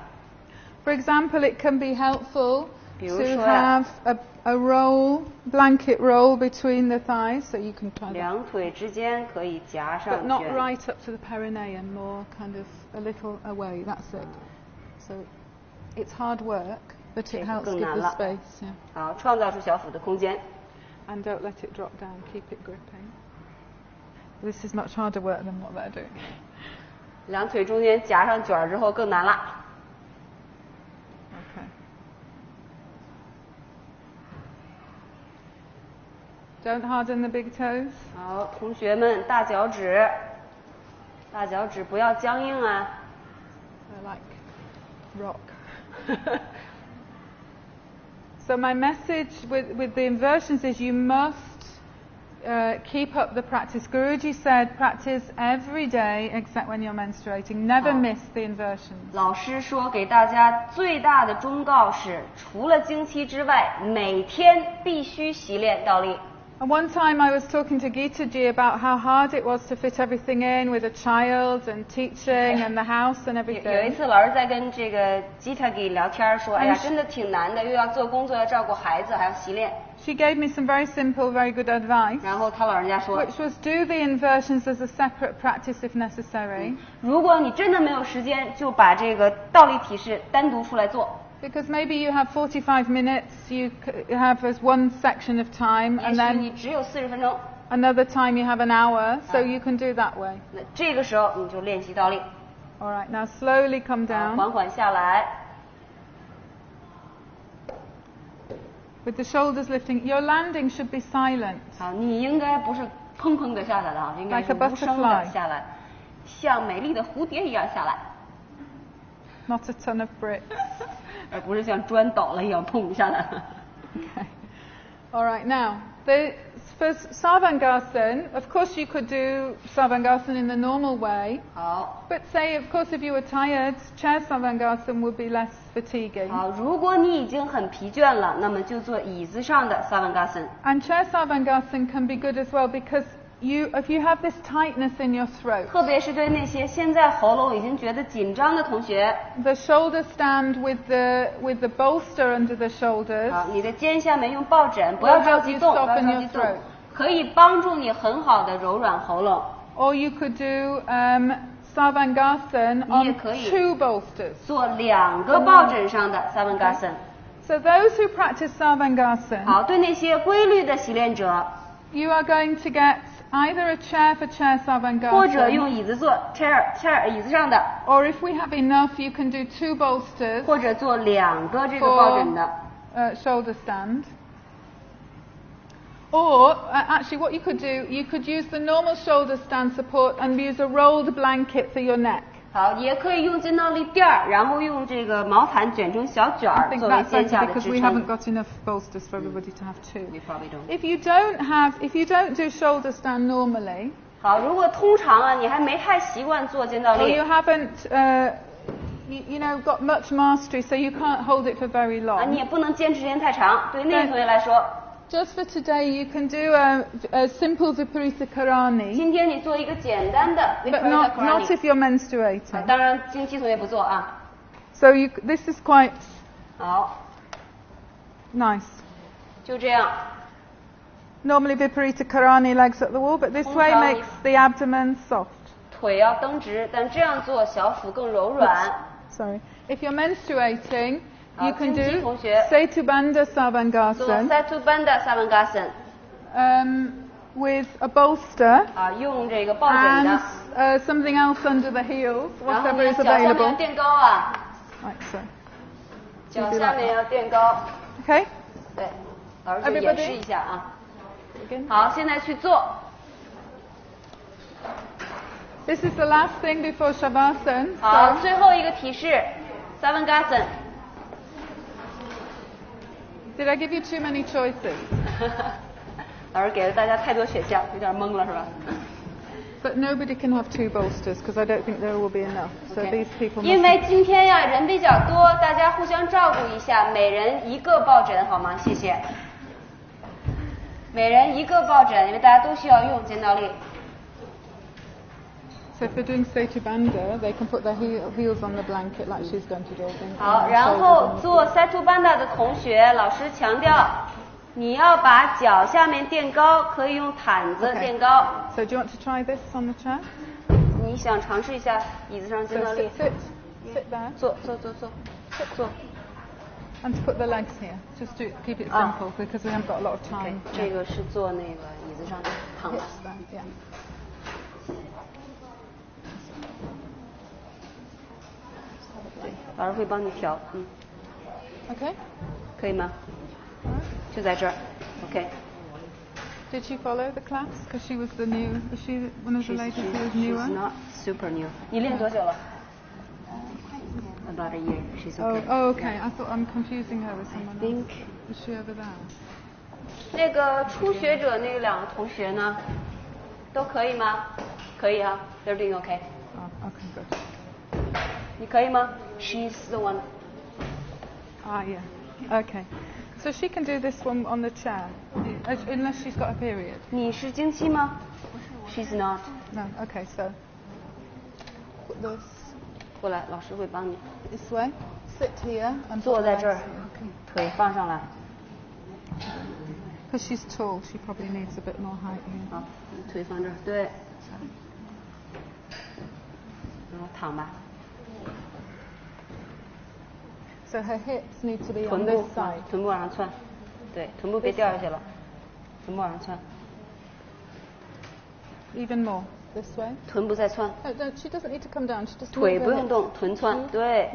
S2: For example, it can be helpful
S1: 比如
S2: to
S1: 说呀，
S2: have a roll, blanket roll between the thighs, so you can try that.
S1: 两腿之间可以夹
S2: But
S1: 上
S2: not
S1: 卷，
S2: right up to the perineum, more kind of a little away, that's it. So it's hard work, but it
S1: 这个
S2: helps
S1: 更
S2: give
S1: 难
S2: the
S1: 了。
S2: space, yeah.
S1: 好，创造出小腹的空间。
S2: And don't let it drop down, keep it gripping. This is much harder work than what they're doing.
S1: 两腿中间夹上卷儿之后更难了。
S2: Okay. Don't harden the big toes.
S1: 好，同学们，大脚趾，大脚趾不要僵硬啊。
S2: They're like rock. So my message with the inversions is you must keep up the practice. Guruji said practice every day except when you're menstruating. Never miss the inversions.
S1: 老师说给大家最大的忠告是，除了经期之外，每天必须习练倒立。
S2: And one time I was talking to Gita-ji about how hard it was to fit everything in with a child and teaching and the house and
S1: 有一
S2: everything.
S1: 次老师在跟这个吉他给聊天说，哎呀，真的挺难的，又要做工作，要照顾孩子，还要习练。
S2: She gave me some very simple, very good advice,
S1: 然后他老人家说，
S2: which was do the inversions as a separate practice if necessary.
S1: 如果你真的没有时间，就把这个倒立体式单独出来做。
S2: Because maybe you have 45 minutes, you have as one section of time,
S1: 也
S2: and
S1: 许
S2: then
S1: 你只有40分钟，
S2: another time you have an hour, so you can do that way.
S1: 那这个时候你就练习倒立，
S2: All right, now slowly come down
S1: 缓缓下来，
S2: with the shoulders lifting. Your landing should be silent.
S1: 好，你应该不是砰砰的下来的啊，应该是
S2: Like a
S1: 无声的
S2: butterfly
S1: 下来，像美丽的蝴蝶一样下来，
S2: Not a ton of bricks.
S1: 而不是像砖倒了一样砰下来。
S2: Okay. All right, now, for Sarvangasana, of course you could do Sarvangasana in the normal way,
S1: 好，
S2: but say, of course, if you were tired, chair Sarvangasana would be less fatiguing.
S1: 好，如果你已经很疲倦了，那么就做椅子上的萨万嘎森。
S2: And chair Sarvangasana can be good as well because if you have this tightness in your throat,
S1: 特别是对那些现在喉咙已经觉得紧张的同学，
S2: the shoulder stand with the bolster under the shoulders
S1: 好，你的肩下面用抱枕，不要着急动，不要着急动，可以帮助你很好的柔软喉咙。
S2: or you could do Sarvangasana
S1: 你也
S2: on
S1: 可以
S2: two bolsters.
S1: 做2个抱枕上的萨万嘎森。
S2: So those who practice Sarvangasana,
S1: 好，对那些规律的习练者，
S2: you are going to get either a chair for chair
S1: 或者
S2: Sarvangasana,
S1: 用椅子做 chair 椅子上的，
S2: or if we have enough, you can do two bolsters
S1: 或者做2个这个抱枕的。
S2: shoulder stand. Or actually, what you could do, you could use the normal shoulder stand support and use a rolled blanket for your neck.
S1: 好，也可以用筋倒立垫儿，然后用这个毛毯卷成小卷
S2: I
S1: 儿
S2: think
S1: 作为
S2: that's
S1: 肩
S2: better
S1: 下的
S2: because
S1: 支
S2: we haven't
S1: 撑。
S2: got enough bolsters for everybody to have two.
S1: We probably don't.
S2: If you don't do shoulder stand normally,
S1: 好，如果通常啊你还没太习惯做肩倒
S2: or
S1: 立
S2: you haven't, you know, got much mastery, so you can't hold it for very
S1: 啊，你
S2: long.
S1: 也不能坚持时间太长。对那个同学来说，
S2: Just for today, you can do a simple Viparita Karani,
S1: 今天你做一个简单的
S2: but
S1: Viparita
S2: not if
S1: Karani，
S2: you're menstruating.
S1: 当然经期同学不做啊。
S2: So this is quite
S1: 好，
S2: nice.
S1: 就这样。
S2: Normally Viparita Karani legs at the wall, but this way
S1: Okay.
S2: makes the abdomen soft.
S1: 腿要蹬直，但这样做小腹更柔软。
S2: Sorry. If you're menstruating, you
S1: 好，
S2: can
S1: 经期
S2: do
S1: 同学
S2: Setubandha
S1: 做
S2: Sarvangasana
S1: Setubandha Savangasana，
S2: with a bolster
S1: 啊，用这个抱枕
S2: and
S1: 的，
S2: something else under the heels,
S1: 然后
S2: whatever
S1: 你
S2: is
S1: 脚下面要
S2: available.
S1: 垫高啊，
S2: Like so.
S1: 脚下面要垫高。
S2: Okay?
S1: 对，老师就演示一下啊。
S2: Again.
S1: 好，现在去做。
S2: This is the last thing before Shavasana.
S1: 好，最后一个提示 Savasana。
S2: Did I give you too many choices?
S1: 老师给了大家太多选项，有点懵了是吧？
S2: But nobody can have 2 bolsters because I don't think there will be enough. So these people
S1: 因
S2: must
S1: 为今天呀人比较多，大家互相照顾一下，每人一个抱枕好吗？谢谢。每人一个抱枕，因为大家都需要用肩倒立。
S2: So if they're doing Setu Bandha, they can put their heels on the blanket like she's going to do.
S1: 好，然后做 Setu Bandha 的同学，老师强调，你要把脚下面垫高，可以用毯子垫高。
S2: So do you want to try this on the chair?
S1: 你想尝试一下椅子上肩倒
S2: So
S1: 立？
S2: sit there.
S1: 坐。
S2: And to put the legs here. Just keep it simple because we haven't got a lot of time.
S1: 这个是坐那个椅子上躺的。
S2: Hips there, yeah.
S1: 老师会帮你调，Okay. 可以吗？就在这儿 ，OK。
S2: Did she follow the class? Because she was the new. Was she one of the ladies who was newer?
S1: She's not super new. 你练多久了？About a year. She's okay.
S2: Oh, okay. I thought I'm confusing her with someone
S1: think
S2: else. Is she over there?
S1: 那个初学者那两个同学呢，都可以吗？可以啊 ，They're doing okay.
S2: Oh, okay, good.
S1: 你可以吗 ？She's the one.
S2: Ah, yeah. Okay. So she can do this one on the chair, unless she's got a period.
S1: 你是经期吗？She's not.
S2: No. Okay. So put this
S1: 过来，老师会帮你。
S2: this way. Sit here and
S1: 坐在这儿
S2: Okay.
S1: 腿放上来。
S2: Because she's tall, she probably needs a bit more height here.
S1: 好，腿放这儿，对。然后躺吧，
S2: So her hips need to be
S1: 臀
S2: on
S1: 部
S2: this side.
S1: 臀部往上窜，对，臀部别掉下去了，臀部往上窜，
S2: Even more. This way.
S1: 臀部再窜，
S2: No, she doesn't need to come down. She just
S1: 腿
S2: move
S1: 不
S2: her
S1: 用
S2: hips.
S1: 动，臀窜，对，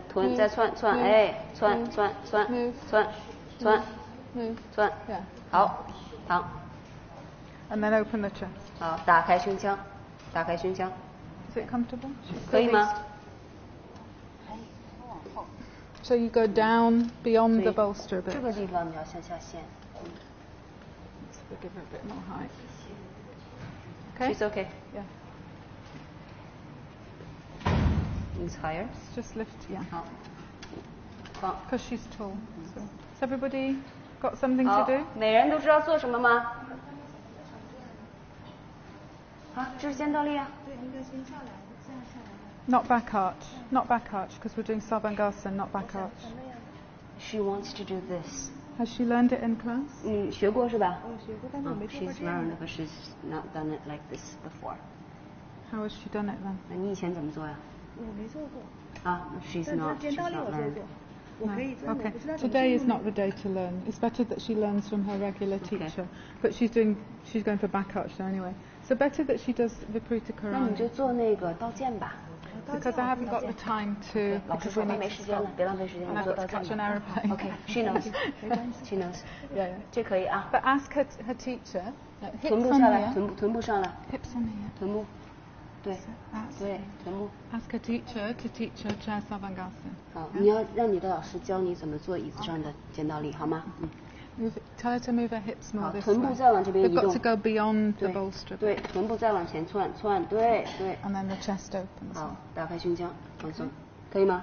S1: 臀再窜窜，哎，窜
S2: move,
S1: 窜窜
S2: move,
S1: 窜窜
S2: Move.
S1: 窜，
S2: Yeah.
S1: 好，躺，
S2: And then open the chest.
S1: 好，打开胸腔，打开胸腔，
S2: Is it comfortable? She's
S1: 可以
S2: still
S1: 吗？
S2: So you go down beyond the
S1: 所以
S2: bolster a bit.
S1: 这个地方你要向下陷。
S2: So give her a bit more height. Okay?
S1: She's okay.
S2: Yeah.
S1: It's higher.
S2: Just lift. Yeah.
S1: 好，放。
S2: Because she's tall. So. Has everybody got something
S1: 好
S2: to do?，
S1: 每人都知道做什么吗？啊，这是肩倒立啊。
S2: Not back arch. Not back arch because we're doing Sarvangasana, not back arch.
S1: She wants to do this.
S2: Has she learned it in class?
S1: 你学过是吧？She's learned, but she's not done it like this before.
S2: How has she done it then?
S1: 那你以前怎么做呀？
S3: 我没做过，
S1: 啊，she's
S3: 但
S1: not,
S3: 肩
S1: she's
S3: 倒立
S1: not
S3: 我做
S1: learned.
S3: 过，我可以做，我
S2: Okay.
S3: 不知道怎么
S2: Today
S3: 做
S2: is not the day to learn. It's better that she learns from her regular teacher. But she's going for back arch now anyway. So better that she does Viparita
S1: 那你就
S2: Karani.
S1: 做那个倒剑吧。
S2: Because I haven't got the time to.
S1: 老师
S2: Because
S1: 说
S2: we
S1: 他
S2: need
S1: 没
S2: to
S1: 时间了，
S2: stop.
S1: 别浪费时间，
S2: And
S1: 你
S2: I've
S1: 做
S2: got
S1: 倒
S2: to catch
S1: 剑
S2: an
S1: 吧。
S2: aeroplane.
S1: OK，she knows. She knows.
S2: Yeah, yeah.
S1: 这可以啊。
S2: But ask her teacher.
S1: 臀
S2: Hips
S1: 部
S2: on
S1: 下来，
S2: here.
S1: 臀部上来，
S2: Hips on here.
S1: 臀部，对
S2: That's
S1: 对，臀部。
S2: Ask her teacher to teach her chair Sarvangasana.
S1: 好，你要让你的老师教你怎么做椅子上的肩倒立，好吗？嗯。
S2: Tell her to move her hips more
S1: 好，
S2: this
S1: 臀部
S2: way.
S1: 再往这边
S2: They've
S1: 移
S2: got
S1: 动
S2: to。go beyond the
S1: 对
S2: bolster.
S1: 对，臀部再往前窜窜，对对。
S2: And then the chest opens.
S1: 好，打开胸腔，放松，可以吗？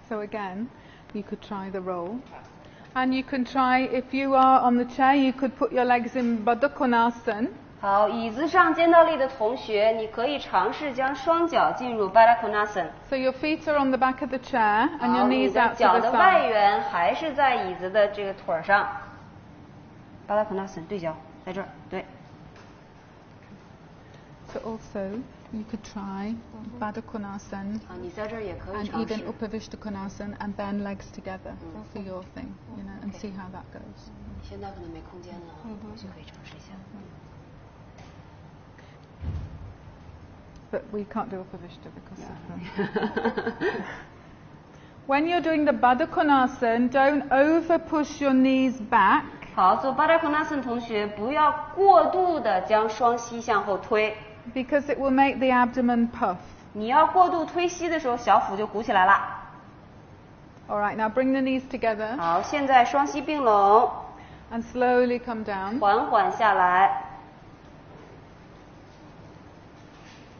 S2: So again, you could try the roll. And you can try, if you are on the chair, you could put your legs in Baddha Konasana.
S1: 好，椅子上肩倒立的同学，你可以尝试将双脚进入 Baddha Konasana。
S2: So your feet are on the back of the chair and
S1: 好，
S2: your
S1: 你
S2: knees
S1: 的
S2: out to
S1: 脚
S2: the
S1: 的外
S2: side.
S1: 缘还是在椅子的这个腿儿上。Baddha Konasana 对角，在这儿，对。
S2: So also, you could try Baddha Konasana
S1: 啊，你在这儿也可以
S2: and
S1: 尝
S2: even
S1: 试。
S2: Upavishta Konasana and then legs together for your thing, you know, and see how that goes.
S1: 现在可能没空间了，回去可以尝试一下。
S2: But we can't do Upavishta because of When you're doing the Baddha Konasana, don't over push your knees back.
S1: 好，做 Baddha-Konasana 同学不要过度的将双膝向后推，
S2: because it will make the abdomen puff.
S1: 你要过度推膝的时候，小腹就鼓起来了。
S2: All right, now bring the knees together
S1: 好，现在双膝并拢，
S2: and slowly come down.
S1: 缓缓下来，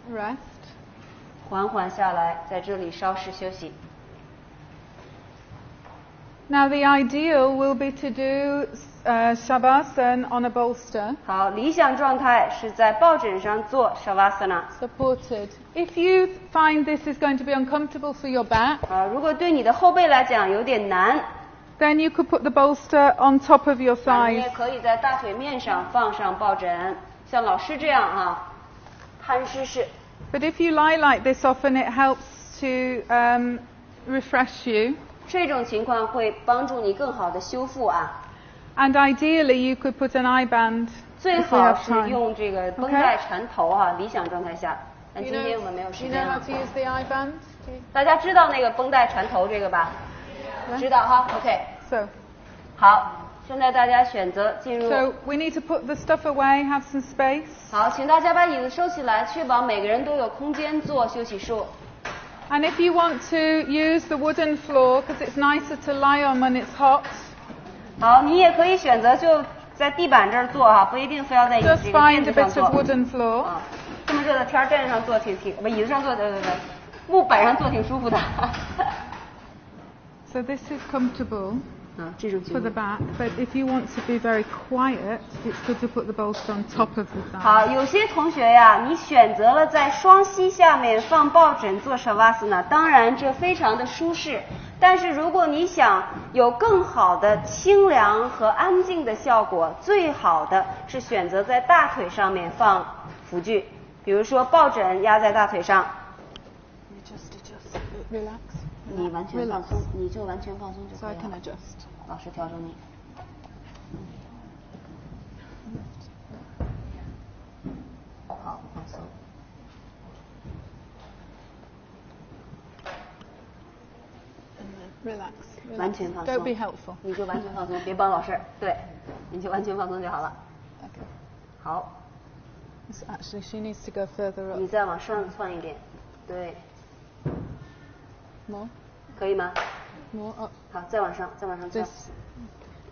S2: Rest.
S1: 缓缓下来，在这里稍事休息。
S2: Now the ideal will be to do Shavasana on a bolster,
S1: 好，理想状态是在抱枕上做 Shavasana。
S2: supported. If you find this is going to be uncomfortable for your back,
S1: 啊，如果对你的后背来讲有点难，
S2: then you could put the bolster on top of your
S1: 那你
S2: thighs.
S1: 也可以在大腿面上放上抱枕，像老师这样啊，摊尸式。
S2: But if you lie like this often, it helps to refresh you.
S1: 这种情况会帮助你更好的修复啊。
S2: And ideally, you could put an eye band
S1: 最
S2: if we
S1: 好
S2: have
S1: 是
S2: time.
S1: 用这个绷带缠头啊，理想状态下。但
S2: You
S1: 今
S2: know,
S1: 天我们没有
S2: you
S1: 时
S2: know
S1: 间
S2: how
S1: 了。
S2: to use the eye band?
S1: 大家知道那个绷带缠头这个吧？ 知道哈 ，OK。
S2: So,
S1: 好，现在大家选择进入。
S2: so we need to put the stuff away, have some space.
S1: 好，请大家把椅子收起来，确保每个人都有空间做休息术。
S2: And if you want to use the wooden floor, because it's nicer to lie on when it's hot,
S1: 好，你也可以选择就在地板这儿做哈，不一定非要在这
S2: just
S1: 个
S2: find
S1: 垫
S2: a
S1: 子上
S2: bit of
S1: 做。
S2: wooden floor.
S1: 啊，这么热的天儿，垫子上做不椅子上做对，木板上做挺舒服的。
S2: So this is comfortable
S1: 啊，这种情
S2: for the
S1: 况。
S2: back, but if you want to be very quiet, it's good to put the bolster on top of the thigh.
S1: 好，有些同学呀，你选择了在双膝下面放抱枕做 Shavasana， 当然这非常的舒适。但是如果你想有更好的清凉和安静的效果，最好的是选择在大腿上面放辅具，比如说抱枕压在大腿上，
S2: Just relax.
S1: 你完全放松，你就完全放松就
S2: So
S1: 可
S2: I
S1: 以
S2: can
S1: 了。
S2: adjust.
S1: 老师调整你。好，放松。
S2: Relax.
S1: 完全放松。
S2: Don't be helpful.
S1: 你就完全放松，别帮老师。对，你就完全放松就好了。
S2: Okay.
S1: 好，
S2: Actually, she needs to go further
S1: 你
S2: up.
S1: 再往上窜一点。对，
S2: More,
S1: 可以吗？
S2: more up.
S1: 好，再往上，再往上窜。
S2: This,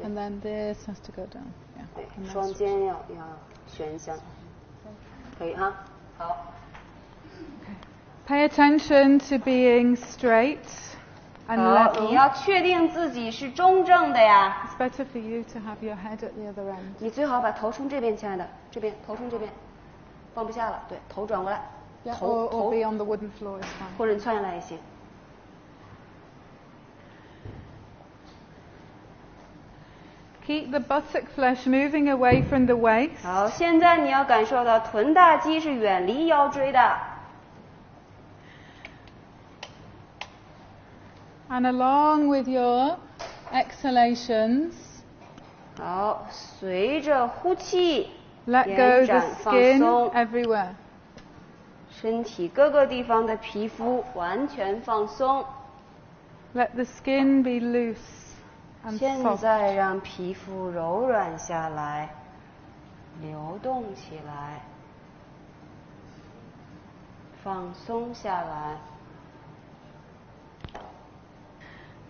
S2: and then this has to go down. Yeah.
S1: 对，
S2: And
S1: 双
S2: that's-
S1: 肩要旋向。可以哈。好。
S2: Pay attention to being straight and
S1: 好，你
S2: level.
S1: 要确定自己是中正的呀。
S2: It's better for you to have your head at the other end.
S1: 你最好把头冲这边，亲爱的，这边头冲这边，放不下了，对，头转过来，
S2: Yeah,
S1: 头
S2: or
S1: 头
S2: be on the wooden floor is fine.
S1: 或者你窜下来也行。
S2: Keep the buttock flesh moving away from the waist.
S1: 好，现在你要感受到臀大肌是远离腰椎的。
S2: And along with your exhalations,
S1: 好，随着呼气，
S2: let go
S1: 延
S2: the
S1: 展放
S2: skin
S1: 松，
S2: everywhere.
S1: 身体各个地方的皮肤完全放松。
S2: Let the skin be loose and
S1: 现
S2: soft.
S1: 在让皮肤柔软下来，流动起来，放松下来。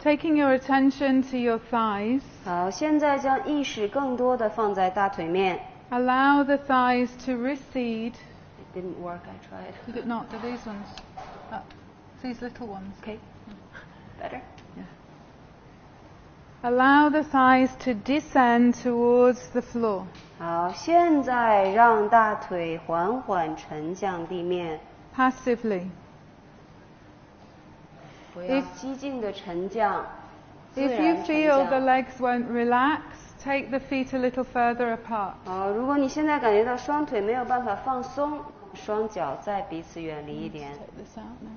S2: Taking your attention to your thighs,
S1: 好，现在将意识更多的放在大腿面。
S2: allow the thighs to recede.
S1: It didn't work. I tried.
S2: Did it not? Do these ones? These little ones.
S1: Okay. Better.
S2: Allow the thighs to descend towards the floor.
S1: 好，现在让大腿缓缓沉向地面，
S2: Passively.
S1: 不要激进的沉降。自
S2: If
S1: 然
S2: you
S1: 沉
S2: feel the
S1: 降。
S2: legs won't relax, take the feet a little further apart.
S1: 好，如果你现在感觉到双腿没有办法放松，双脚再彼此远离一点。
S2: Take this out now.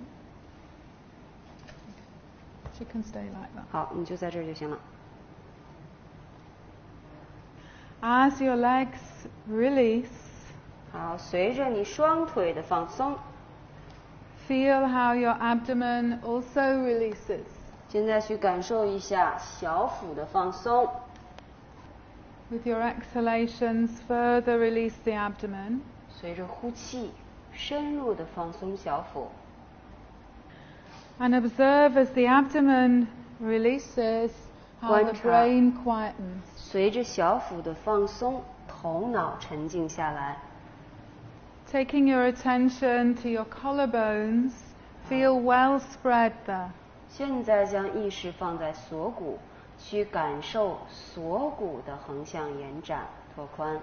S2: She can stay like that.
S1: 好，你就在这儿就行了。
S2: As your legs release,
S1: 好，随着你双腿的放松，
S2: feel how your abdomen also releases.
S1: 现在去感受一下小腹的放松。
S2: With your exhalations, further release the abdomen.
S1: 随着呼气，深入的放松小腹。
S2: And observe as the abdomen releases how the
S1: 观察
S2: brain quietens.
S1: 随着小腹的放松，头脑沉静下来。
S2: Taking your attention to your collarbones, feel well spread there.
S1: 现在将意识放在锁骨，去感受锁骨的横向延展、拓宽。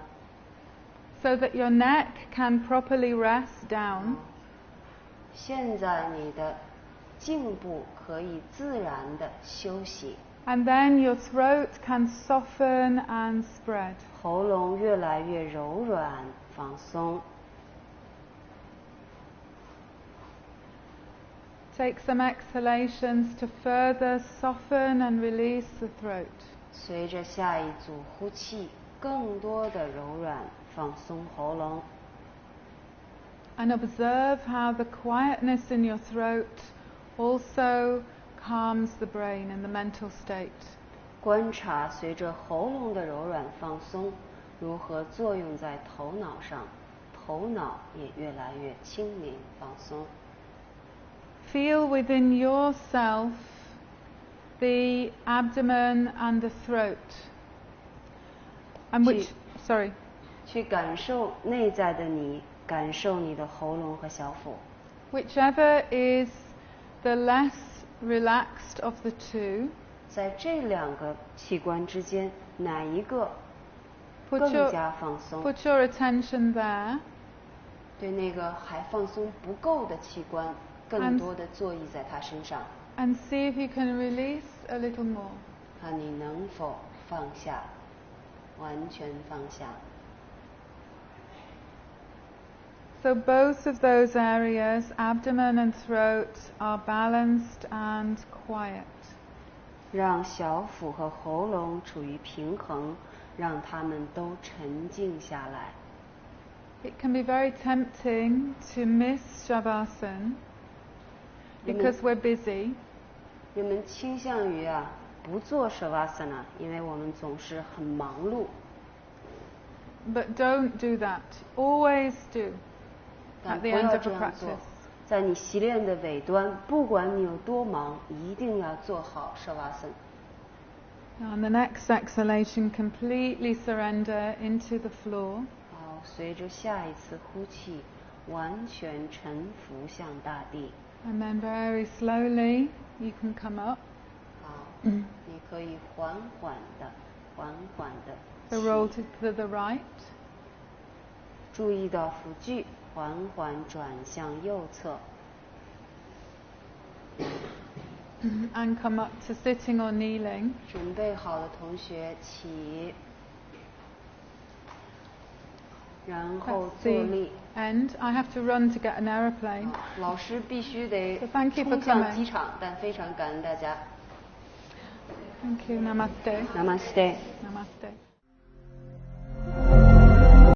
S2: So that your neck can properly rest down.
S1: 现在你的颈部可以自然的休息，
S2: And then your throat can soften and spread.
S1: 喉咙越来越柔软、放松。
S2: Take some exhalations to further soften and release the throat.
S1: 随着下一组呼气，更多的柔软、放松喉咙。
S2: And observe how the quietness in your throat also calms the brain and the mental state.
S1: 观察随着喉咙的柔软放松，如何作用在头脑上，头脑也越来越清明放松。
S2: Feel within yourself the abdomen and the throat. And which, sorry,
S1: 去感受内在的你，感受你的喉咙和小腹。
S2: whichever is the less relaxed of the two,
S1: 在这两个器官之间，哪一个
S2: put
S1: 更加放松？
S2: put your attention there.
S1: 对那个还放松不够的器官，更多的坐意在它身上，
S2: And see if you can release a little more.
S1: 看你能否放下，完全放下。
S2: So both of those areas, abdomen and throat, are balanced and quiet.
S1: 让小腹和喉咙处于平衡，让它们都沉静下来。
S2: It can be very tempting to miss Shavasana because we're busy.
S1: 人们倾向于不做 Shavasana， 因为我们总是很忙碌。
S2: But don't do that. Always do
S1: 但
S2: at
S1: 不
S2: the end
S1: 要
S2: of
S1: 这
S2: a
S1: 样做
S2: practice.，
S1: 在你习练的尾端，不管你有多忙，一定要做好 Shavasana。
S2: On the next exhalation, completely surrender into the floor.
S1: 好，随着下一次呼气，完全臣服向大地。
S2: And then very slowly, you can come up.
S1: 好，你可以缓缓的起
S2: So roll to the right.
S1: 注意到辅具，缓缓转向右侧。
S2: And come up to sitting or kneeling.
S1: 准备好的同学起，然后
S2: That's
S1: 坐
S2: the
S1: 立。
S2: end. I have to run to get an aeroplane.
S1: 老师必须得
S2: So thank you for
S1: 冲向
S2: coming.
S1: 机场，但非常感恩大家。
S2: Thank you. Namaste.
S1: Namaste。
S2: Namaste.